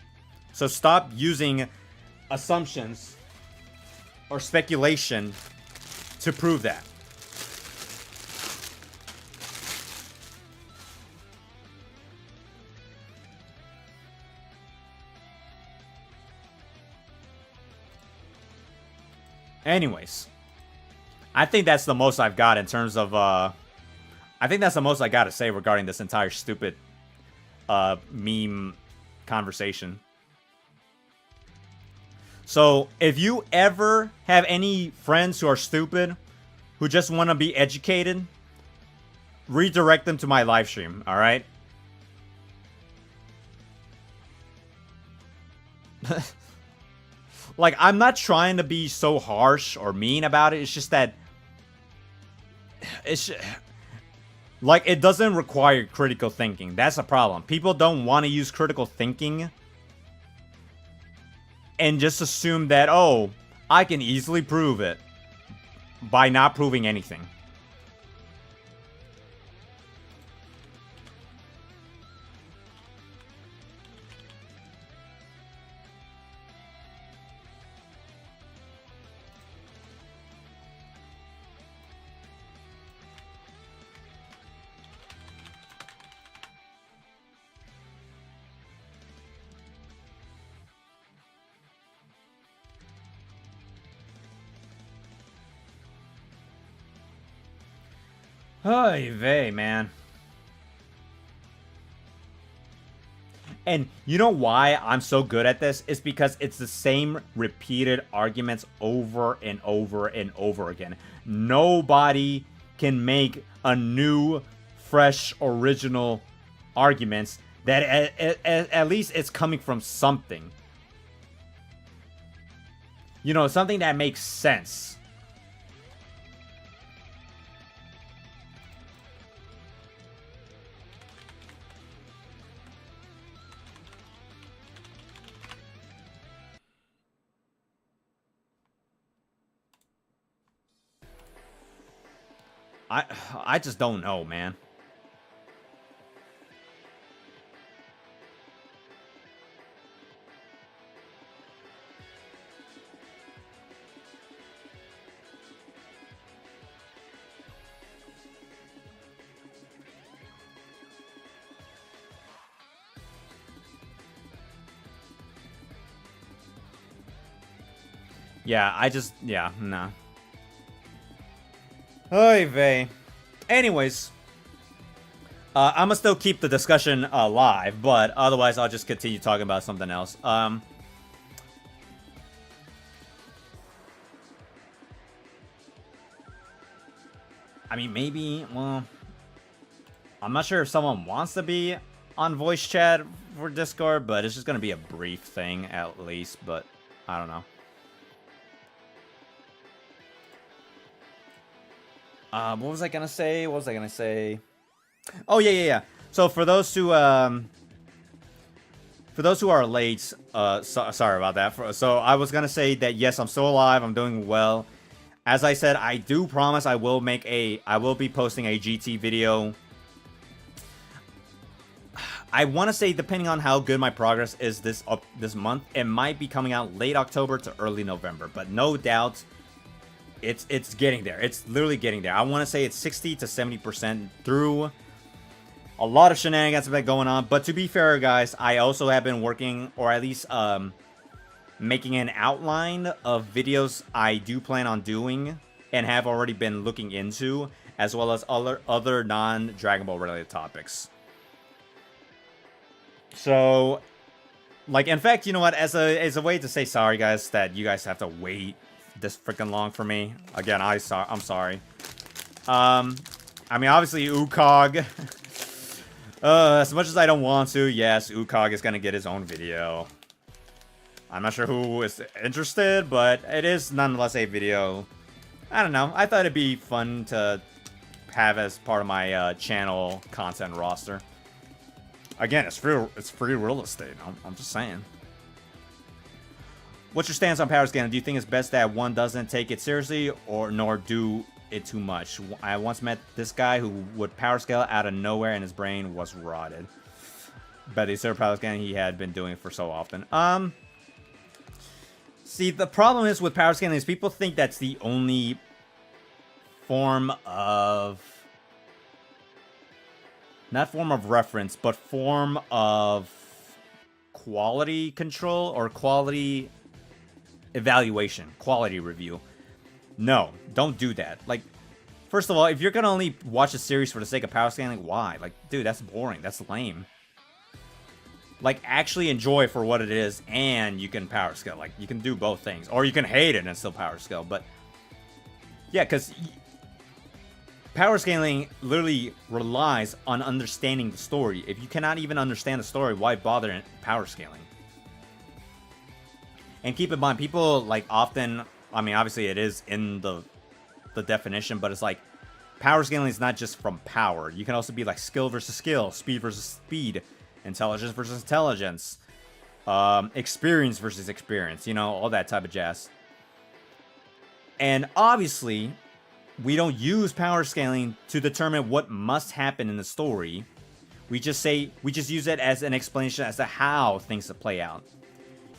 A: So stop using assumptions or speculation to prove that. Anyways, I think that's the most I've got in terms of, I think that's the most I got to say regarding this entire stupid meme conversation. So, if you ever have any friends who are stupid, who just want to be educated, redirect them to my live stream, alright? Like, I'm not trying to be so harsh or mean about it. It's just that like, it doesn't require critical thinking. That's a problem. People don't want to use critical thinking and just assume that, oh, I can easily prove it by not proving anything. Oy vey, man. And you know why I'm so good at this? It's because it's the same repeated arguments over and over and over again. Nobody can make a new, fresh, original arguments that at least it's coming from something. You know, something that makes sense. I just don't know, man. Yeah, nah. Oy vey. Anyways, I'm gonna still keep the discussion alive, but otherwise I'll just continue talking about something else. I mean, maybe, well, I'm not sure if someone wants to be on voice chat for Discord, but it's just gonna be a brief thing at least, but I don't know. What was I gonna say? Oh, yeah. So for those who are late, sorry about that. So I was gonna say that yes, I'm still alive. I'm doing well. As I said, I do promise I will be posting a GT video. I want to say, depending on how good my progress is this month, it might be coming out late October to early November. But no doubt, it's getting there. It's literally getting there. I want to say it's 60 to 70% through. A lot of shenanigans have been going on. But to be fair, guys, I also have been working, or at least making an outline of videos I do plan on doing and have already been looking into, as well as other non-Dragon Ball related topics. So, like, in fact, you know what? As a way to say sorry, guys, that you guys have to wait this freaking long for me. Again, I'm sorry. I mean, obviously, Ukog. As much as I don't want to, yes, Ukog is gonna get his own video. I'm not sure who is interested, but it is nonetheless a video. I don't know. I thought it'd be fun to have as part of my channel content roster. Again, it's free real estate. I'm just saying. What's your stance on power scaling? Do you think it's best that one doesn't take it seriously nor do it too much? I once met this guy who would power scale out of nowhere and his brain was rotted. But he said power scaling he had been doing it for so often. See, the problem is with power scaling is people think that's the only form of... not form of reference, but form of quality control or quality evaluation, quality review. No, don't do that. Like, first of all, if you're gonna only watch a series for the sake of power scaling, why? Like, dude, that's boring. That's lame. Like, actually enjoy it for what it is, and you can power scale. Like, you can do both things. Or you can hate it and still power scale. But, yeah, because power scaling literally relies on understanding the story. If you cannot even understand the story, why bother power scaling? And keep in mind, people, like, often... I mean, obviously, it is in the definition, but it's like, power scaling is not just from power. You can also be, like, skill versus skill, speed versus speed, intelligence versus intelligence, experience versus experience, you know, all that type of jazz. And obviously, we don't use power scaling to determine what must happen in the story. We just use it as an explanation as to how things play out.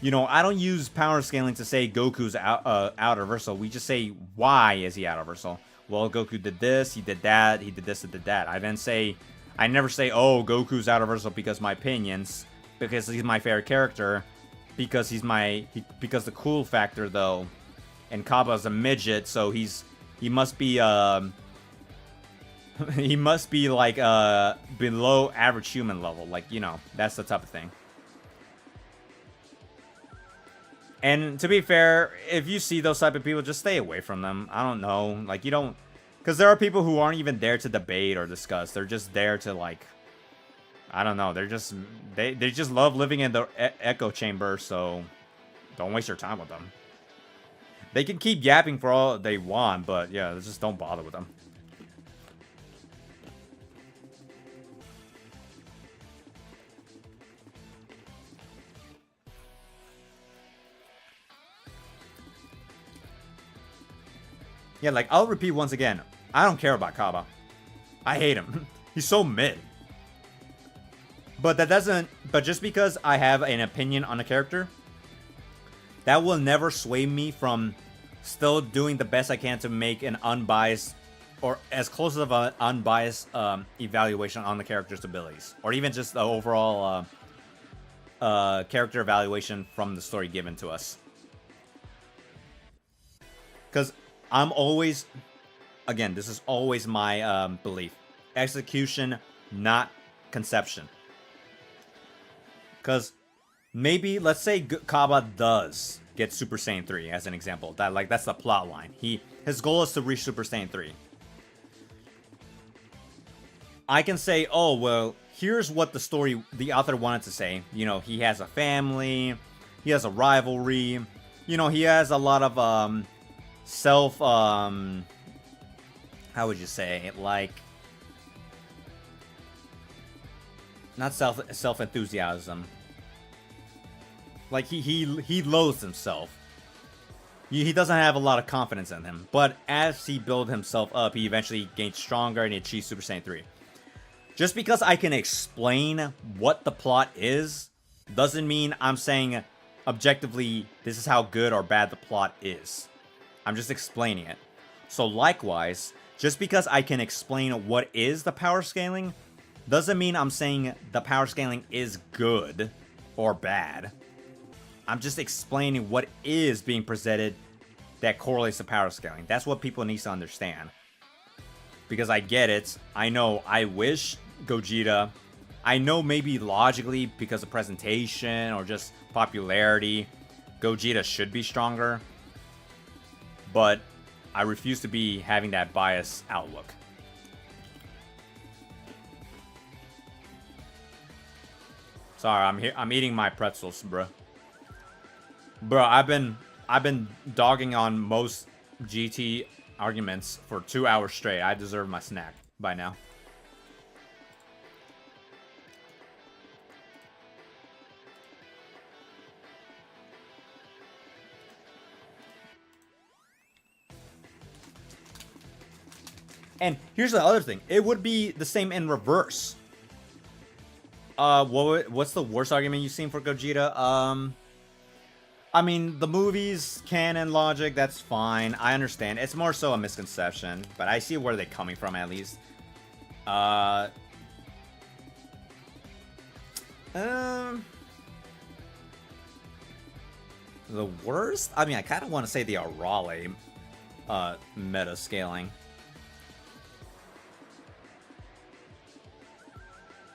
A: You know, I don't use power scaling to say Goku's out reversal. We just say, why is he out reversal? Well, Goku did this, he did that, he did this, and did that. I never say, oh, Goku's out reversal because my opinions, because he's my favorite character, because because the cool factor though, and Cabba's a midget, so he must be He must be like below average human level. Like, you know, that's the type of thing. And to be fair, if you see those type of people, just stay away from them. I don't know. Like, you don't... Because there are people who aren't even there to debate or discuss. They're just there to, like... I don't know. They're just... They just love living in the echo chamber, so... Don't waste your time with them. They can keep yapping for all they want, but yeah, just don't bother with them. Yeah, like, I'll repeat once again. I don't care about Cabba. I hate him. He's so mid. But that doesn't... But just because I have an opinion on a character, that will never sway me from still doing the best I can to make an unbiased, or as close of an unbiased evaluation on the character's abilities. Or even just the overall character evaluation from the story given to us. Because I'm always... Again, this is always my belief. Execution, not conception. Because maybe, let's say Cabba does get Super Saiyan 3 as an example. That's the plot line. His goal is to reach Super Saiyan 3. I can say, oh, well, here's what the author wanted to say. You know, he has a family, he has a rivalry, you know, he has a lot of how would you say, like, not self-enthusiasm. Like, he loathes himself. He doesn't have a lot of confidence in him. But as he builds himself up, he eventually gains stronger and he achieves Super Saiyan 3. Just because I can explain what the plot is, doesn't mean I'm saying objectively this is how good or bad the plot is. I'm just explaining it. So likewise, just because I can explain what is the power scaling, doesn't mean I'm saying the power scaling is good or bad. I'm just explaining what is being presented that correlates to power scaling. That's what people need to understand. Because I get it. I know I wish Gogeta... I know maybe logically because of presentation or just popularity, Gogeta should be stronger. But I refuse to be having that biased outlook. Sorry, I'm eating my pretzels, bro. Bro, I've been dogging on most GT arguments for 2 hours straight. I deserve my snack by now. And here's the other thing. It would be the same in reverse. What's the worst argument you've seen for Gogeta? I mean, the movies, canon logic, that's fine. I understand. It's more so a misconception, but I see where they're coming from at least. The worst? I mean, I kind of want to say the Arale meta scaling.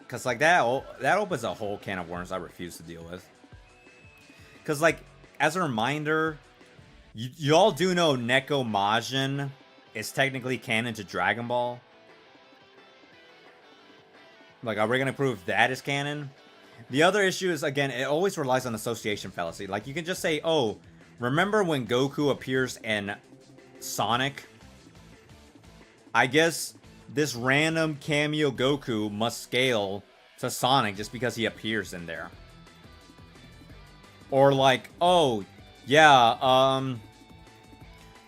A: Because, like, that opens a whole can of worms I refuse to deal with. Because, like, as a reminder, you all do know Neko Majin is technically canon to Dragon Ball. Like, are we going to prove that is canon? The other issue is, again, it always relies on association fallacy. Like, you can just say, oh, remember when Goku appears in Sonic? I guess this random cameo Goku must scale to Sonic just because he appears in there. Or like, oh, yeah,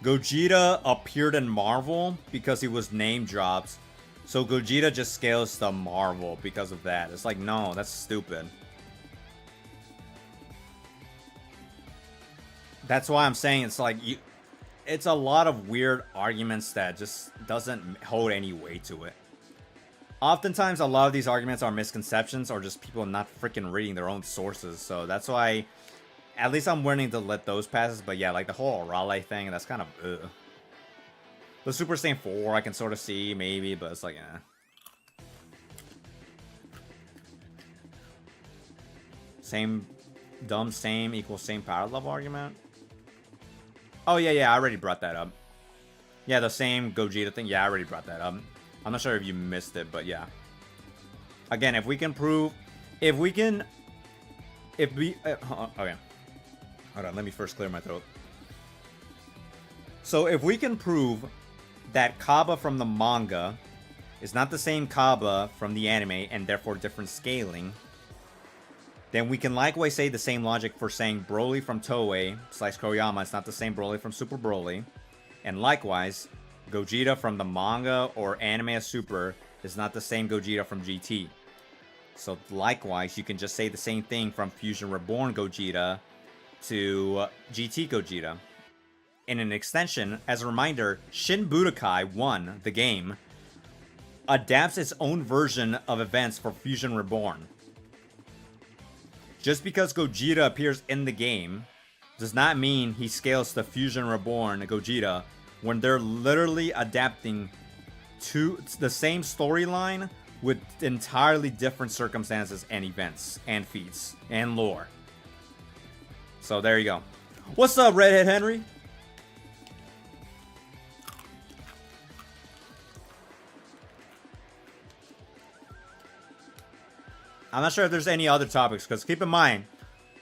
A: Gogeta appeared in Marvel because he was name dropped. So Gogeta just scales to Marvel because of that. It's like, no, that's stupid. That's why I'm saying it's like, it's a lot of weird arguments that just doesn't hold any weight to it. Oftentimes, a lot of these arguments are misconceptions or just people not freaking reading their own sources. So that's why, at least I'm willing to let those pass. But yeah, like the whole Arale thing, that's kind of ugh. The Super Saiyan 4 I can sort of see, maybe, but it's like, eh. Same, dumb, same equals same power level argument? Oh, yeah, I already brought that up. Yeah, the same Gogeta thing. Yeah, I already brought that up. I'm not sure if you missed it, but yeah. Again, if we can prove... If we... Okay. Hold on, let me first clear my throat. So, if we can prove that Cabba from the manga is not the same Cabba from the anime, and therefore different scaling, then we can likewise say the same logic for saying Broly from Toei / Koyama is not the same Broly from Super Broly. And likewise, Gogeta from the manga or anime as Super is not the same Gogeta from GT. So likewise, you can just say the same thing from Fusion Reborn Gogeta to GT Gogeta. In an extension, as a reminder, Shin Budokai 1, the game, adapts its own version of events for Fusion Reborn. Just because Gogeta appears in the game does not mean he scales to Fusion Reborn Gogeta when they're literally adapting to the same storyline with entirely different circumstances and events and feats and lore. So there you go. What's up, Redhead Henry? I'm not sure if there's any other topics, because keep in mind,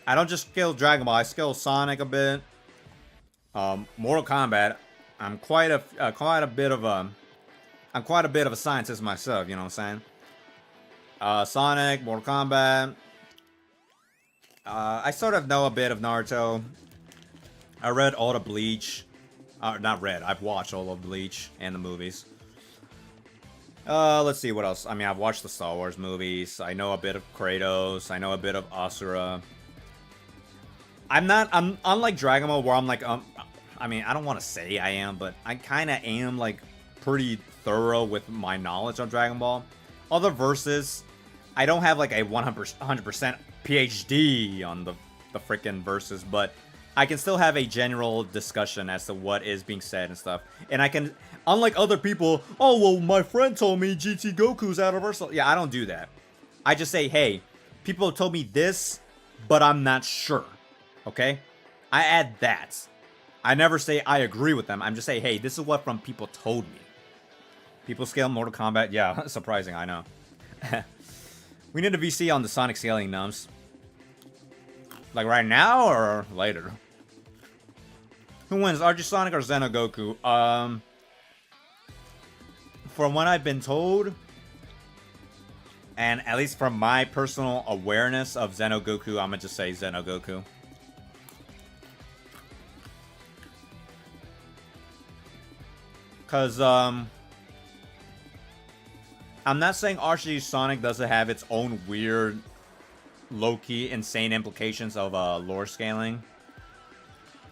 A: I don't just skill Dragon Ball, I skill Sonic a bit. Mortal Kombat, I'm quite a bit of a scientist myself, you know what I'm saying? Sonic, Mortal Kombat. I sort of know a bit of Naruto. I read all the Bleach. Not read, I've watched all of Bleach and the movies. Let's see what else. I mean, I've watched the Star Wars movies. I know a bit of Kratos. I know a bit of Asura. I'm unlike Dragon Ball where I'm like, I mean, I don't want to say I am, but I kind of am like pretty thorough with my knowledge on Dragon Ball. Other verses, I don't have like a 100% PhD on the freaking verses, but I can still have a general discussion as to what is being said and stuff. And I can, unlike other people, oh, well, my friend told me GT Goku's universal. Yeah, I don't do that. I just say, hey, people told me this, but I'm not sure. Okay? I add that. I never say I agree with them. I'm just saying, hey, this is what from people told me. People scale Mortal Kombat. Yeah, surprising, I know. We need a VC on the Sonic scaling nums. Like right now or later? Who wins, RG Sonic or Xeno Goku? From what I've been told, and at least from my personal awareness of Xeno Goku, I'm gonna just say Xeno Goku. Cause I'm not saying RG Sonic doesn't have its own weird, low-key, insane implications of lore scaling.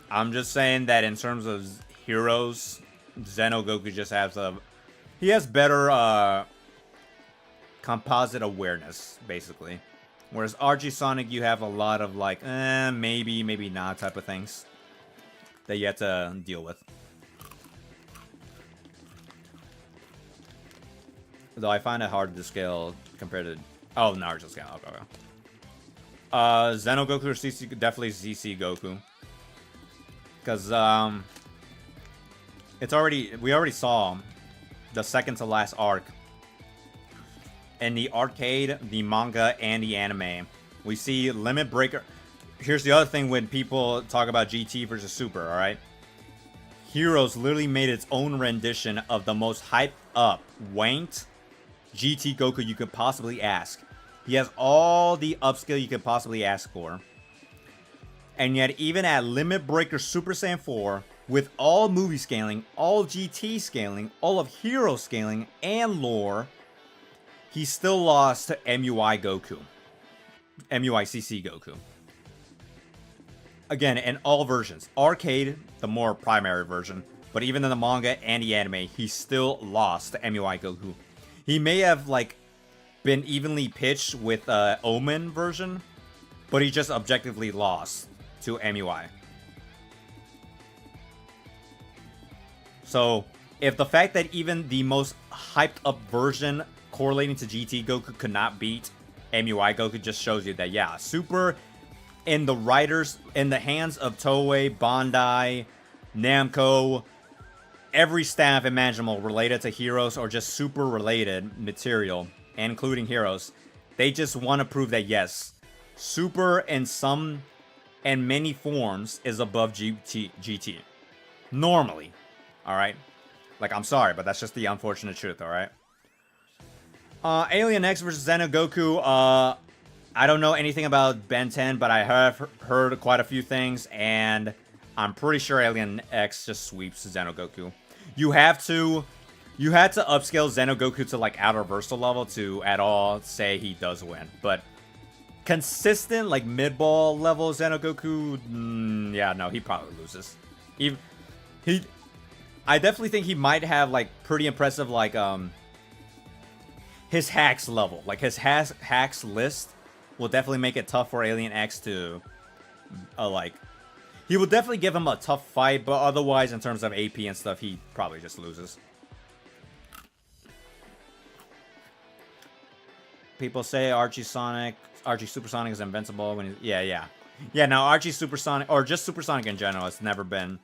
A: I'm just saying that in terms of heroes, Xeno Goku just has he has better composite awareness, basically. Whereas RG Sonic, you have a lot of like, maybe, maybe not type of things that you have to deal with. Though I find it hard to scale compared to... Oh, Naruto scale. Okay. Xeno Goku or CC... Definitely CC Goku. Because, it's already... We already saw the second to last arc. In the arcade, the manga, and the anime. We see Limit Breaker... Here's the other thing when people talk about GT versus Super, alright? Heroes literally made its own rendition of the most hyped up, wanked GT Goku you could possibly ask. He has all the upskill you could possibly ask for. And yet, even at Limit Breaker Super Saiyan 4, with all movie scaling, all GT scaling, all of hero scaling, and lore, he still lost to MUI Goku. MUI CC Goku. Again, in all versions. Arcade, the more primary version. But even in the manga and the anime, he still lost to MUI Goku. He may have, like, been evenly pitched with Omen version, but he just objectively lost to MUI. So, if the fact that even the most hyped up version correlating to GT Goku could not beat MUI Goku just shows you that, yeah, Super in the hands of Toei, Bandai, Namco, every staff imaginable related to Heroes or just Super related material, including Heroes, they just want to prove that, yes, Super in some and many forms is above GT. Normally. Alright? Like, I'm sorry, but that's just the unfortunate truth, alright? Alien X versus Xeno Goku. I don't know anything about Ben 10, but I have heard quite a few things, and I'm pretty sure Alien X just sweeps Xeno Goku. You had to upscale Xeno Goku to like outer versal level to at all say he does win, but consistent like mid-ball level Xeno Goku, yeah, no, he probably loses. I definitely think he might have like pretty impressive like his hacks level, like his hacks list will definitely make it tough for Alien X to like. He will definitely give him a tough fight, but otherwise, in terms of AP and stuff, he probably just loses. People say Archie Supersonic is invincible when he's... Yeah, now Archie Supersonic, or just Supersonic in general, it's never been...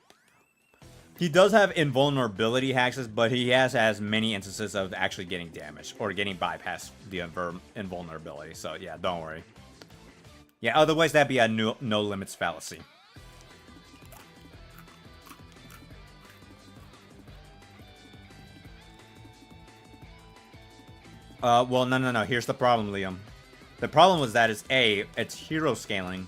A: He does have invulnerability hacks, but he has many instances of actually getting damaged or getting bypassed the invulnerability. So yeah, don't worry. Yeah, otherwise that'd be a no limits fallacy. Well, no. Here's the problem, Liam. The problem was that is A, it's hero scaling.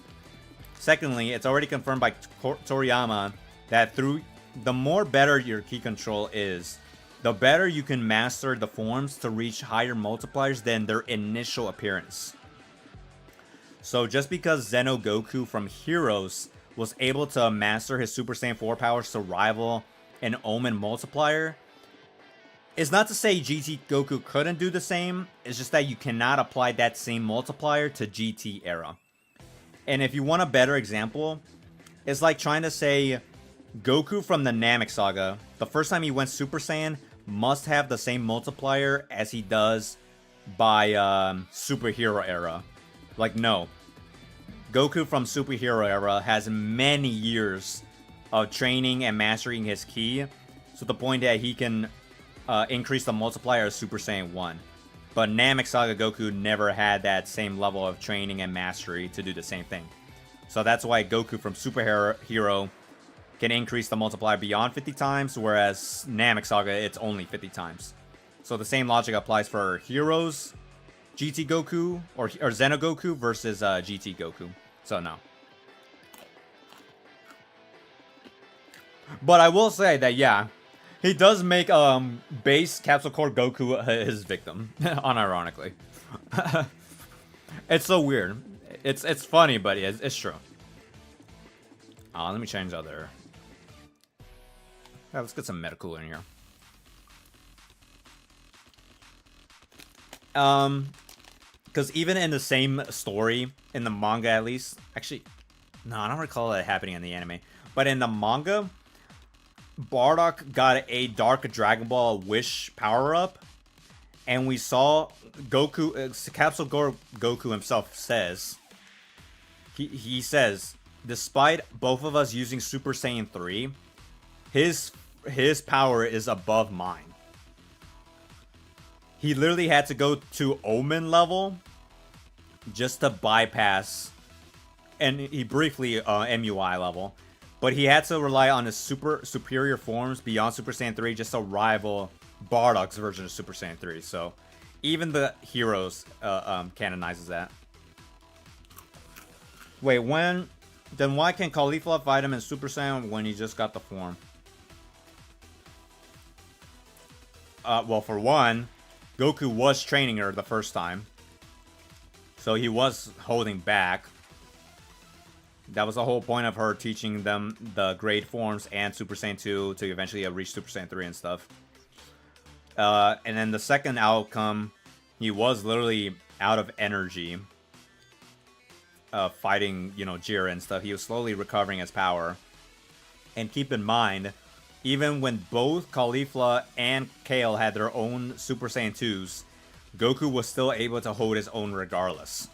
A: Secondly, it's already confirmed by Toriyama that through the more better your key control is, the better you can master the forms to reach higher multipliers than their initial appearance. So just because Xeno Goku from Heroes was able to master his Super Saiyan 4 powers to rival an Omen multiplier, it's not to say GT Goku couldn't do the same, it's just that you cannot apply that same multiplier to GT era. And if you want a better example, it's like trying to say Goku from the Namek Saga, the first time he went Super Saiyan, must have the same multiplier as he does by Superhero era. Like, no. Goku from Superhero era has many years of training and mastering his ki, to the point that he can increase the multiplier of Super Saiyan 1. But Namek Saga Goku never had that same level of training and mastery to do the same thing. So that's why Goku from Superhero can increase the multiplier beyond 50 times, whereas Namek Saga, it's only 50 times. So the same logic applies for Heroes GT Goku, or Xeno Goku versus GT Goku. So no. But I will say that, yeah, he does make base Capsule Core Goku his victim, unironically. It's so weird. It's funny, but it's true. Let me change other... Yeah, let's get some medical in here. Because even in the same story, in the manga at least... Actually, no, I don't recall it happening in the anime. But in the manga, Bardock got a Dark Dragon Ball Wish power-up. And we saw Goku... Capsule Goku himself says... He says, despite both of us using Super Saiyan 3, his power is above mine. He literally had to go to Omen level just to bypass, and he briefly MUI level, but he had to rely on his superior forms beyond Super Saiyan 3 just to rival Bardock's version of Super Saiyan 3. So even the Heroes canonizes that. Wait, then why can't Caulifla fight him in Super Saiyan when he just got the form? Well, for one, Goku was training her the first time. So he was holding back. That was the whole point of her teaching them the grade forms and Super Saiyan 2 to eventually reach Super Saiyan 3 and stuff. And then the second outcome, he was literally out of energy. Fighting, Jiren and stuff. He was slowly recovering his power. And keep in mind, even when both Caulifla and Kale had their own Super Saiyan 2s, Goku was still able to hold his own regardless.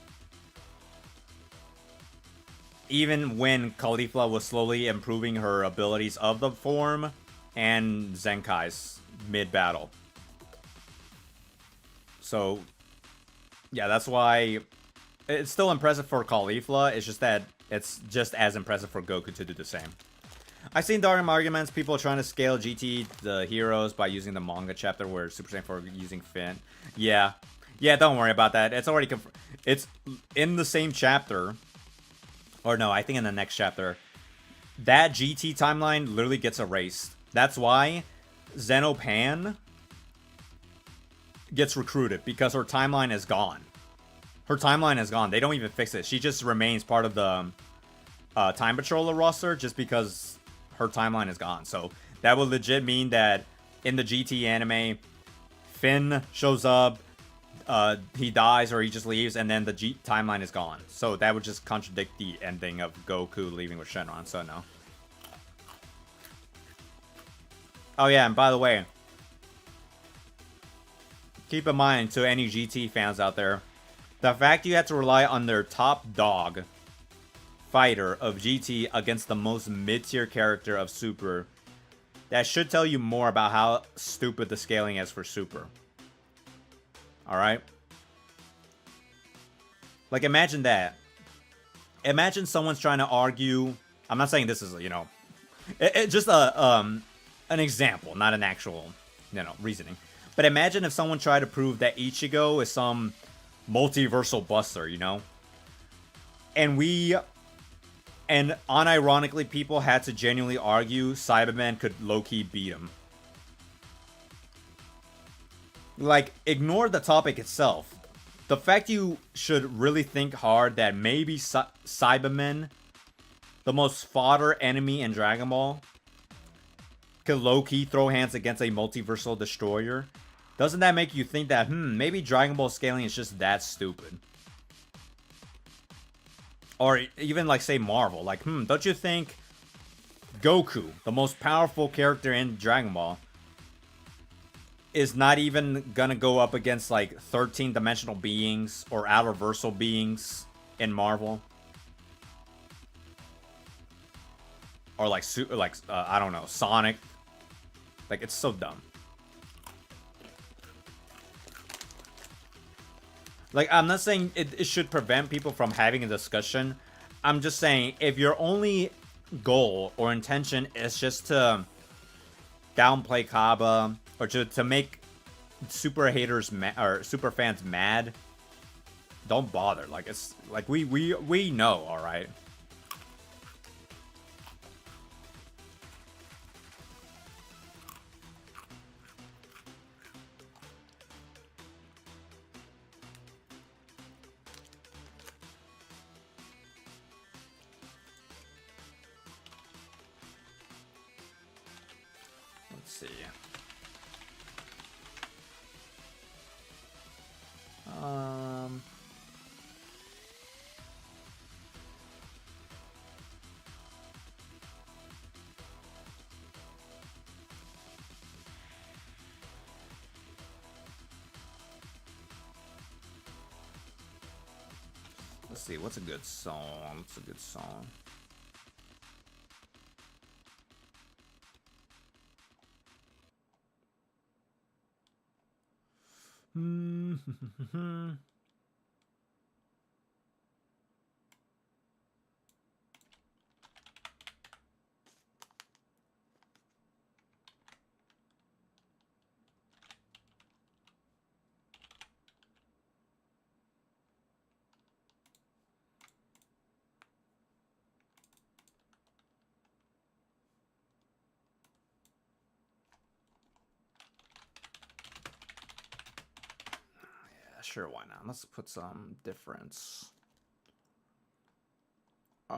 A: Even when Caulifla was slowly improving her abilities of the form and Zenkai's mid-battle. So, yeah, that's why it's still impressive for Caulifla. It's just that it's just as impressive for Goku to do the same. I've seen dark arguments, people trying to scale GT, the heroes, by using the manga chapter where Super Saiyan 4 using Finn. Yeah. Yeah, don't worry about that. It's already it's in the same chapter. Or no, I think in the next chapter. That GT timeline literally gets erased. That's why Xenopan gets recruited, because her timeline is gone. Her timeline is gone. They don't even fix it. She just remains part of the Time Patroller roster just because her timeline is gone. So that would legit mean that in the GT anime, Finn shows up, he dies or he just leaves, and then the timeline is gone. So that would just contradict the ending of Goku leaving with Shenron, so no. Oh yeah, and by the way, keep in mind, to any GT fans out there, the fact you have to rely on their top dog fighter of GT against the most mid-tier character of Super, that should tell you more about how stupid the scaling is for Super. Alright? Like, imagine that. Imagine someone's trying to argue... I'm not saying this is, you know... just an example, not an actual, you know, reasoning. But imagine if someone tried to prove that Ichigo is some multiversal buster, you know? And unironically, people had to genuinely argue Cyberman could low-key beat him. Like, ignore the topic itself. The fact you should really think hard that maybe Cyberman, the most fodder enemy in Dragon Ball, could low-key throw hands against a multiversal destroyer, doesn't that make you think that, maybe Dragon Ball scaling is just that stupid? Or even, like, say, Marvel. Like, don't you think Goku, the most powerful character in Dragon Ball, is not even gonna go up against, like, 13-dimensional beings or outer-versal beings in Marvel? Or, like, I don't know, Sonic? Like, it's so dumb. Like, I'm not saying it should prevent people from having a discussion. I'm just saying, if your only goal or intention is just to downplay Cabba, or to make super haters or super fans mad, don't bother. Like, it's like we know, all right. Let's see. Let's see, what's a good song? What's a good song? Sure, why not? Let's put some difference. No.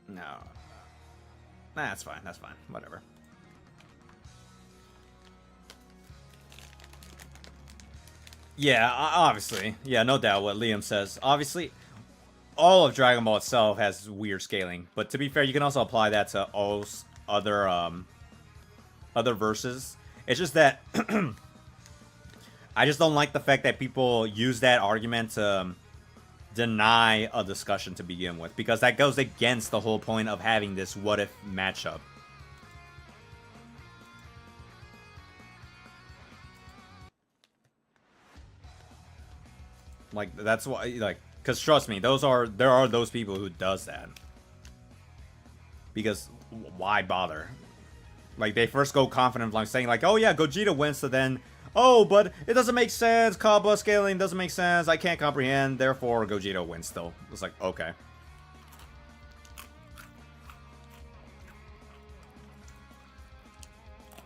A: Nah, that's fine. That's fine. Whatever. Yeah, obviously. Yeah, no doubt what Liam says. Obviously, all of Dragon Ball itself has weird scaling. But to be fair, you can also apply that to all other verses. It's just that I just don't like the fact that people use that argument to deny a discussion to begin with, because that goes against the whole point of having this what if matchup. Like, that's why, like, because trust me, there are those people who does that. Because why bother? Like, they first go confident, like saying like, oh yeah, Gogeta wins, so then, oh, but it doesn't make sense, Cabba scaling doesn't make sense, I can't comprehend, therefore Gogeta wins still. It's like, okay.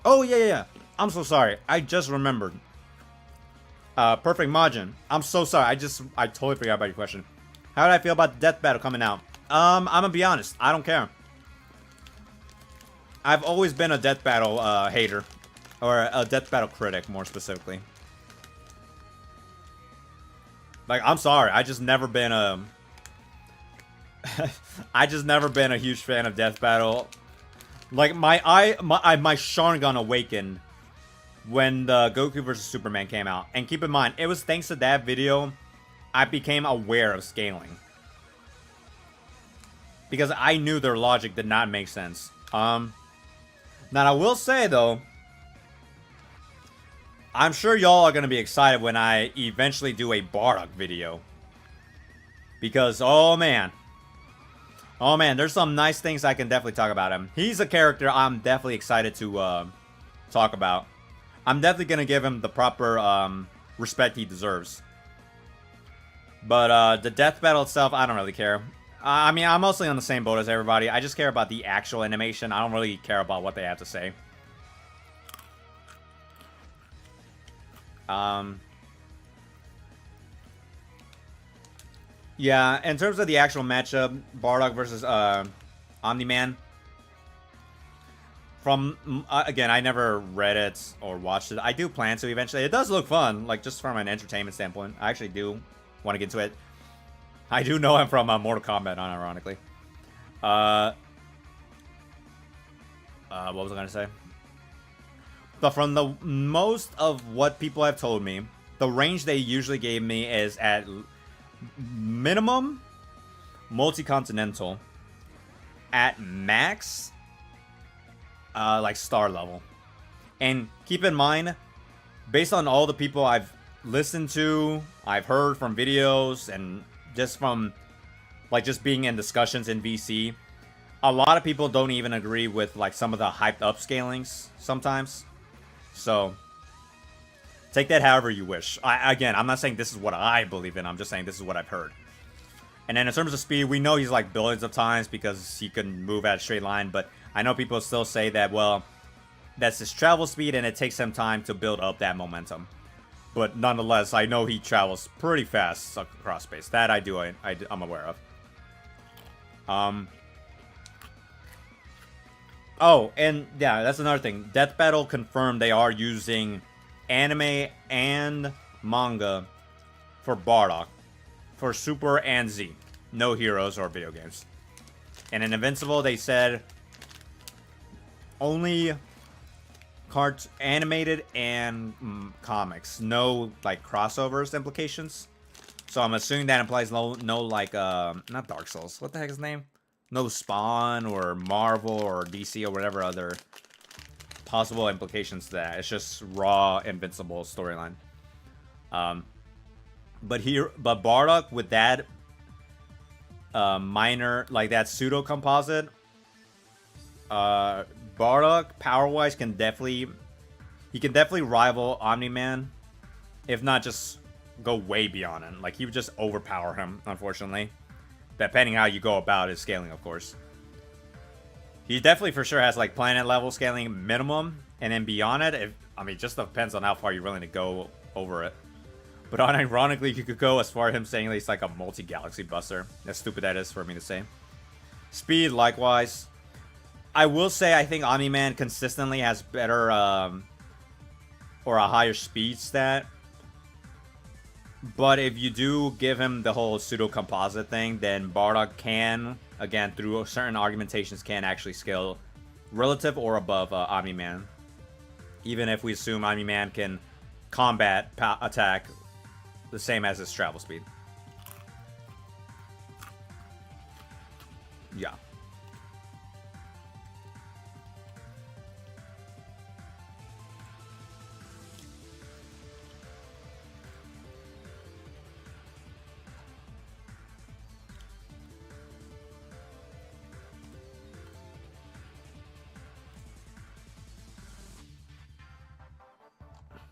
A: Oh yeah. I'm so sorry. I just remembered. Perfect Majin. I'm so sorry. I totally forgot about your question. How did I feel about the death battle coming out? I'm gonna be honest. I don't care. I've always been a death battle hater, or a death battle critic, more specifically. Like, I'm sorry. I just never been a. I just never been a huge fan of death battle. Like, my Sharingan awakened when the Goku vs. Superman came out. And keep in mind, it was thanks to that video I became aware of scaling. Because I knew their logic did not make sense. Now, I will say, though, I'm sure y'all are going to be excited when I eventually do a Bardock video. Because, oh man, there's some nice things I can definitely talk about him. He's a character I'm definitely excited to talk about. I'm definitely going to give him the proper respect he deserves. But the death battle itself, I don't really care. I mean, I'm mostly on the same boat as everybody. I just care about the actual animation. I don't really care about what they have to say. Yeah, in terms of the actual matchup, Bardock versus Omni-Man. From, again, I never read it or watched it. I do plan to eventually. It does look fun, like, just from an entertainment standpoint. I actually do want to get into it. I do know him from Mortal Kombat, unironically. What was I going to say? But from the most of what people have told me, the range they usually gave me is at minimum multi-continental. At max, like star level. And keep in mind, based on all the people I've listened to, I've heard from videos, and just from like just being in discussions in VC, a lot of people don't even agree with like some of the hyped up scalings sometimes. So take that however you wish. Again, I'm not saying this is what I believe in, I'm just saying this is what I've heard. And then in terms of speed, we know he's like billions of times because he can move at a straight line, but I know people still say that, well, that's his travel speed and it takes some time to build up that momentum. But nonetheless, I know he travels pretty fast across space. That I'm aware of. Oh, and yeah, that's another thing. Death Battle confirmed they are using anime and manga for Bardock. For Super and Z. No heroes or video games. And in Invincible, they said only animated and comics. No, like, crossovers implications. So I'm assuming that implies no like, not Dark Souls. What the heck is his name? No Spawn or Marvel or DC or whatever other possible implications to that. It's just raw Invincible storyline. But Bardock with that minor, like that pseudo composite, Bardock power-wise can definitely rival Omni-Man, if not just go way beyond him. Like, he would just overpower him, unfortunately, depending how you go about his scaling, of course. He definitely for sure has like planet level scaling minimum, and then beyond it, I mean, it just depends on how far you're willing to go over it. But unironically, you could go as far as him saying he's like a multi-galaxy buster. As stupid that is for me to say. Speed, likewise. I will say I think Omni-Man consistently has better, or a higher speed stat. But if you do give him the whole pseudo composite thing, then Bardock can, again, through certain argumentations, can actually scale relative or above Omni-Man. Even if we assume Omni-Man can combat attack the same as his travel speed. Yeah.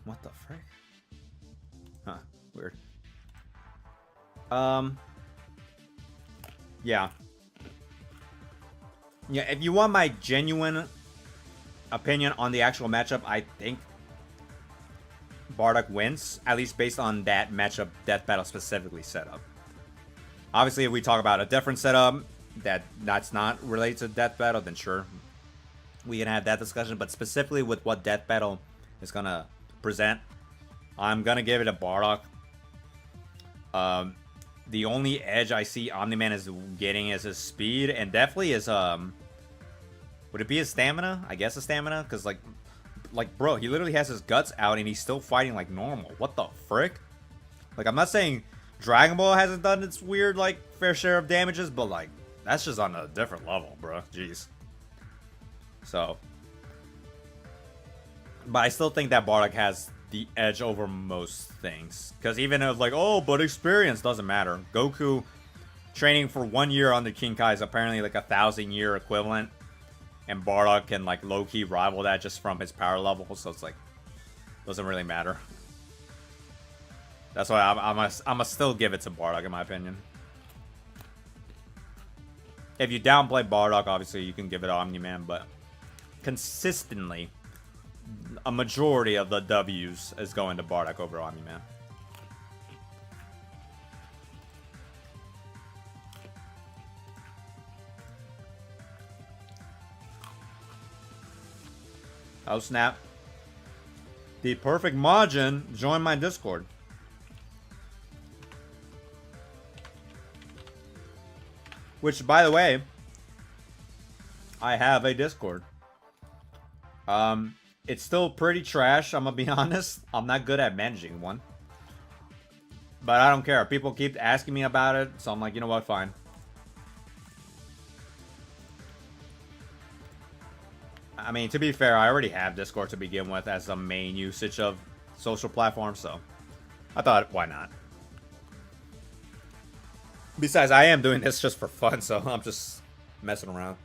A: What the frick? Huh, weird. Yeah. Yeah, if you want my genuine opinion on the actual matchup, I think Bardock wins, at least based on that matchup death battle specifically set up. Obviously, if we talk about a different setup that's not related to death battle, then sure, we can have that discussion. But specifically with what death battle is gonna present, I'm gonna give it a Bardock. The only edge I see Omni-Man is getting is his speed, and definitely is would it be his stamina? I guess his stamina, because like bro, he literally has his guts out and he's still fighting like normal. What the frick? Like, I'm not saying Dragon Ball hasn't done its weird like fair share of damages, but like that's just on a different level, bro. Jeez. So, but I still think that Bardock has the edge over most things. Because even if like, oh, but experience doesn't matter. Goku training for 1 year under King Kai is apparently like 1,000-year equivalent. And Bardock can like low-key rival that just from his power level. So it's like, doesn't really matter. That's why I'm gonna still give it to Bardock in my opinion. If you downplay Bardock, obviously you can give it to Omni-Man, but consistently, a majority of the W's is going to Bardock over Omni-Man. Oh snap. The perfect margin join my Discord. Which, by the way, I have a Discord. It's still pretty trash, I'm gonna be honest. I'm not good at managing one. But I don't care. People keep asking me about it, so I'm like, you know what, fine. I mean, to be fair, I already have Discord to begin with as a main usage of social platforms, so I thought, why not? Besides, I am doing this just for fun, so I'm just messing around.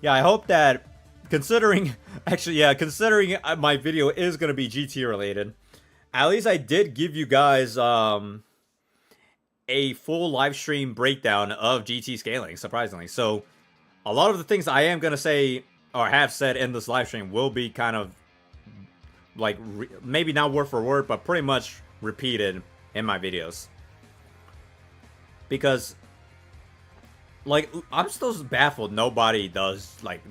A: Yeah, I hope that, considering my video is going to be GT related, at least I did give you guys a full live stream breakdown of GT scaling, surprisingly. So, a lot of the things I am going to say, or have said in this live stream, will be kind of, like, maybe not word for word, but pretty much repeated in my videos. Because, like, I'm still baffled nobody does, like,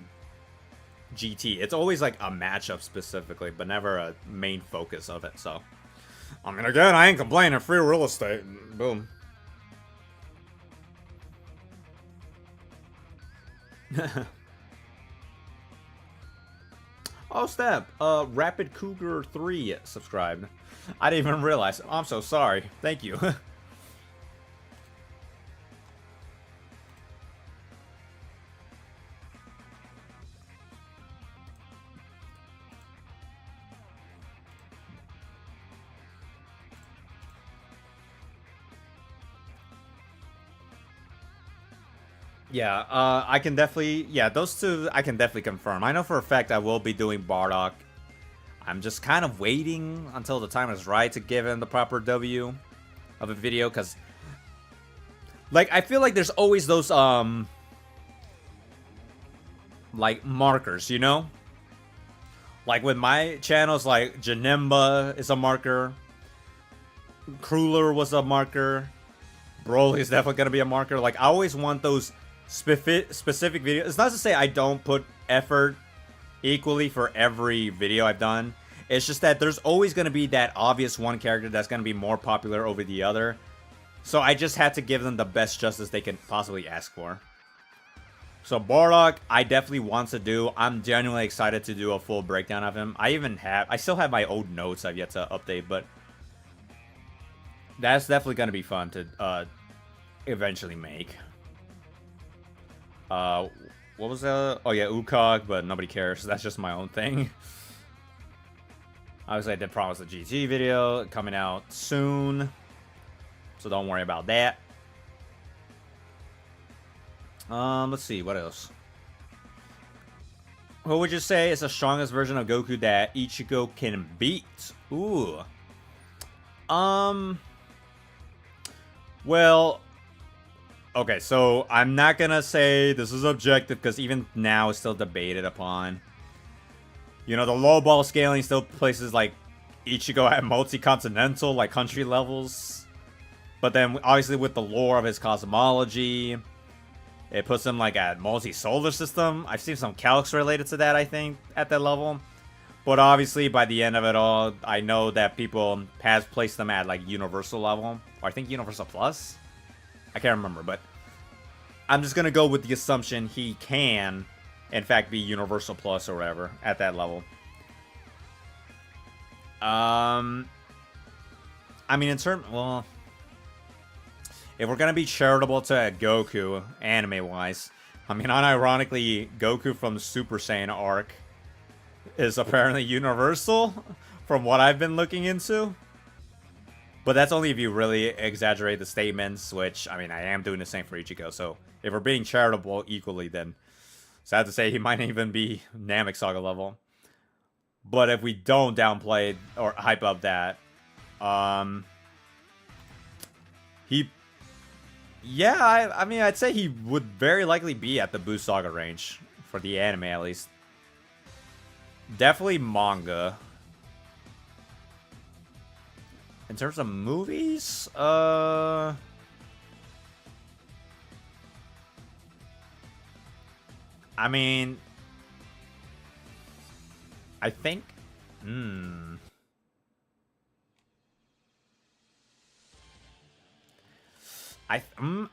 A: GT. It's always, like, a matchup specifically, but never a main focus of it, so. I mean, again, I ain't complaining. Free real estate. Boom. Oh, snap. Rapid Cougar 3 subscribed. I didn't even realize. I'm so sorry. Thank you. Yeah, I can definitely, those two I can definitely confirm. I know for a fact I will be doing Bardock. I'm just kind of waiting until the time is right to give him the proper W of a video, because, like, I feel like there's always those, like, markers, you know? Like, with my channels, like, Janemba is a marker, Crueler was a marker, Broly is definitely going to be a marker. Like, I always want those specific video. It's not to say I don't put effort equally for every video I've done. It's just that there's always going to be that obvious one character that's going to be more popular over the other. So I just had to give them the best justice they can possibly ask for. So Bardock, I definitely want to do. I'm genuinely excited to do a full breakdown of him. I still have my old notes I've yet to update, but that's definitely going to be fun to eventually make. What was that? Oh yeah, Ukog, but nobody cares. So that's just my own thing. Obviously, I did promise a GT video coming out soon, so don't worry about that. Let's see, what else? What would you say is the strongest version of Goku that Ichigo can beat? Ooh. Well, okay, so I'm not gonna say this is objective because even now it's still debated upon. You know, the low ball scaling still places like Ichigo at multi-continental, like country levels. But then obviously with the lore of his cosmology, it puts him like at multi-solar system. I've seen some calcs related to that, I think, at that level. But obviously by the end of it all, I know that people has placed them at like universal level. Or I think universal plus? I can't remember, but I'm just going to go with the assumption he can, in fact, be universal plus or whatever at that level. I mean, in terms, well, if we're going to be charitable to Goku, anime-wise, I mean, unironically, Goku from Super Saiyan arc is apparently universal, from what I've been looking into. But that's only if you really exaggerate the statements, which, I mean, I am doing the same for Ichigo. So if we're being charitable equally, then sad to say he might even be Namek Saga level. But if we don't downplay or hype up that, I mean, I'd say he would very likely be at the Buu Saga range, for the anime at least. Definitely manga. In terms of movies, I mean, I think, I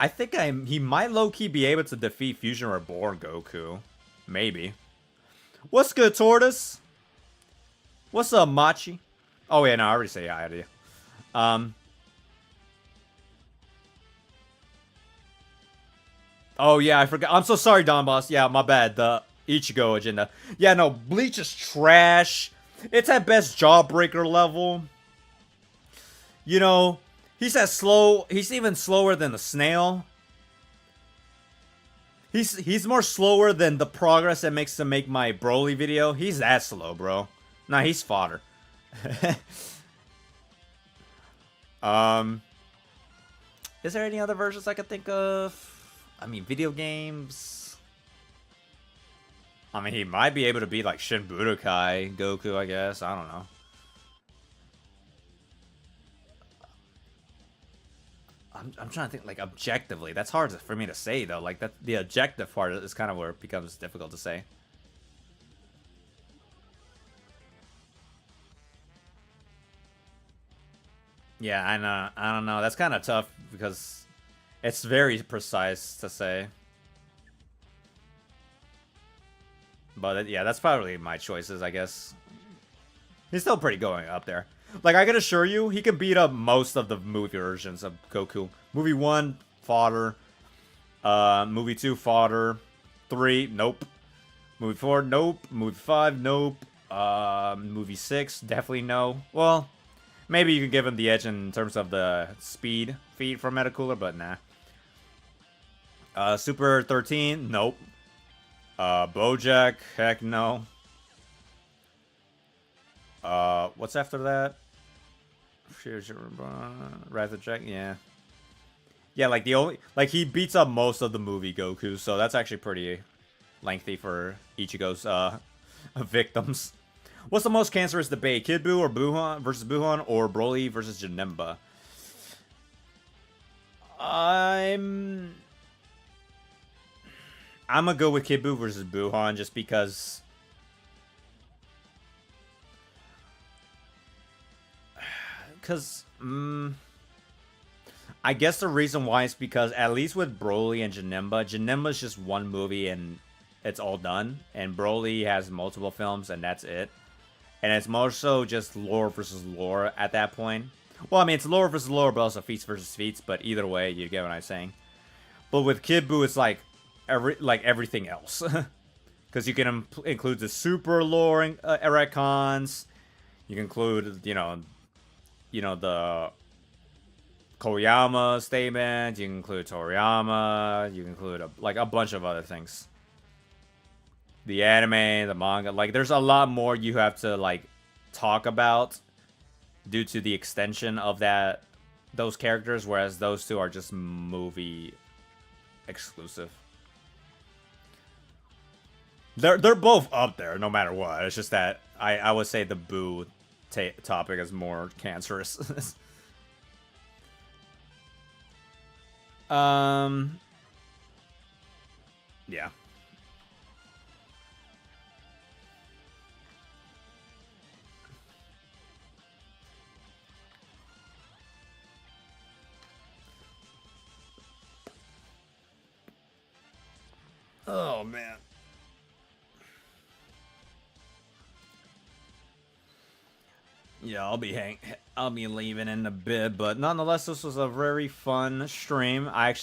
A: think he might low-key be able to defeat Fusion Reborn Goku. Maybe. What's good, Tortoise? What's up, Machi? Oh, yeah, no, I already say hi to you. Oh, yeah, I forgot. I'm so sorry, Don Boss. Yeah, my bad. The Ichigo agenda. Yeah, no, Bleach is trash. It's at best Jawbreaker level. You know, he's even slower than the snail. He's more slower than the progress that makes him make my Broly video. He's that slow, bro. Nah, he's fodder. Is there any other versions I could think of? I mean, video games. I mean, he might be able to beat like Shin Budokai Goku, I guess. I don't know. I'm trying to think, like, objectively. That's hard for me to say, though. Like, that the objective part is kind of where it becomes difficult to say. Yeah, I don't know. That's kind of tough because it's very precise to say. But yeah, that's probably my choices, I guess. He's still pretty going up there. Like, I can assure you, he can beat up most of the movie versions of Goku. Movie 1, fodder. Movie 2, fodder. 3, nope. Movie 4, nope. Movie 5, nope. Movie 6, definitely no. Well, maybe you can give him the edge in terms of the speed feed from Metacooler, but nah. Super 13, nope. Bojack, heck no. What's after that? Wrath of Jack, yeah. Yeah, like he beats up most of the movie Goku, so that's actually pretty lengthy for Ichigo's victims. What's the most cancerous debate? Kid Buu or Buhan versus Buhan, or Broly versus Janemba? I'm gonna go with Kid Buu versus Buhan just because. Because, I guess the reason why is because at least with Broly and Janemba's just one movie and it's all done. And Broly has multiple films and that's it. And it's more so just lore versus lore at that point. Well, I mean, it's lore versus lore, but also feats versus feats. But either way, you get what I'm saying. But with Kid Buu, it's like everything else. Because you can include the super lore retcons. You can include, the Koyama statement. You can include Toriyama. You can include a bunch of other things. The anime, the manga, there's a lot more you have to talk about due to the extension of those characters, whereas those two are just movie exclusive. They're both up there no matter what. It's just that I would say the Buu topic is more cancerous. Yeah. Oh man. Yeah, I'll be leaving in a bit, but nonetheless, this was a very fun stream. I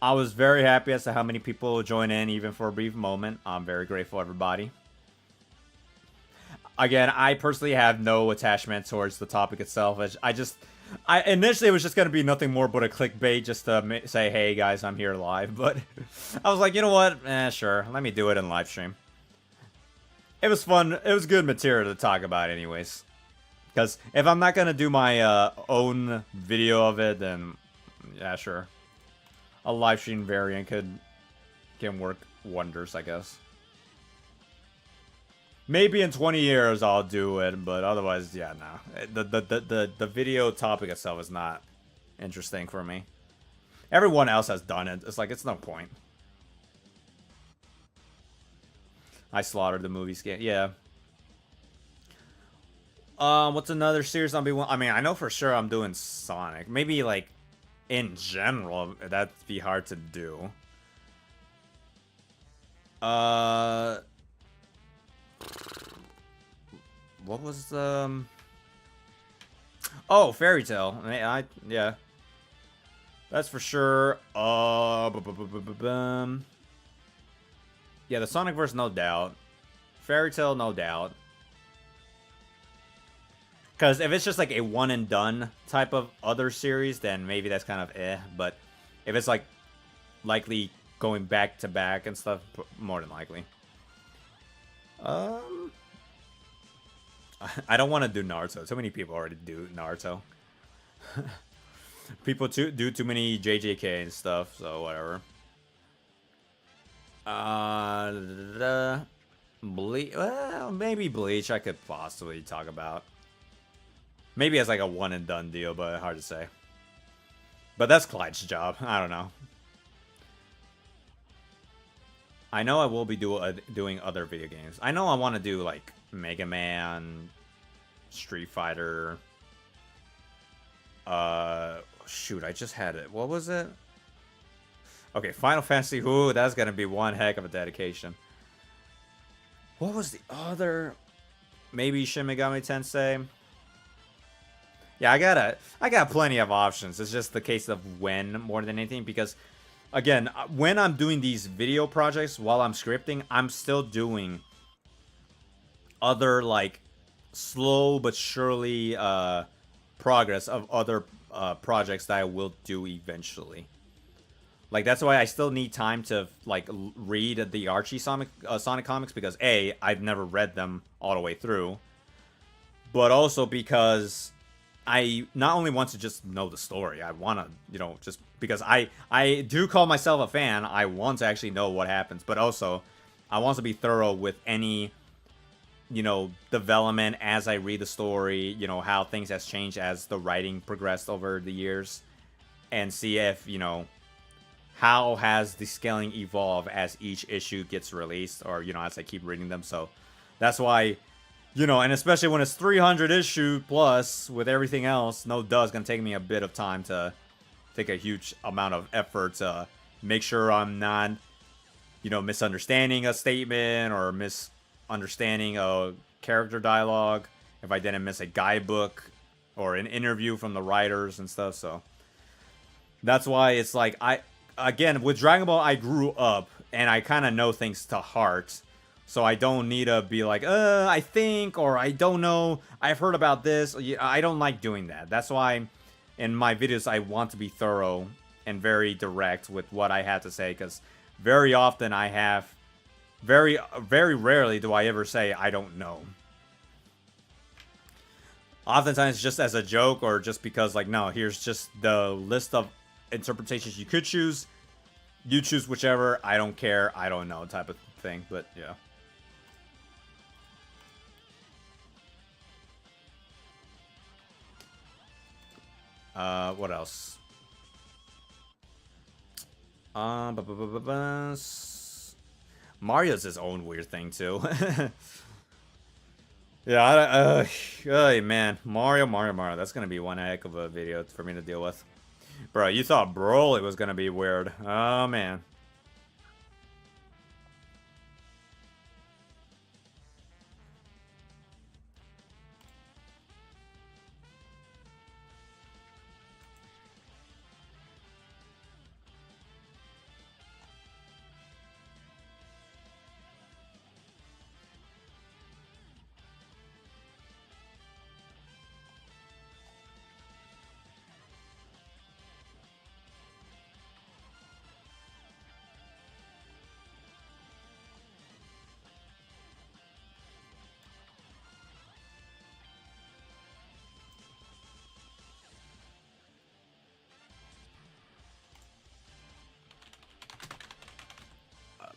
A: was very happy as to how many people joined in, even for a brief moment. I'm very grateful, everybody. Again, I personally have no attachment towards the topic itself. I initially it was just gonna be nothing more but a clickbait, just to say, "Hey guys, I'm here live." But I was like, you know what? Sure, let me do it in live stream. It was fun. It was good material to talk about, anyways. Because if I'm not gonna do my own video of it, then yeah, sure. A live stream variant can work wonders, I guess. Maybe in 20 years I'll do it, but otherwise, yeah, no. The video topic itself is not interesting for me. Everyone else has done it. It's no point. I slaughtered the movie scan. Yeah. What's another series I'll be? I mean, I know for sure I'm doing Sonic. Maybe in general, that'd be hard to do. What was the? Oh, Fairy Tail. Yeah. That's for sure. Yeah, the Sonic verse, no doubt. Fairy Tail, no doubt. Because if it's just a one and done type of other series, then maybe that's kind of eh. But if it's likely going back to back and stuff, more than likely. I don't want to do Naruto. So many people already do Naruto. People do too many JJK and stuff, so whatever. Bleach. Well, maybe Bleach I could possibly talk about. Maybe as a one and done deal, but hard to say. But that's Clyde's job. I don't know. I know I will be doing other video games. I know I want to do Mega Man, Street Fighter. Shoot, I just had it. What was it? Okay, Final Fantasy. Ooh, that's gonna be one heck of a dedication. What was the other? Maybe Shin Megami Tensei. Yeah, I got plenty of options. It's just the case of when more than anything, because again, when I'm doing these video projects while I'm scripting, I'm still doing other slow but surely progress of other projects that I will do eventually. That's why I still need time to read the Archie Sonic comics, because A, I've never read them all the way through, but also because I not only want to just know the story, I want to, just because I do call myself a fan, I want to actually know what happens, but also I want to be thorough with any, development as I read the story, how things has changed as the writing progressed over the years, and see if, how has the scaling evolved as each issue gets released, or as I keep reading them. So that's why, and especially when it's 300 issue plus with everything else, no duh, it's gonna take me a bit of time to take a huge amount of effort to make sure I'm not, misunderstanding a statement or misunderstanding a character dialogue, if I didn't miss a guidebook or an interview from the writers and stuff. So that's why it's like, again, with Dragon Ball, I grew up and I kind of know things to heart. So I don't need to be like, I think, or I don't know, I've heard about this. I don't like doing that. That's why in my videos, I want to be thorough and very direct with what I have to say, because very often I have, very rarely do I ever say I don't know. Oftentimes just as a joke, or just because, like, no, here's just the list of interpretations you could choose. You choose whichever. I don't care. I don't know, type of thing. But yeah. What else? Mario's his own weird thing too. Yeah, hey man, Mario. That's gonna be one heck of a video for me to deal with. Bro, you thought Broly was gonna be weird. Oh man.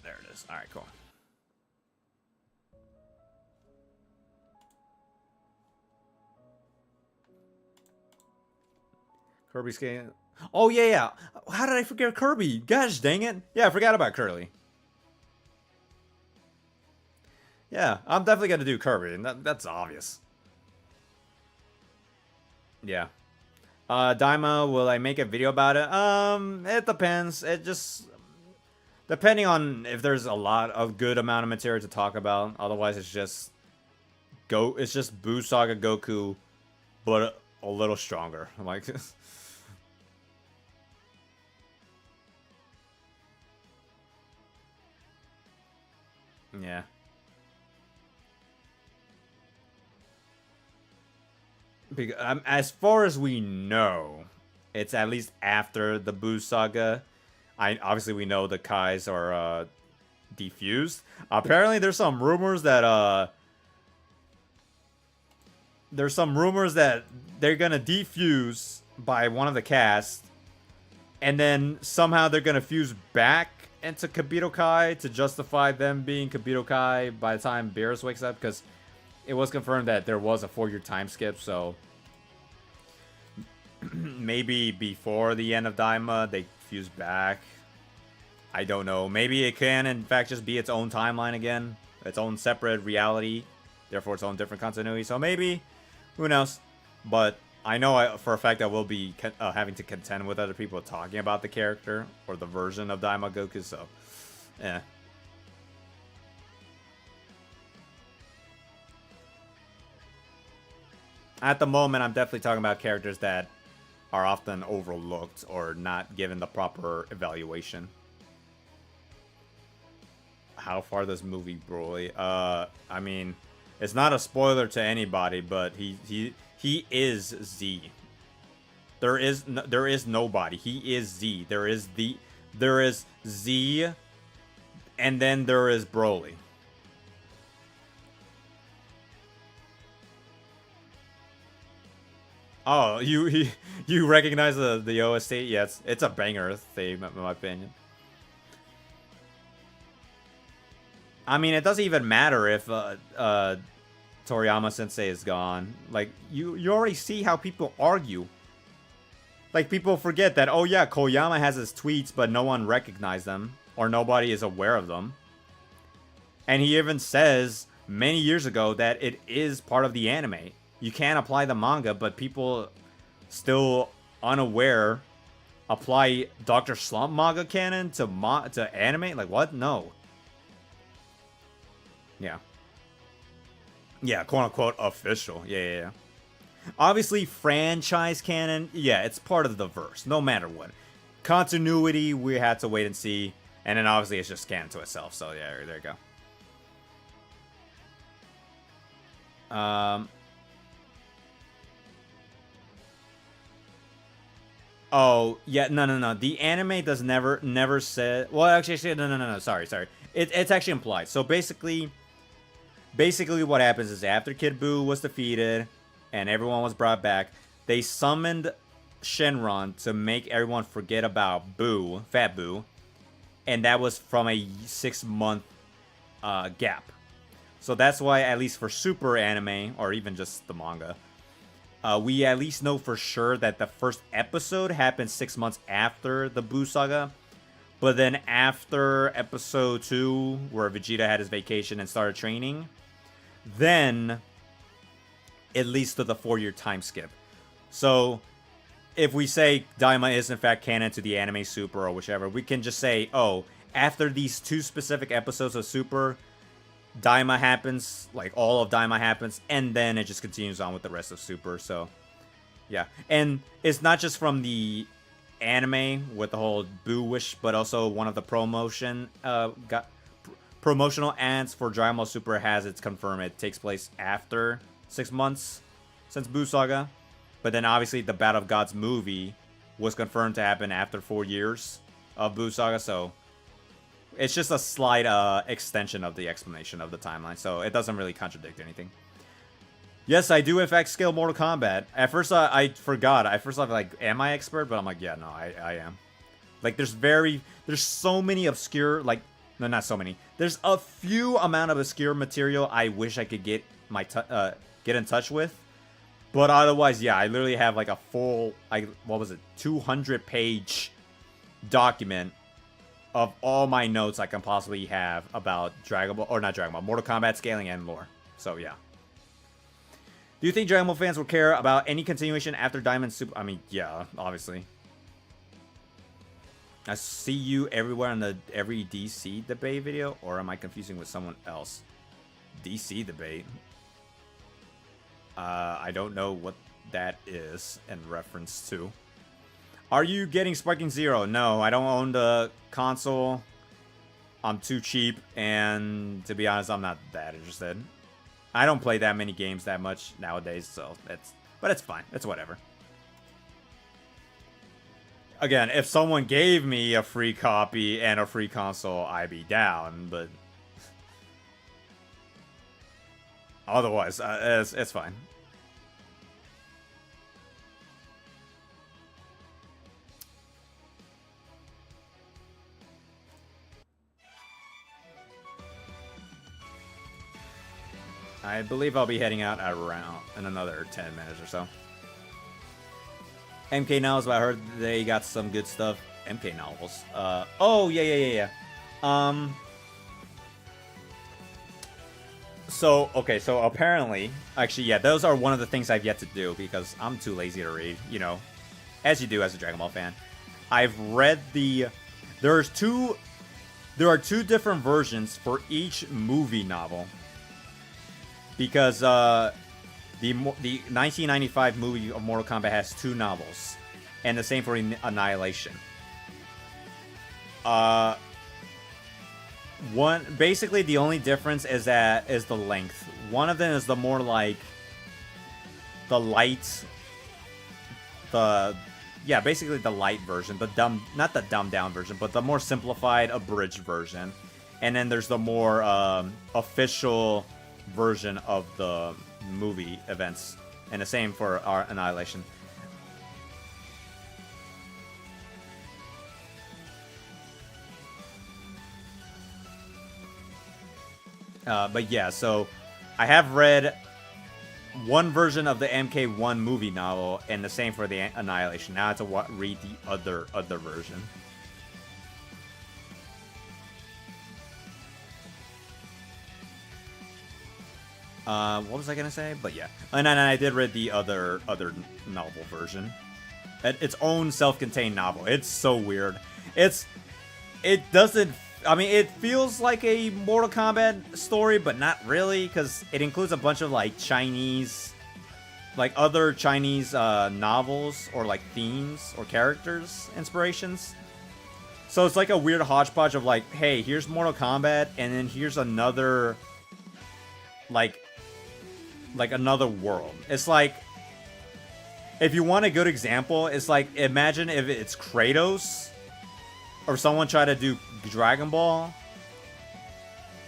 A: There it is. All right, cool. Kirby's game. Oh yeah. How did I forget Kirby? Gosh dang it. Yeah, I forgot about Curly. Yeah, I'm definitely gonna do Kirby, and that's obvious. Yeah. Daima, will I make a video about it? It depends. It just depending on if there's a good amount of material to talk about. Otherwise, it's just Buu Saga Goku, but a little stronger. Like, yeah. Because, as far as we know, it's at least after the Buu Saga. Obviously we know the Kais are defused. Apparently there's some rumors that they're gonna defuse by one of the cast, and then somehow they're gonna fuse back into Kabito Kai to justify them being Kabito Kai by the time Beerus wakes up, because it was confirmed that there was a 4-year time skip, so maybe before the end of Daima they fuse back. I don't know. Maybe it can in fact just be its own timeline again, its own separate reality, therefore its own different continuity. So maybe, who knows? But I know for a fact I will be having to contend with other people talking about the character or the version of Daima Goku. So, yeah. At the moment, I'm definitely talking about characters that are often overlooked or not given the proper evaluation. How far does movie Broly? I mean, it's not a spoiler to anybody, but he is Z. There is nobody. He is Z. There is Z, and then there is Broly. Oh, you recognize the OST? Yeah, it's a banger theme in my opinion. I mean, it doesn't even matter if Toriyama Sensei is gone. Like, you already see how people argue. Like, people forget that, oh yeah, Koyama has his tweets, but no one recognized them, or nobody is aware of them. And he even says many years ago that it is part of the anime. You can apply the manga, but people still unaware apply Dr. Slump manga canon to anime? Like, what? No. Yeah. Yeah, quote-unquote official. Yeah. Obviously, franchise canon, yeah, it's part of the verse, no matter what. Continuity, we had to wait and see. And then obviously it's just canon to itself, so yeah, there you go. Oh, yeah, no. The anime does never say... Well, actually, no. Sorry. It's actually implied. So basically what happens is after Kid Buu was defeated and everyone was brought back, they summoned Shenron to make everyone forget about Buu, Fat Buu, and that was from a 6-month gap. So that's why, at least for Super anime, or even just the manga, we at least know for sure that the first episode happened 6 months after the Buu saga. But then after episode 2, where Vegeta had his vacation and started training, then it leads to the 4-year time skip. So if we say Daima is in fact canon to the anime Super or whichever, we can just say, oh, after these 2 specific episodes of Super, Daima happens, like all of Daima happens, and then it just continues on with the rest of Super. So yeah, and it's not just from the anime with the whole Boo wish, but also one of the promotional ads for Dragon Ball Super has it's confirmed it takes place after 6 months since Boo Saga. But then obviously the Battle of Gods movie was confirmed to happen after 4 years of Boo Saga, so it's just a slight extension of the explanation of the timeline, so it doesn't really contradict anything. Yes, I do in fact skill Mortal Kombat. At first I forgot. At first I was like, am I expert? But I'm like, yeah, no, I am. Like, there's so many obscure, like, no, not so many. There's a few amount of obscure material I wish I could get in touch with. But otherwise, yeah, I literally have like a full, 200-page document of all my notes I can possibly have about Mortal Kombat scaling and lore. So yeah. Do you think Dragon Ball fans will care about any continuation after Diamond Super? I mean, yeah, obviously. I see you everywhere on every DC debate video, or am I confusing with someone else? DC debate? I don't know what that is in reference to. Are you getting Sparking Zero? No, I don't own the console. I'm too cheap, and to be honest, I'm not that interested. I don't play that many games that much nowadays, so but it's fine. It's whatever. Again, if someone gave me a free copy and a free console, I'd be down, but otherwise, it's fine. I believe I'll be heading out around in another 10 minutes or so. MK Novels, but I heard they got some good stuff. MK Novels. Oh, yeah. So, okay, so apparently, actually, yeah, those are one of the things I've yet to do because I'm too lazy to read, you know, as you do as a Dragon Ball fan. I've read there are two different versions for each movie novel. Because the 1995 movie of Mortal Kombat has 2 novels, and the same for Annihilation. Basically the only difference is the length. One of them is the more like the light, basically the light version, not the dumbed down version, but the more simplified, abridged version. And then there's the more official version of the movie events, and the same for our Annihilation. But yeah, so I have read one version of the MK1 movie novel, and the same for the Annihilation. Now I have to read the other version. What was I gonna say? But yeah, and then I did read the other novel version, its own self-contained novel. It's so weird. It doesn't. I mean, it feels like a Mortal Kombat story, but not really, because it includes a bunch of like Chinese, like other Chinese novels or like themes or characters inspirations. So it's like a weird hodgepodge of like, hey, here's Mortal Kombat, and then here's another, like another world. It's like, if you want a good example, it's like, imagine if it's Kratos, or someone tried to do Dragon Ball,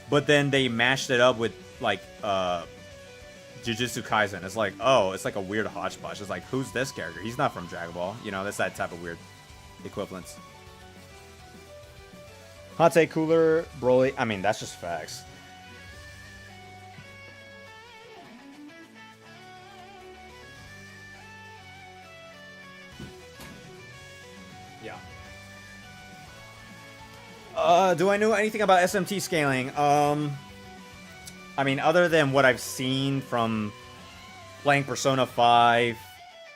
A: but then they mashed it up with like Jujutsu Kaisen. It's like, oh, it's like a weird hodgepodge. It's like, who's this character? He's not from Dragon Ball. You know, that's that type of weird equivalence. Hot take cooler, Broly. I mean, that's just facts. Yeah. Do I know anything about SMT scaling? I mean, other than what I've seen from playing Persona 5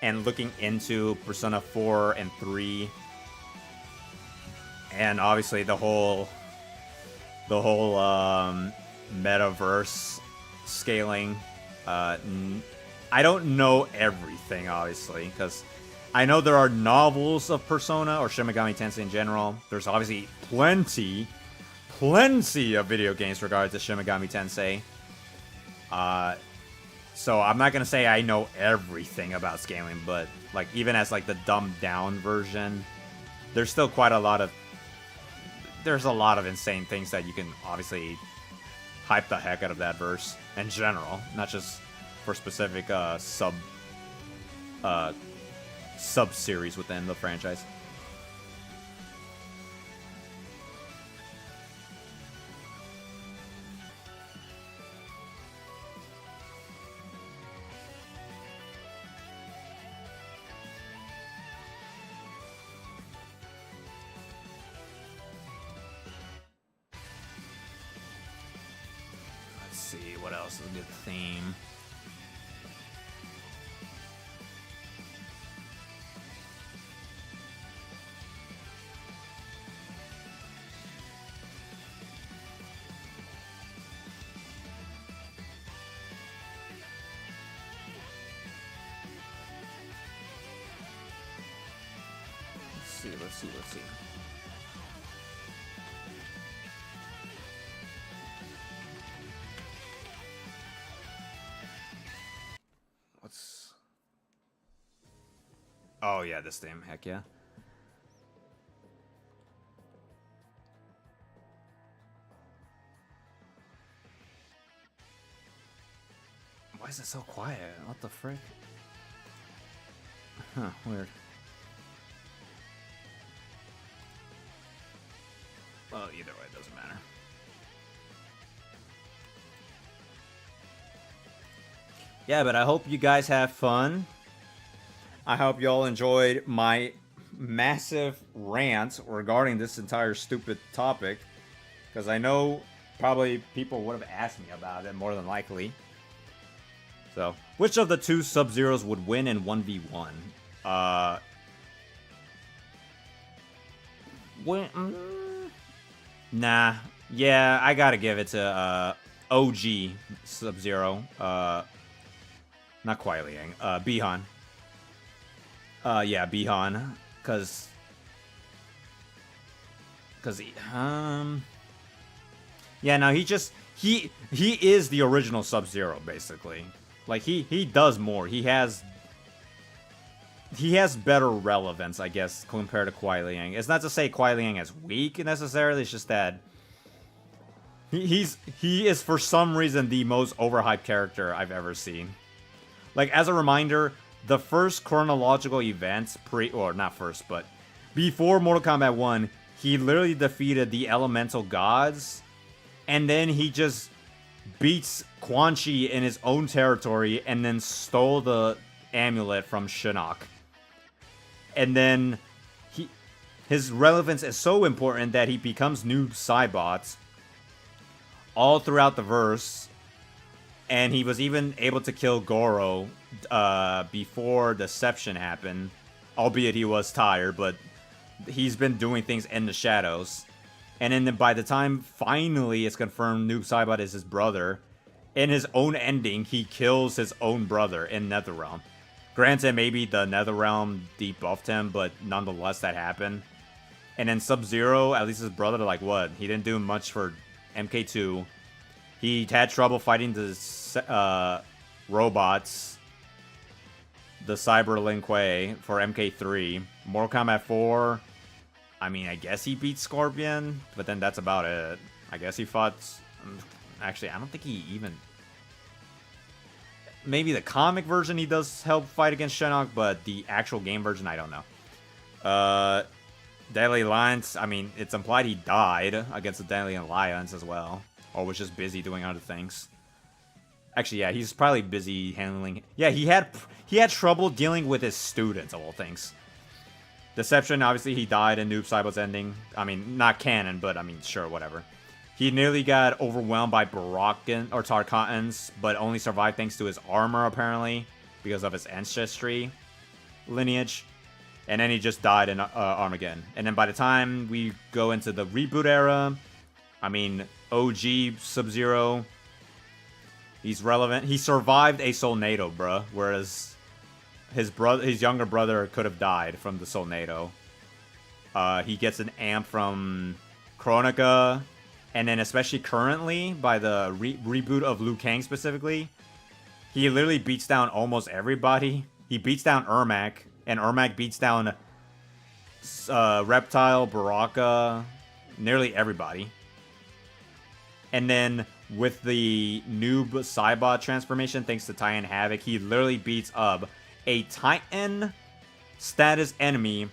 A: and looking into Persona 4 and 3, and obviously the whole metaverse scaling. I don't know everything, obviously, because I know there are novels of Persona or Shin Megami Tensei in general. There's obviously plenty of video games regarding to Shin Megami Tensei. So I'm not gonna say I know everything about scaling, but like even as like the dumbed down version, there's still quite a lot of insane things that you can obviously hype the heck out of that verse in general, not just for specific sub-series within the franchise. Let's see, what else is a good theme? Let's see. Oh yeah, this theme, heck yeah. Why is it so quiet? What the frick? Huh, weird. Well, either way, it doesn't matter. Yeah, but I hope you guys have fun. I hope y'all enjoyed my massive rant regarding this entire stupid topic, because I know probably people would have asked me about it more than likely. So, which of the two Sub-Zeros would win in 1v1? Nah. Yeah, I gotta give it to OG Sub-Zero. Not Kuai Liang. Bihan. Yeah, Bihan. Cause yeah, no, he is the original Sub-Zero, basically. Like, he does more. He has better relevance, I guess, compared to Kuai Liang. It's not to say Kuai Liang is weak, necessarily. It's just that he is, for some reason, the most overhyped character I've ever seen. Like, as a reminder, the first chronological events, not first, but before Mortal Kombat 1, he literally defeated the elemental gods, and then he just beats Quan Chi in his own territory, and then stole the amulet from Shinnok. And then his relevance is so important that he becomes Noob Saibot all throughout the verse. And he was even able to kill Goro before Deception happened. Albeit he was tired, but he's been doing things in the shadows. And then by the time finally it's confirmed Noob Saibot is his brother, in his own ending, he kills his own brother in Netherrealm. Granted, maybe the Netherrealm debuffed him, but nonetheless that happened. And then Sub-Zero, at least his brother, like what? He didn't do much for MK2. He had trouble fighting the robots, the Cyber Lin Kuei for MK3. Mortal Kombat 4, I mean, I guess he beat Scorpion, but then that's about it. I guess he fought... Actually, I don't think he even... Maybe the comic version he does help fight against Shinnok, but the actual game version, I don't know. Deadly Alliance, I mean, it's implied he died against the Deadly Alliance as well. Or was just busy doing other things. Actually, yeah, he's probably busy handling... Yeah, he had trouble dealing with his students, of all things. Deception, obviously, he died in Noob Saibot's ending. I mean, not canon, but, I mean, sure, whatever. He nearly got overwhelmed by Baraka or Tarkatans, but only survived thanks to his armor, apparently, because of his ancestry lineage. And then he just died in Armageddon. And then by the time we go into the reboot era, I mean, OG Sub-Zero, he's relevant. He survived a Solnado, bruh, whereas his younger brother could have died from the Solnado. He gets an amp from Chronica, and then especially currently, by the reboot of Liu Kang specifically, he literally beats down almost everybody. He beats down Ermac, and Ermac beats down Reptile, Baraka, nearly everybody. And then with the Noob Saibot transformation, thanks to Titan Havoc, he literally beats up a Titan status enemy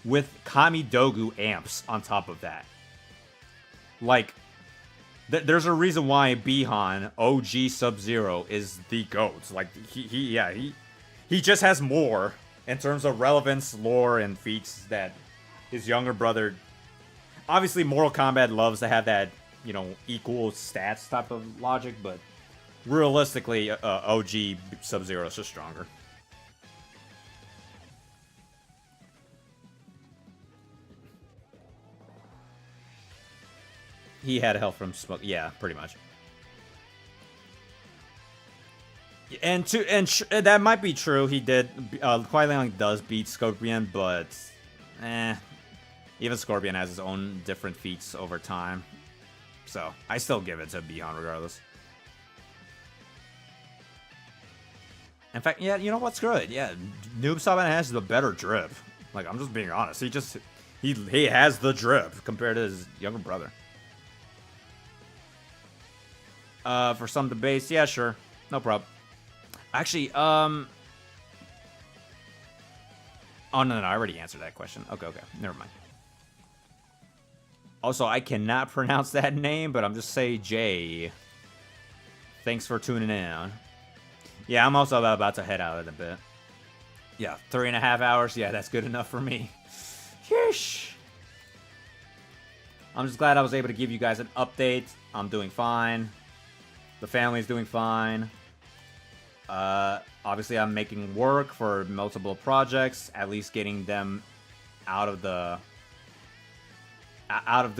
A: with Kamidogu amps on top of that. Like, there's a reason why Bihan, OG Sub-Zero, is the GOAT. Like, he just has more in terms of relevance, lore, and feats that his younger brother... Obviously, Mortal Kombat loves to have that, you know, equal stats type of logic, but realistically, OG Sub-Zero is just stronger. He had help from smoke. Yeah, pretty much. And that might be true. He did. Kuai Liang does beat Scorpion, but even Scorpion has his own different feats over time. So I still give it to Bihan regardless. In fact, yeah, you know what's good? Yeah, Noob Saibot has the better drip. Like, I'm just being honest. He has the drip compared to his younger brother. For some debates, yeah, sure. No problem. Actually, oh, no, I already answered that question. Okay, never mind. Also, I cannot pronounce that name, but I'm just saying Jay. Thanks for tuning in. Yeah, I'm also about to head out in a bit. Yeah, 3.5 hours. Yeah, that's good enough for me. Yeesh. I'm just glad I was able to give you guys an update. I'm doing fine. The family's doing fine. Obviously, I'm making work for multiple projects, at least getting them out of the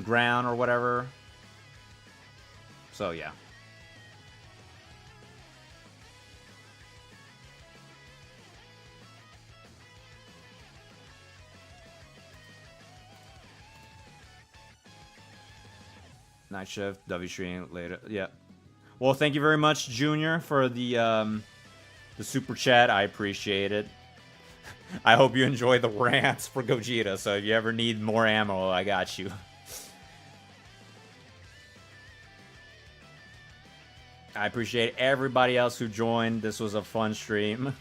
A: ground or whatever. So yeah. Night shift, W stream later. Yeah. Well, thank you very much, Junior, for the super chat. I appreciate it. I hope you enjoy the rants for Gogeta, so if you ever need more ammo, I got you. I appreciate everybody else who joined. This was a fun stream.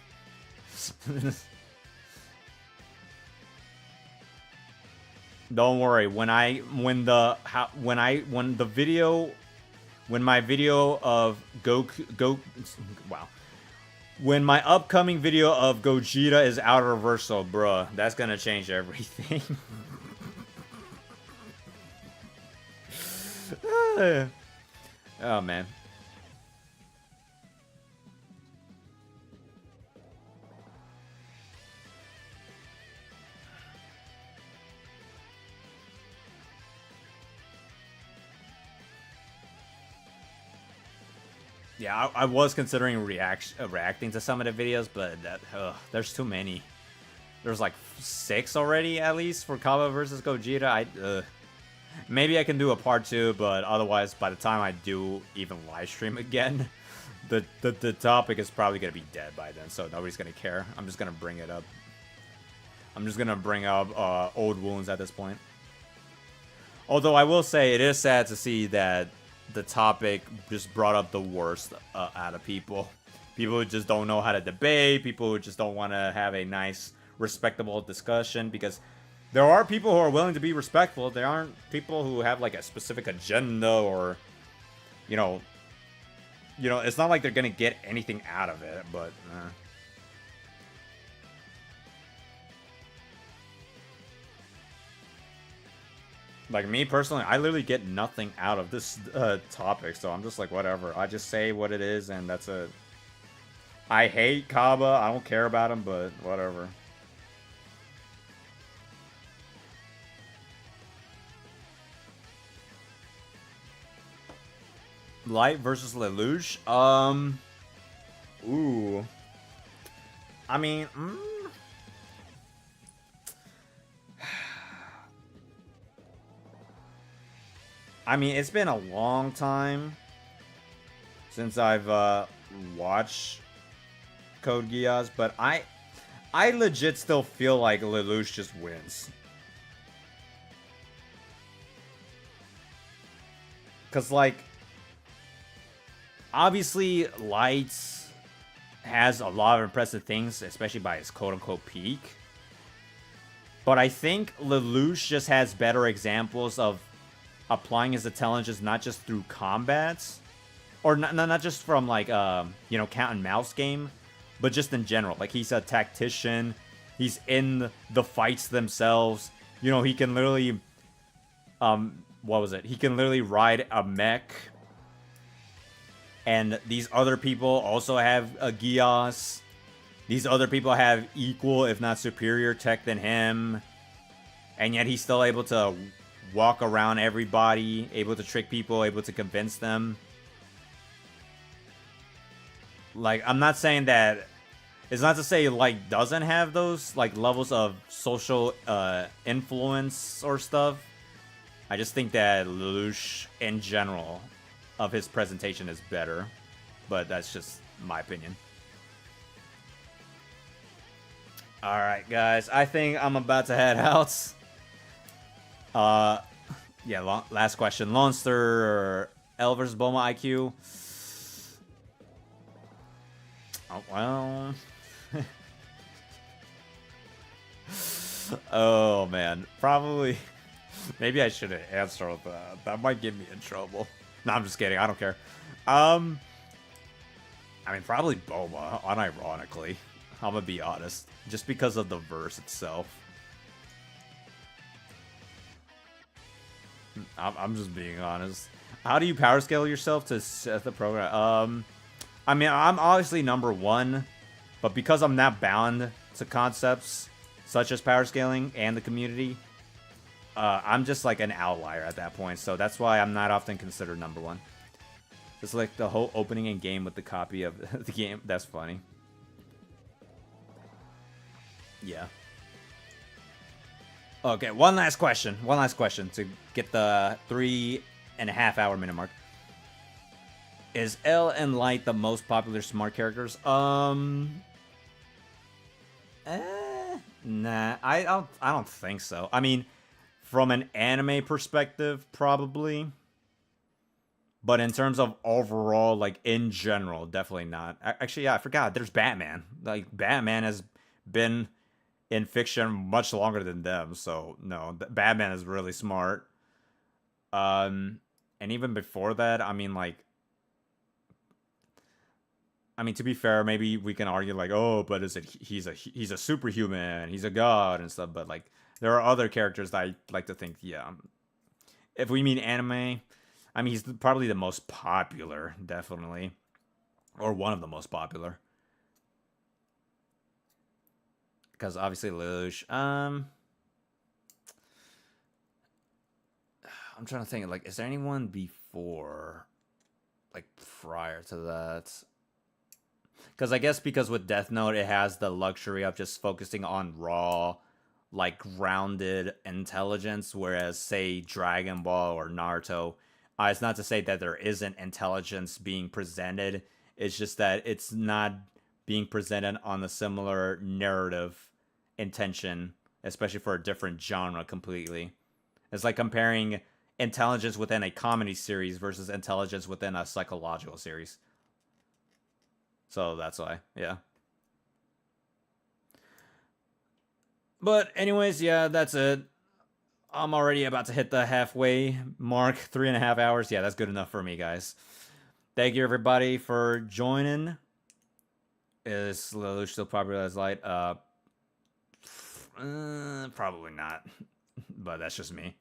A: Don't worry, when the video When my video of wow. When my upcoming video of Gogeta is out of reversal, bruh, that's gonna change everything. Oh man. Yeah, I was considering reacting to some of the videos, but there's too many. There's like 6 already, at least, for Cabba versus Gogeta. Maybe I can do a part 2, but otherwise, by the time I do even live stream again, the topic is probably going to be dead by then, so nobody's going to care. I'm just going to bring it up. I'm just going to bring up old wounds at this point. Although I will say, it is sad to see that the topic just brought up the worst out of people. People who just don't know how to debate, people who just don't want to have a nice, respectable discussion, because there are people who are willing to be respectful. There aren't people who have like a specific agenda or, you know, it's not like they're gonna get anything out of it, but like me personally, I literally get nothing out of this topic, so I'm just like, whatever. I just say what it is, and that's it. I hate Cabba. I don't care about him, but whatever. Light versus Lelouch? Ooh. I mean, I mean, it's been a long time since I've watched Code Geass, but I legit still feel like Lelouch just wins. Cause like, obviously, Lights has a lot of impressive things, especially by his quote-unquote peak. But I think Lelouch just has better examples of applying his intelligence not just through combats, or not just from like you know, cat and mouse game, but just in general. Like, he's a tactician, he's in the fights themselves. You know, he can literally what was it? He can literally ride a mech. And these other people also have a Geass. These other people have equal, if not superior, tech than him. And yet he's still able to walk around everybody, able to trick people, able to convince them. Like, I'm not saying that... It's not to say, like, doesn't have those, like, levels of social influence or stuff. I just think that Lelouch, in general, of his presentation is better. But that's just my opinion. Alright, guys. I think I'm about to head out. Yeah, last question. Lonster or L versus Bulma IQ? Oh, well... Oh, man. Probably... Maybe I shouldn't answer that. That might get me in trouble. No, I'm just kidding. I don't care. I mean, probably Bulma, unironically. I'm gonna be honest. Just because of the verse itself. I'm just being honest. How do you power scale yourself to set the program? I mean, I'm obviously #1, but because I'm not bound to concepts such as power scaling and the community, I'm just like an outlier at that point. So that's why I'm not often considered #1. It's like the whole opening in game with the copy of the game. That's funny. Yeah. Okay, one last question. One last question to get the 3.5 hour minute mark. Is L and Light the most popular smart characters? Nah, I don't think so. I mean, from an anime perspective, probably. But in terms of overall, like, in general, definitely not. Actually, yeah, I forgot. There's Batman. Like, Batman has been in fiction much longer than them, so no, Batman is really smart. And even before that, I mean, like, to be fair, maybe we can argue like, oh, but is it he's a superhuman, he's a god and stuff. But like, there are other characters that I like to think, yeah. If we mean anime, I mean, he's probably the most popular, definitely, or one of the most popular. Because obviously Lelouch. I'm trying to think. Like, is there anyone before, like, prior to that? Because I guess because with Death Note, it has the luxury of just focusing on raw, like, grounded intelligence, whereas, say, Dragon Ball or Naruto, it's not to say that there isn't intelligence being presented. It's just that it's not being presented on a similar narrative intention, especially for a different genre completely. It's like comparing intelligence within a comedy series versus intelligence within a psychological series. So that's why, yeah. But anyways, yeah, that's it. I'm already about to hit the halfway mark. 3.5 hours. Yeah, that's good enough for me, guys. Thank you everybody for joining. Is Lelouch still popular as light? Probably not. But that's just me.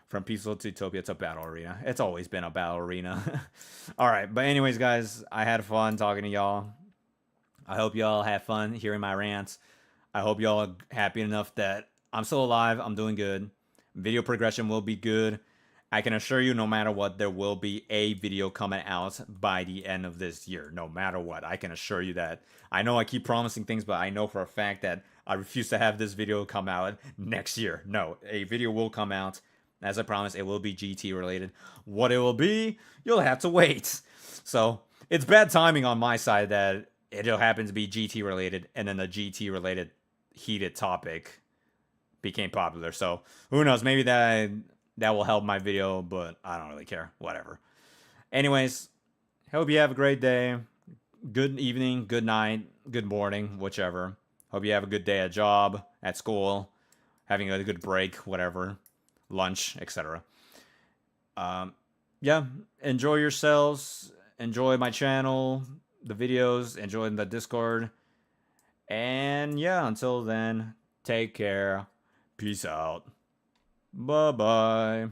A: From peaceful to utopia to battle arena. It's always been a battle arena. All right, but anyways, guys, I had fun talking to y'all. I hope y'all had fun hearing my rants. I hope y'all are happy enough that I'm still alive. I'm doing good. Video progression will be good. I can assure you, no matter what, there will be a video coming out by the end of this year. No matter what, I can assure you that. I know I keep promising things, but I know for a fact that I refuse to have this video come out next year. No, a video will come out. As I promised, it will be GT related. What it will be, you'll have to wait. So, it's bad timing on my side that it'll happen to be GT related, and then the GT related heated topic became popular. So who knows? Maybe that will help my video, but I don't really care. Whatever. Anyways, hope you have a great day, good evening, good night, good morning, whichever. Hope you have a good day at job, at school, having a good break, whatever, lunch, etc. Yeah, enjoy yourselves. Enjoy my channel, the videos, enjoy the Discord. And yeah, until then, take care. Peace out. Bye bye.